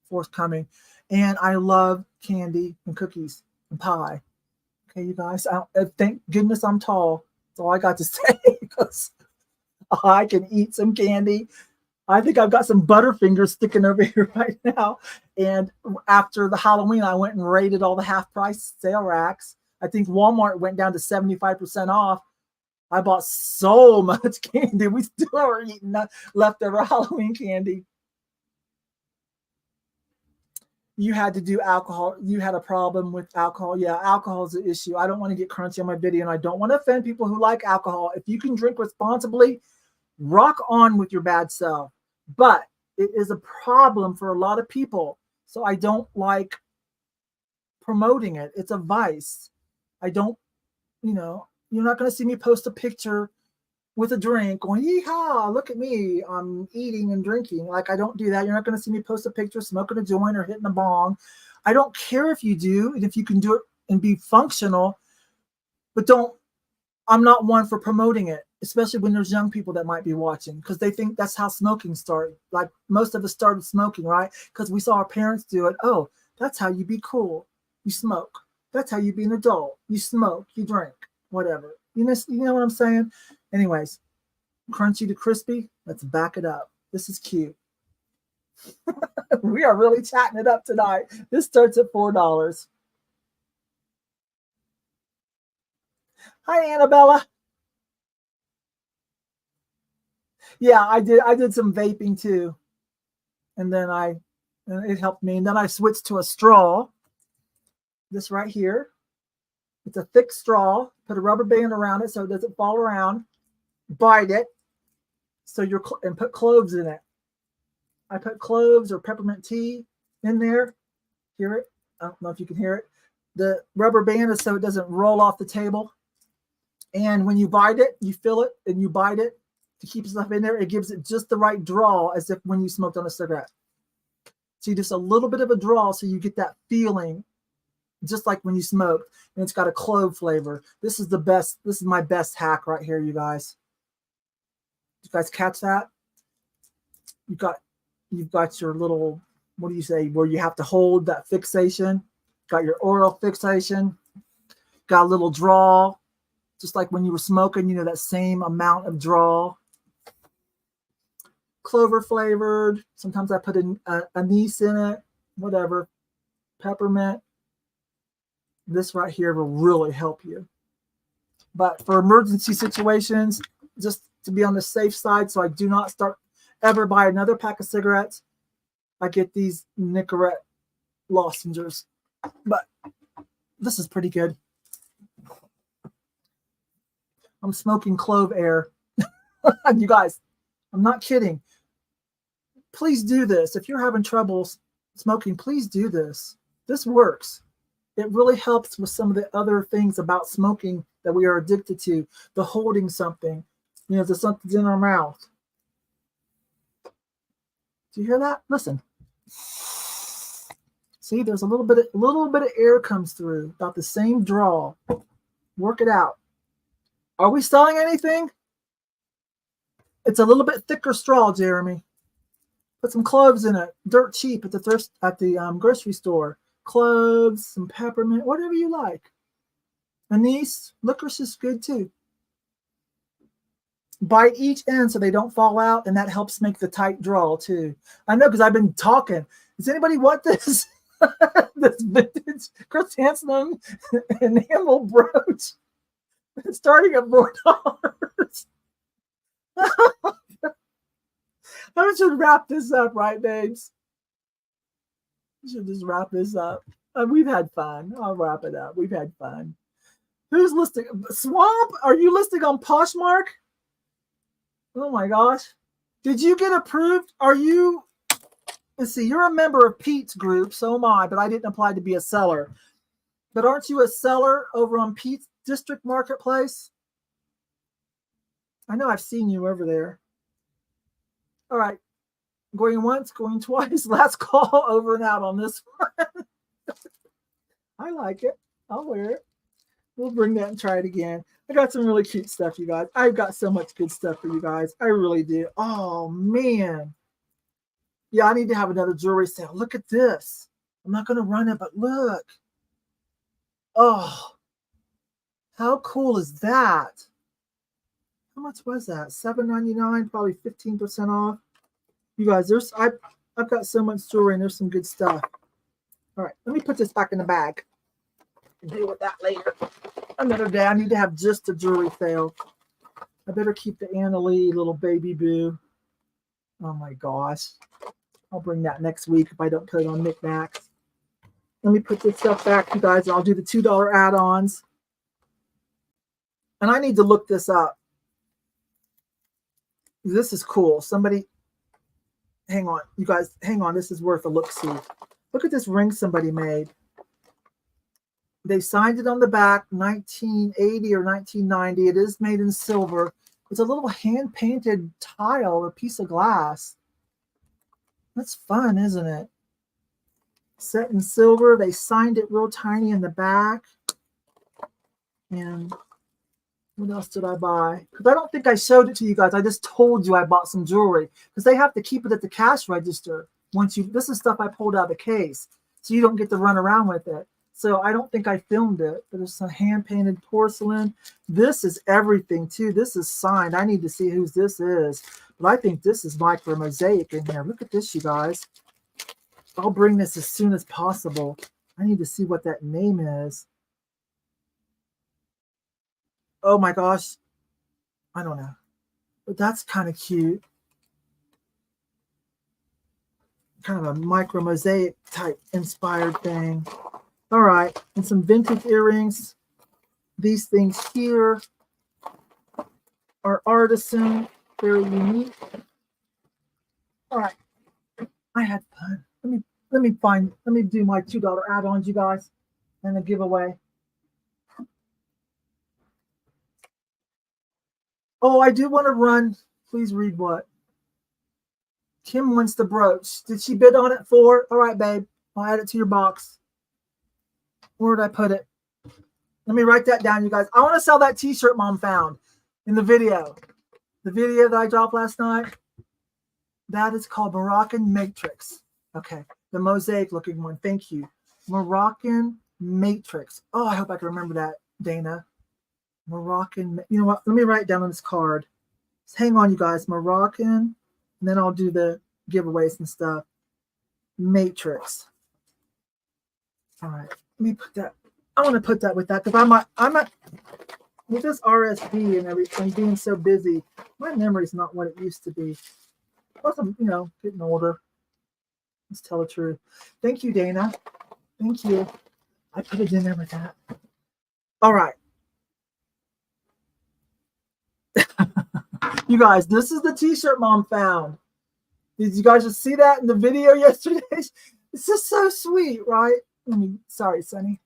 Forthcoming. And I love candy and cookies and pie. Okay, you guys, thank goodness I'm tall. That's all I got to say, because I can eat some candy. I think I've got some Butterfingers sticking over here right now. And after the Halloween, I went and raided all the half-price sale racks. I think Walmart went down to 75% off. I bought so much candy. We still are eating leftover Halloween candy. You had to do alcohol. You had a problem with alcohol. Yeah, alcohol is an issue. I don't want to get crunchy on my video, and I don't want to offend people who like alcohol. If you can drink responsibly, rock on with your bad self. But it is a problem for a lot of people. So I don't like promoting it. It's a vice. I don't, you know, you're not going to see me post a picture with a drink going, yeehaw, look at me, I'm eating and drinking. Like, I don't do that. You're not going to see me post a picture smoking a joint or hitting a bong. I don't care if you do, and if you can do it and be functional, but I'm not one for promoting it, especially when there's young people that might be watching, because they think that's how smoking started. Like, most of us started smoking, right? Because we saw our parents do it. Oh, that's how you be cool. You smoke. That's how you be an adult. You smoke, you drink, whatever. You know what I'm saying? Anyways, crunchy to crispy. Let's back it up. This is cute. We are really chatting it up tonight. This starts at $4. Hi, Annabella. Yeah, I did some vaping too. And then it helped me. And then I switched to a straw. This right here. It's a thick straw. Put a rubber band around it so it doesn't fall around. Bite it. And put cloves in it. I put cloves or peppermint tea in there. Hear it? I don't know if you can hear it. The rubber band is so it doesn't roll off the table. And when you bite it, you fill it and you bite it to keep stuff in there. It gives it just the right draw as if when you smoked on a cigarette. So just a little bit of a draw so you get that feeling just like when you smoked. And it's got a clove flavor. This is the best. This is my best hack right here, you guys. Did you guys catch that? You've got your little what do you say, where you have to hold that fixation. Got your oral fixation. Got a little draw, just like when you were smoking, you know, that same amount of draw. Clover flavored. Sometimes I put anise in it, whatever. Peppermint. This right here will really help you. But for emergency situations, just to be on the safe side, so I do not ever buy another pack of cigarettes, I get these Nicorette lozenges. But this is pretty good. I'm smoking clove air. You guys, I'm not kidding. Please do this. If you're having trouble smoking, please do this. This works. It really helps with some of the other things about smoking that we are addicted to. The holding something, you know, the something's in our mouth. Do you hear that? Listen. See, there's a little bit of air comes through, about the same draw. Work it out. Are we selling anything? It's a little bit thicker straw, Jeremy. Put some cloves in it. Dirt cheap at the grocery store. Cloves, some peppermint, whatever you like. Anise, licorice is good too. Bite each end so they don't fall out, and that helps make the tight draw too. I know, because I've been talking. Does anybody want this? This vintage Chris Hansen enamel brooch. It's starting at $4. I should wrap this up, right, babes? We should just wrap this up. We've had fun. I'll wrap it up. We've had fun. Who's listing? Swamp? Are you listing on Poshmark? Oh my gosh. Did you get approved? Are you? Let's see. You're a member of Pete's group. So am I, but I didn't apply to be a seller. But aren't you a seller over on Pete's District Marketplace? I know I've seen you over there. All right. Going once, going twice. Last call, over and out on this one. I like it. I'll wear it. We'll bring that and try it again. I got some really cute stuff, you guys. I've got so much good stuff for you guys. I really do. Oh, man. Yeah, I need to have another jewelry sale. Look at this. I'm not going to run it, but look. Oh, how cool is that? How much was that? $7.99, probably 15% off. You guys, I've got so much jewelry and there's some good stuff. All right, let me put this back in the bag. Deal with that later. Another day, I need to have just a jewelry sale. I better keep the Anna Lee little baby boo. Oh my gosh. I'll bring that next week if I don't put it on NikNax. Let me put this stuff back, you guys. I'll do the $2 add-ons. And I need to look this up. This is cool. Somebody, hang on. You guys, hang on. This is worth a look-see. Look at this ring somebody made. They signed it on the back, 1980 or 1990. It is made in silver. It's a little hand-painted tile or piece of glass. That's fun, isn't it? Set in silver. They signed it real tiny in the back. And what else did I buy? Because I don't think I showed it to you guys. I just told you I bought some jewelry. Because they have to keep it at the cash register. This is stuff I pulled out of the case. So you don't get to run around with it. So I don't think I filmed it. But there's some hand-painted porcelain. This is everything, too. This is signed. I need to see whose this is. But I think this is micro mosaic in here. Look at this, you guys. I'll bring this as soon as possible. I need to see what that name is. Oh, my gosh. I don't know. But that's kind of cute. Kind of a micro mosaic type inspired thing. All right, and some vintage earrings. These things here are artisan, very unique. All right, I had fun. Let me do my $2 add-ons, you guys, and a giveaway. Oh, I do want to run. Please read what. Kim wants the brooch. Did she bid on it for? All right, babe. I'll add it to your box. Where did I put it? Let me write that down, you guys. I want to sell that t-shirt Mom found in the video. The video that I dropped last night. That is called Moroccan Matrix. Okay, the mosaic looking one. Thank you. Moroccan matrix. Oh, I hope I can remember that, Dana. Moroccan. You know what? Let me write it down on this card. Just hang on, you guys. Moroccan, and then I'll do the giveaways and stuff. Matrix. All right. Let me put that. I want to put that with that because I'm at with this RSV and everything being so busy. My memory's not what it used to be. Plus, I'm getting older. Let's tell the truth. Thank you, Dana. Thank you. I put it in there with that. All right. You guys, this is the t-shirt Mom found. Did you guys just see that in the video yesterday? It's just so sweet, right? Sorry, Sonny.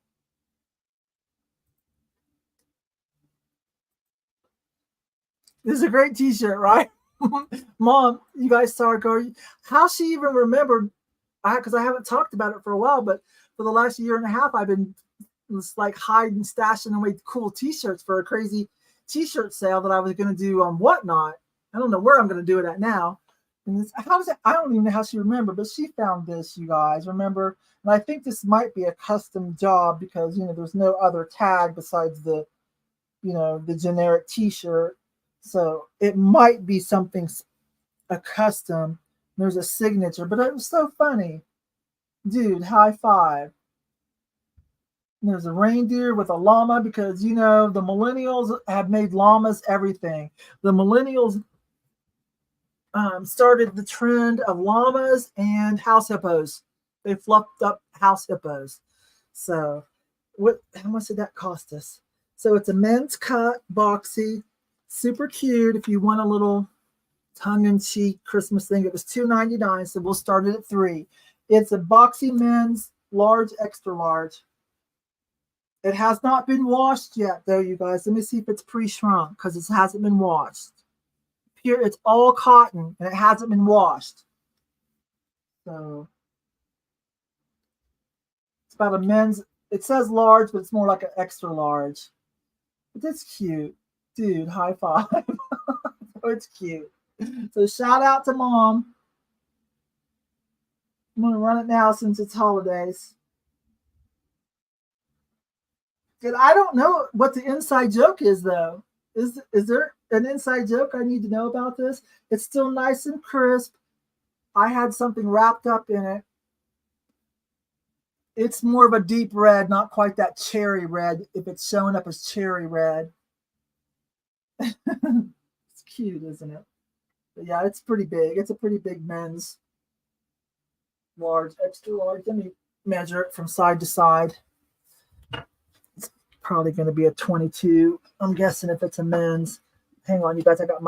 This is a great t-shirt, right? Mom, you guys saw her go. How she even remembered, because I haven't talked about it for a while, but for the last year and a half, I've been just like hiding, stashing away cool t-shirts for a crazy t-shirt sale that I was going to do on Whatnot. I don't know where I'm going to do it at now. And how does it? I don't even know how she remembered, but she found this, you guys. Remember? And I think this might be a custom job because there's no other tag besides the the generic t-shirt. So it might be something a custom. There's a signature, but it was so funny. Dude, high five. There's a reindeer with a llama because, the millennials have made llamas everything. The millennials started the trend of llamas and house hippos. They fluffed up house hippos. So how much did that cost us? So it's a men's cut, boxy, super cute. If you want a little tongue-in-cheek Christmas thing, it was $2.99. So we'll start it at $3. It's a boxy men's large, extra large. It has not been washed yet, though, you guys. Let me see if it's pre-shrunk because it hasn't been washed. Pure, it's all cotton and it hasn't been washed. So it's about a men's. It says large, but it's more like an extra large. But that's cute, dude. High five. Oh, it's cute. So shout out to Mom. I'm gonna run it now since it's holidays. And I don't know what the inside joke is, though. Is there an inside joke I need to know about this? It's still nice and crisp. I had something wrapped up in it. It's more of a deep red, not quite that cherry red, if it's showing up as cherry red. It's cute, isn't it? But yeah, it's pretty big. It's a pretty big men's large, extra large. Let me measure it from side to side. Probably going to be a 22. I'm guessing if it's a men's. Hang on, you guys. I got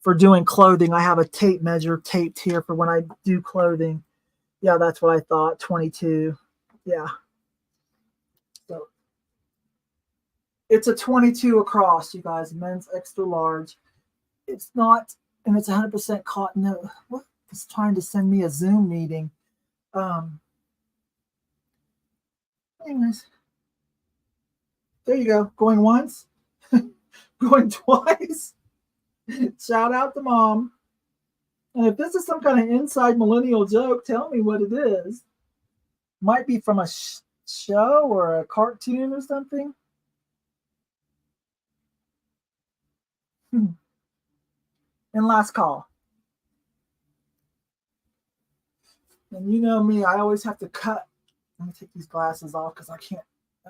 for doing clothing, I have a tape measure taped here for when I do clothing. Yeah, that's what I thought. 22. Yeah. So it's a 22 across, you guys. Men's extra large. It's not, and it's 100% cotton. No, what? It's trying to send me a Zoom meeting. Anyways. There you go. Going once, going twice. Shout out to Mom. And if this is some kind of inside millennial joke, tell me what it is. Might be from a show or a cartoon or something. And last call. And you know me, I always have to cut. Let me take these glasses off because I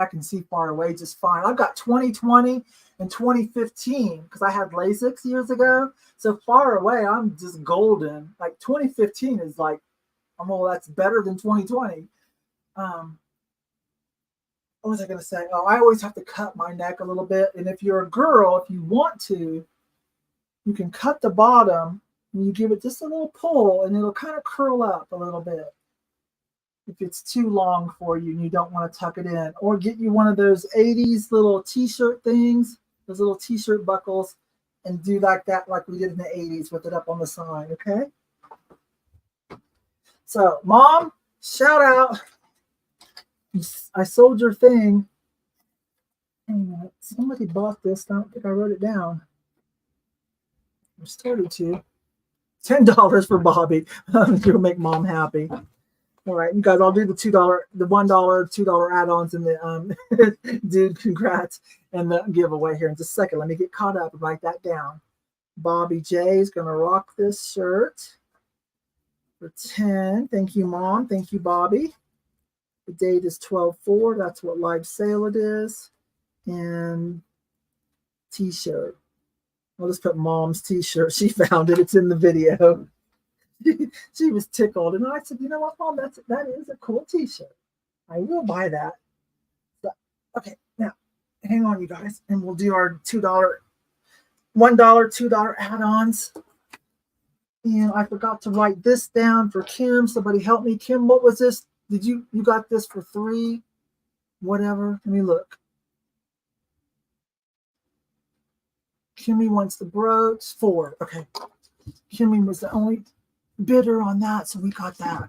can see far away just fine. I've got 2020 and 2015 because I had LASIK years ago. So far away, I'm just golden. Like 2015 is like, that's better than 2020. What was I going to say? Oh, I always have to cut my neck a little bit. And if you're a girl, if you want to, you can cut the bottom and you give it just a little pull and it'll kind of curl up a little bit. If it's too long for you and you don't want to tuck it in, or get you one of those 80s little t-shirt things, those little t-shirt buckles, and do like that, like we did in the 80s with it up on the side. Okay. So Mom, shout out. I sold your thing. Somebody bought this. I don't think I wrote it down. I started to. $10 for Bobby. You'll make mom happy. All right, you guys, I'll do the $2, the $1, $2 add-ons and the dude, congrats, and the giveaway here in just a second. Let me get caught up and write that down. Bobby J is gonna rock this shirt for 10. Thank you, Mom. Thank you, Bobby. The date is 12/4. That's what live sale it is. And t-shirt. I'll just put Mom's t-shirt. She found it. It's in the video. She was tickled, and I said, "You know what, Mom? That is a cool t-shirt. I will buy that." So, okay, now hang on, you guys, and we'll do our $2, $1, $2 add-ons. And I forgot to write this down for Kim. Somebody help me. Kim, what was this? Did you got this for 3? Whatever. Let me look. Kimmy wants the brooch. 4. Okay. Kimmy was the only bidder on that, so we got that.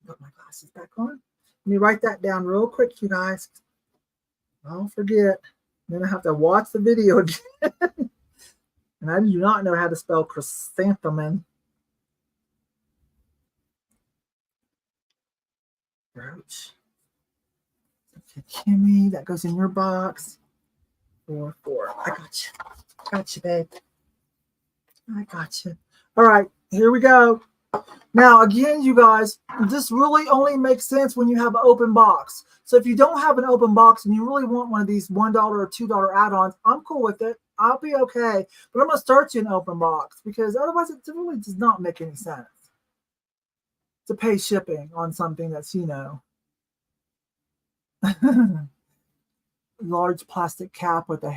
Put my glasses back on. Let me write that down real quick, you guys. Don't forget. Then I have to watch the video again. And I do not know how to spell chrysanthemum. Brooch. Okay, Kimmy, that goes in your box. 4. I got you. Got you, babe. I got you. All right, here we go. Now, again, you guys, this really only makes sense when you have an open box. So if you don't have an open box and you really want one of these $1 or $2 add-ons, I'm cool with it. I'll be okay. But I'm going to start you an open box because otherwise it really does not make any sense to pay shipping on something that's, you know, large plastic cap with a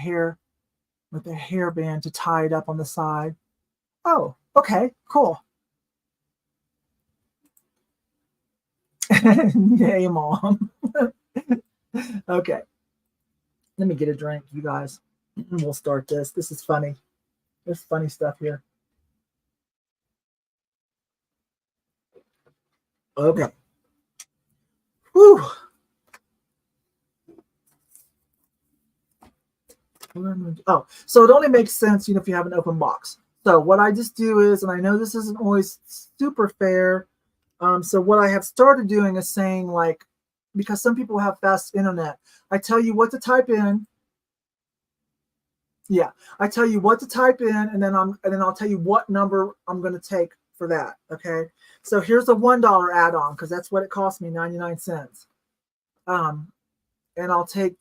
hairband to tie it up on the side. Oh, okay, cool. Yay, Mom. Okay. Let me get a drink, you guys. And we'll start this. This is funny. There's funny stuff here. Okay. Whew. Oh, so it only makes sense, you know, if you have an open box. So what I just do is, and I know this isn't always super fair, so what I have started doing is saying, like, because some people have fast internet, I tell you what to type in. Yeah, I tell you what to type in, and then I'll tell you what number I'm going to take for that. Okay, so here's a $1 add-on because that's what it cost me, 99 cents. And I'll take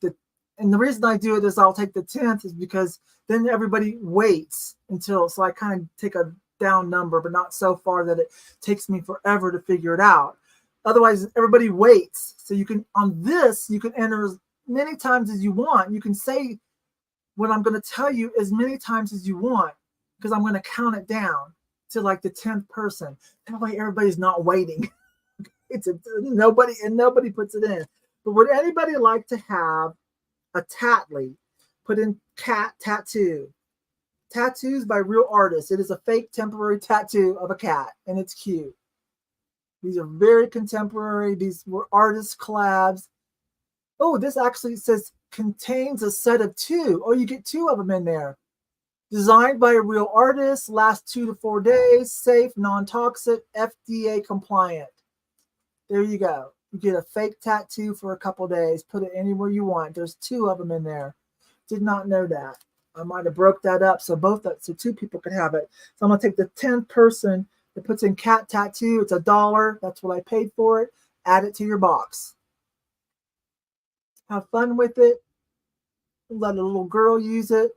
and the reason I do it is I'll take the 10th is because then everybody waits until, so I kind of take a down number, but not so far that it takes me forever to figure it out. Otherwise, everybody waits. So you can, on this, you can enter as many times as you want. You can say what I'm going to tell you as many times as you want because I'm going to count it down to like the 10th person. That way everybody's not waiting. Nobody puts it in. But would anybody like to have a Tatley? Put in cat tattoo. Tattoos by real artists. It is a fake temporary tattoo of a cat, and it's cute. These are very contemporary. These were artist collabs. Oh, this actually says contains a set of 2. Oh, you get 2 of them in there. Designed by a real artist, lasts 2 to 4 days, safe, non-toxic, FDA compliant. There you go. You get a fake tattoo for a couple days. Put it anywhere you want. There's 2 of them in there. Did not know that. I might have broke that up so 2 people could have it. So I'm gonna take the 10th person that puts in cat tattoo. It's $1. That's what I paid for it. Add it to your box. Have fun with it. Let a little girl use it.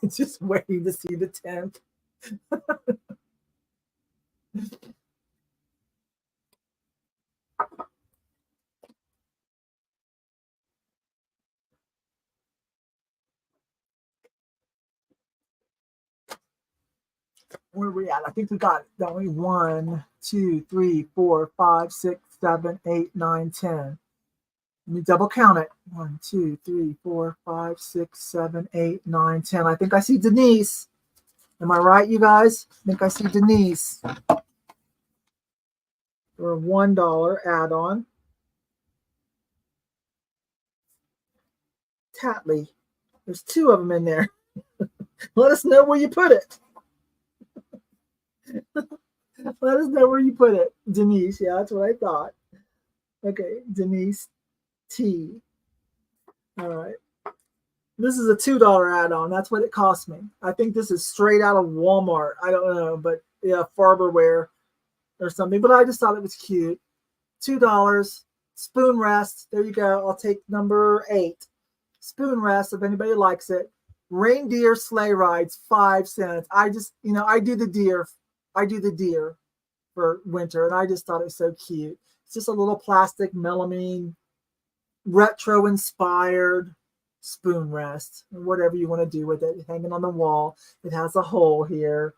It's just waiting to see the 10th. Where are we at? I think we got only 1, 2, 3, 4, 5, 6, 7, 8, 9, 10. Let me double count it. 1, 2, 3, 4, 5, 6, 7, 8, 9, 10. I think I see Denise. Am I right, you guys? I think I see Denise. For a $1 add-on. Tatley. There's two of them in there. Let us know where you put it. Let us know where you put it. Denise, yeah, that's what I thought. Okay, Denise T. All right. This is a $2 add-on. That's what it cost me. I think this is straight out of Walmart. I don't know, but yeah, Farberware or something. But I just thought it was cute. $2. Spoon rest. There you go. I'll take number 8. Spoon rest if anybody likes it. Reindeer sleigh rides, 5 cents. I just, I do the deer. I do the deer for winter, and I just thought it was so cute. It's just a little plastic melamine, retro-inspired spoon rest, or whatever you want to do with it, hanging on the wall. It has a hole here.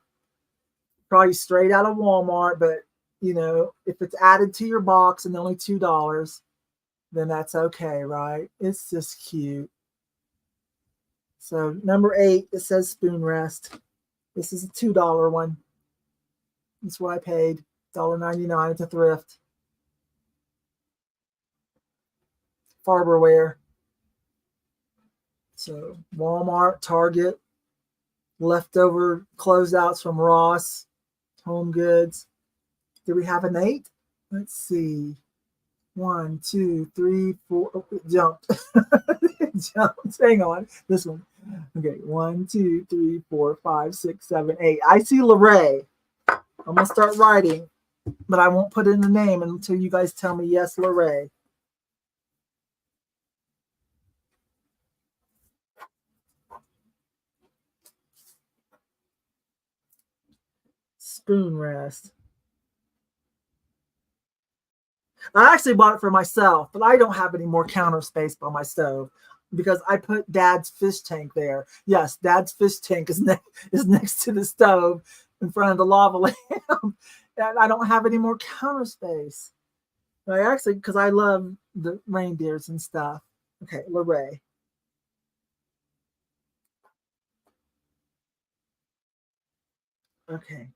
Probably straight out of Walmart, but, if it's added to your box and only $2, then that's okay, right? It's just cute. So number 8, it says spoon rest. This is a $2 one. That's what I paid, $1.99 at the thrift. Farberware. So Walmart, Target, leftover closeouts from Ross, Home Goods. Do we have an 8? Let's see. 1, 2, 3, 4. Oh, it jumped. It jumped. Hang on. This one. Okay. 1, 2, 3, 4, 5, 6, 7, 8. I see Lorraine. I'm going to start writing, but I won't put in the name until you guys tell me yes, Lorraine. Spoon rest. I actually bought it for myself, but I don't have any more counter space by my stove because I put Dad's fish tank there. Yes, Dad's fish tank is next to the stove in front of the lava lamp, and I don't have any more counter space. Because I love the reindeers and stuff. Okay, Lorraine. Okay.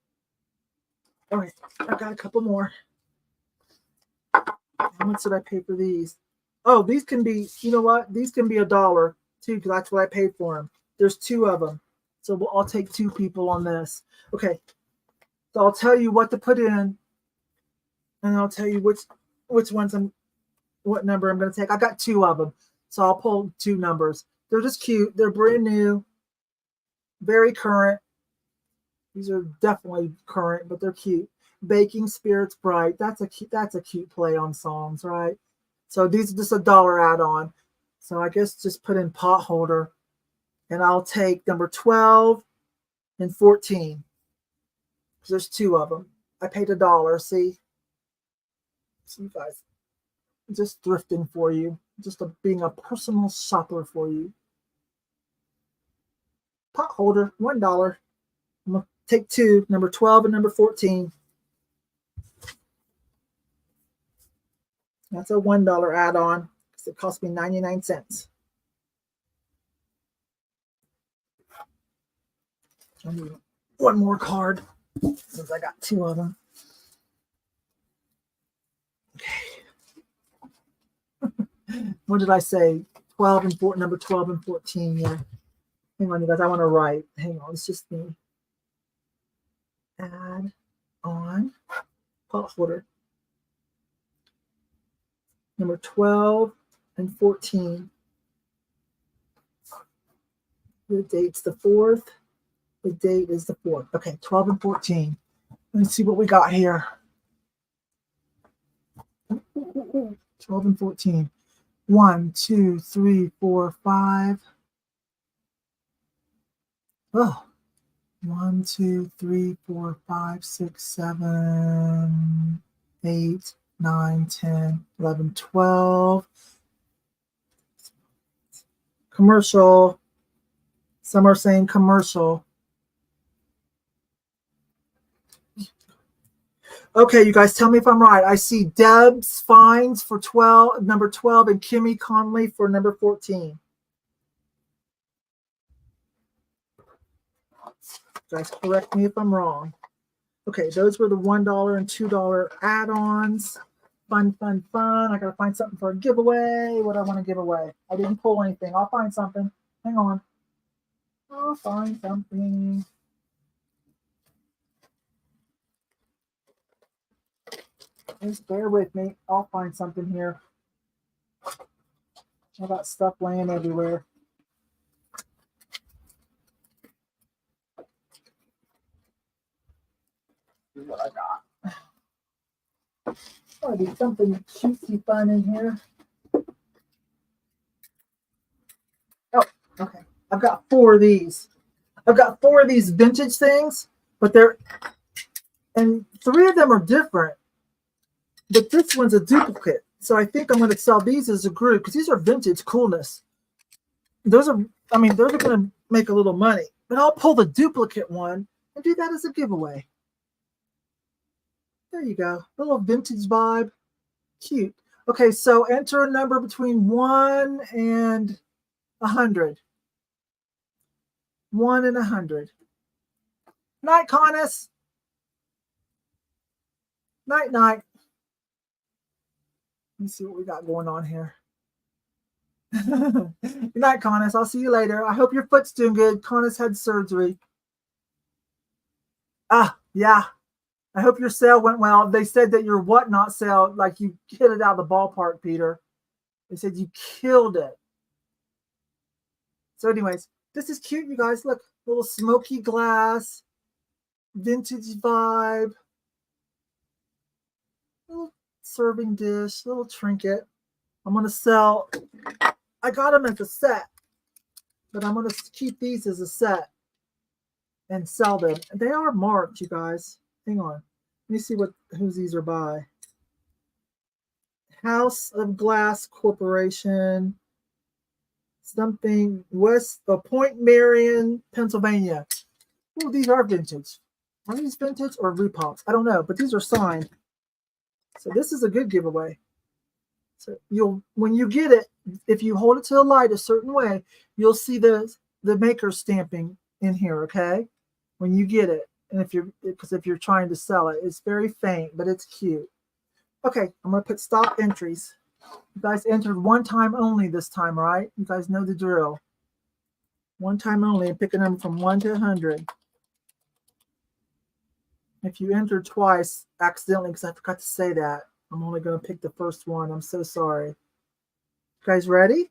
All right, I've got a couple more. How much did I pay for these? Oh, these can be, you know what? These can be $1 too, because that's what I paid for them. There's 2 of them. So I'll take 2 people on this. Okay. So I'll tell you what to put in, and I'll tell you which ones what number I'm going to take. I got 2 of them. So I'll pull 2 numbers. They're just cute. They're brand new. Very current. These are definitely current, but they're cute. Baking Spirits Bright. That's a cute play on songs, right? So these are just $1 add-on. So I guess just put in pot holder, and I'll take number 12 and 14. Because there's 2 of them. I paid $1. See you guys. Just thrifting for you. Just being a personal shopper for you. Pot holder, $1. I'm gonna take 2, number 12 and number 14. That's a $1 add-on because it cost me 99 cents. I need one more card since I got 2 of them. Okay. What did I say? 12 and 4, number 12 and 14. Yeah. Hang on, you guys. I want to write. Hang on. It's just me. Add on pot holder. Number 12 and 14. The date's the 4th. The date is the 4th. Okay, 12 and 14. Let's see what we got here. 12 and 14. 1, 2, 3, 4, 5. Oh. 1, 2, 3, 4, 5, 6, 7, 8, 9, 10, 11, 12. Commercial. Some are saying commercial. Okay, you guys, tell me if I'm right. I see Deb's Fines for number 12, and Kimmy Conley for number 14. You guys, correct me if I'm wrong. Okay, those were the $1 and $2 add-ons. Fun, fun, fun. I gotta find something for a giveaway. What do I want to give away? I didn't pull anything. I'll find something. Hang on. I'll find something. Just bear with me. I'll find something here. I got stuff laying everywhere. See what I got. Gotta be something cutesy fun in here. Oh, okay. I've got 4 of these. I've got 4 of these vintage things, but and 3 of them are different. But this one's a duplicate. So I think I'm going to sell these as a group because these are vintage coolness. Those are going to make a little money. But I'll pull the duplicate one and do that as a giveaway. There you go. A little vintage vibe. Cute. Okay, so enter a number between 1 and 100. 1 and 100. Night, Conus. Night, night. Let me see what we got going on here. Good night, Conus. I'll see you later. I hope your foot's doing good. Conus had surgery. Yeah. I hope your sale went well. They said that your whatnot sale, like you hit it out of the ballpark, Peter. They said you killed it. So anyways, this is cute, you guys. Look, little smoky glass, vintage vibe. Little serving dish, little trinket. I'm going to sell. I got them as a set, but I'm going to keep these as a set and sell them. They are marked, you guys. Hang on. Let me see whose these are by. House of Glass Corporation. Something West of Point Marion, Pennsylvania. Oh, these are vintage. Are these vintage or repops? I don't know, but these are signed. So this is a good giveaway. So when you get it, if you hold it to the light a certain way, you'll see the maker stamping in here, okay? When you get it. And if you're trying to sell it, it's very faint, but it's cute. Okay, I'm going to put stop entries. You guys entered 1 time only this time, right? You guys know the drill. 1 time only, and pick a number from 1 to 100. If you entered twice accidentally, because I forgot to say that, I'm only going to pick the first one. I'm so sorry. You guys ready?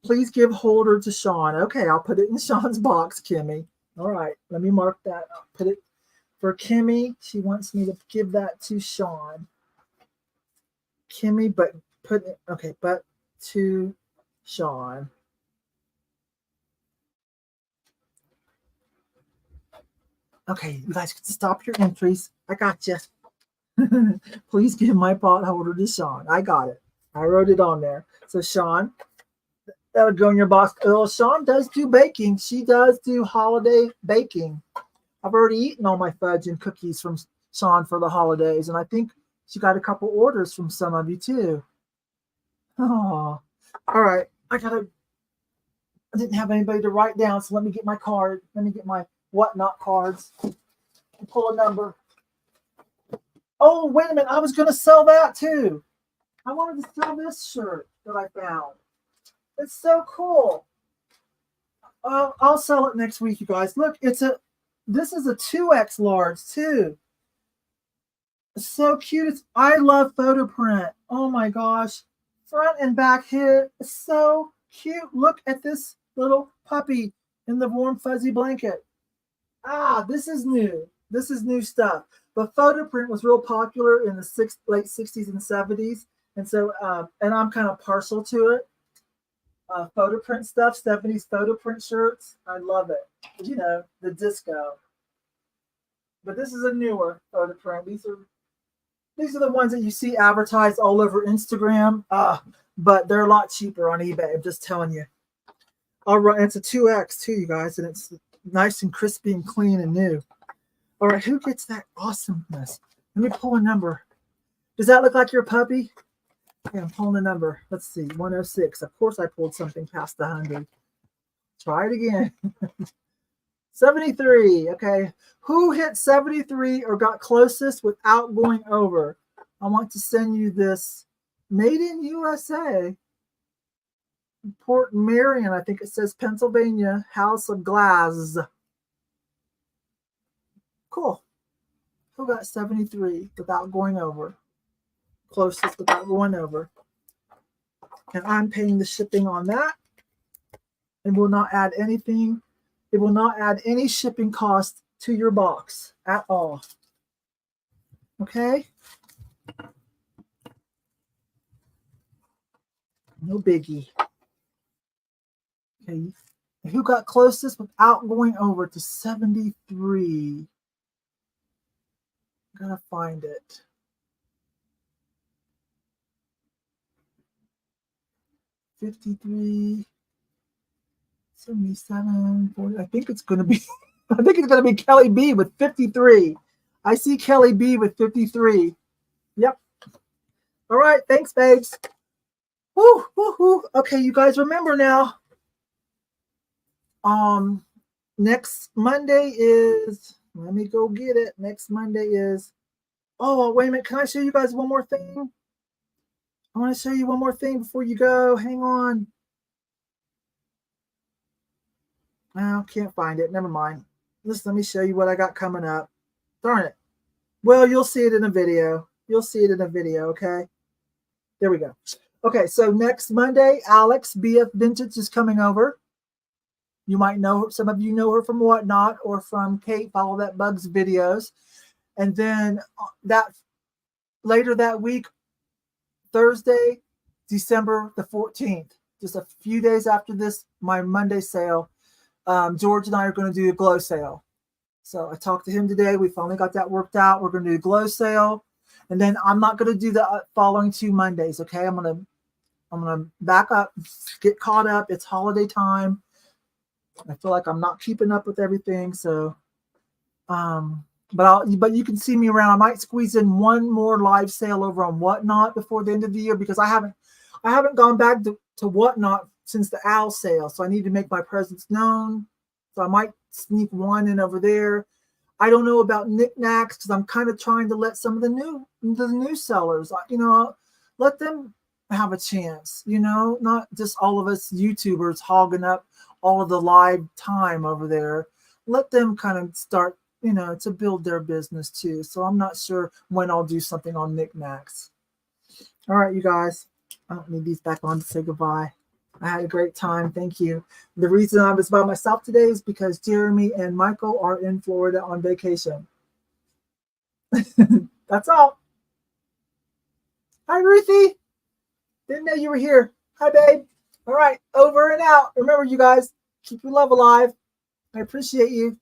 Please give holder to Sean. Okay, I'll put it in Sean's box, Kimmy. All right, let me mark that. I'll put it for Kimmy. She wants me to give that to Sean. Kimmy, but to Sean. Okay, you guys can stop your entries. I got you. Please give my pot holder to Sean. I got it. I wrote it on there. So Sean, that'll go in your box. Oh, Sean does do baking. She does do holiday baking. I've already eaten all my fudge and cookies from Sean for the holidays, and I think she got a couple orders from some of you too. Oh, all right. I didn't have anybody to write down, so let me get my card. Let me get my whatnot cards and pull a number. Oh, wait a minute. I was going to sell that too. I wanted to sell this shirt that I found. It's so cool. I'll sell it next week, you guys. Look, this is a 2X large too. It's so cute. I love photo print. Oh my gosh. Front and back here. It's so cute. Look at this little puppy in the warm fuzzy blanket. This is new. This is new stuff. But photo print was real popular in the late 60s and 70s. And so, and I'm kind of partial to it. Photo print stuff, 70s photo print shirts. I love it. You know, the disco. But this is a newer photo print. These are the ones that you see advertised all over Instagram. But they're a lot cheaper on eBay. I'm just telling you. All right, it's a 2X too, you guys, and it's nice and crispy and clean and new. All right, who gets that awesomeness? Let me pull a number. Does that look like your puppy? Okay, I'm pulling a number. Let's see, 106. Of course I pulled something past 100. Try it again. 73. Okay, who hit 73 or got closest without going over? I want to send you this made in USA. Port Marion, I think it says Pennsylvania, House of Glass. Cool. Who got 73 without going over? Closest without going over. And I'm paying the shipping on that. It will not add anything. It will not add any shipping cost to your box at all. Okay? No biggie. Okay. Who got closest without going over to 73? Gotta find it. $53, $77, $40. I think it's gonna be I think it's gonna be Kelly B with 53. I see Kelly B with 53. Yep. All right, thanks, babes. Woo, woo, woo. Okay, you guys remember now. Next Monday is, let me go get it. Next Monday is, oh, wait a minute. Can I show you guys one more thing? I want to show you one more thing before you go. Hang on. Oh, can't find it. Never mind. Let me show you what I got coming up. Darn it. Well, you'll see it in a video. You'll see it in a video, okay? There we go. Okay, so next Monday, Alex, BF Vintage, is coming over. You might know her. Some of you know her from Whatnot or from Kate Follow That Bugs videos. And then later that week, Thursday, December the 14th, just a few days after this, my Monday sale, George and I are going to do a glow sale. So I talked to him today. We finally got that worked out. We're going to do a glow sale. And then I'm not going to do the following 2 Mondays, okay? I'm going to back up, get caught up. It's holiday time. I feel like I'm not keeping up with everything. So, but you can see me around. I might squeeze in one more live sale over on Whatnot before the end of the year, because I haven't gone back to Whatnot since the OWL sale. So I need to make my presence known. So I might sneak one in over there. I don't know about NikNax, because I'm kind of trying to let some of the new sellers, let them have a chance, not just all of us YouTubers hogging up all of the live time over there. Let them kind of start, to build their business too. So I'm not sure when I'll do something on NikNax. All right, you guys, I don't need these back on to say goodbye. I had a great time. Thank you. The reason I was by myself today is because Jeremy and Michael are in Florida on vacation. That's all. Hi, Ruthie. Didn't know you were here. Hi, babe. All right, over and out. Remember, you guys, keep your love alive. I appreciate you.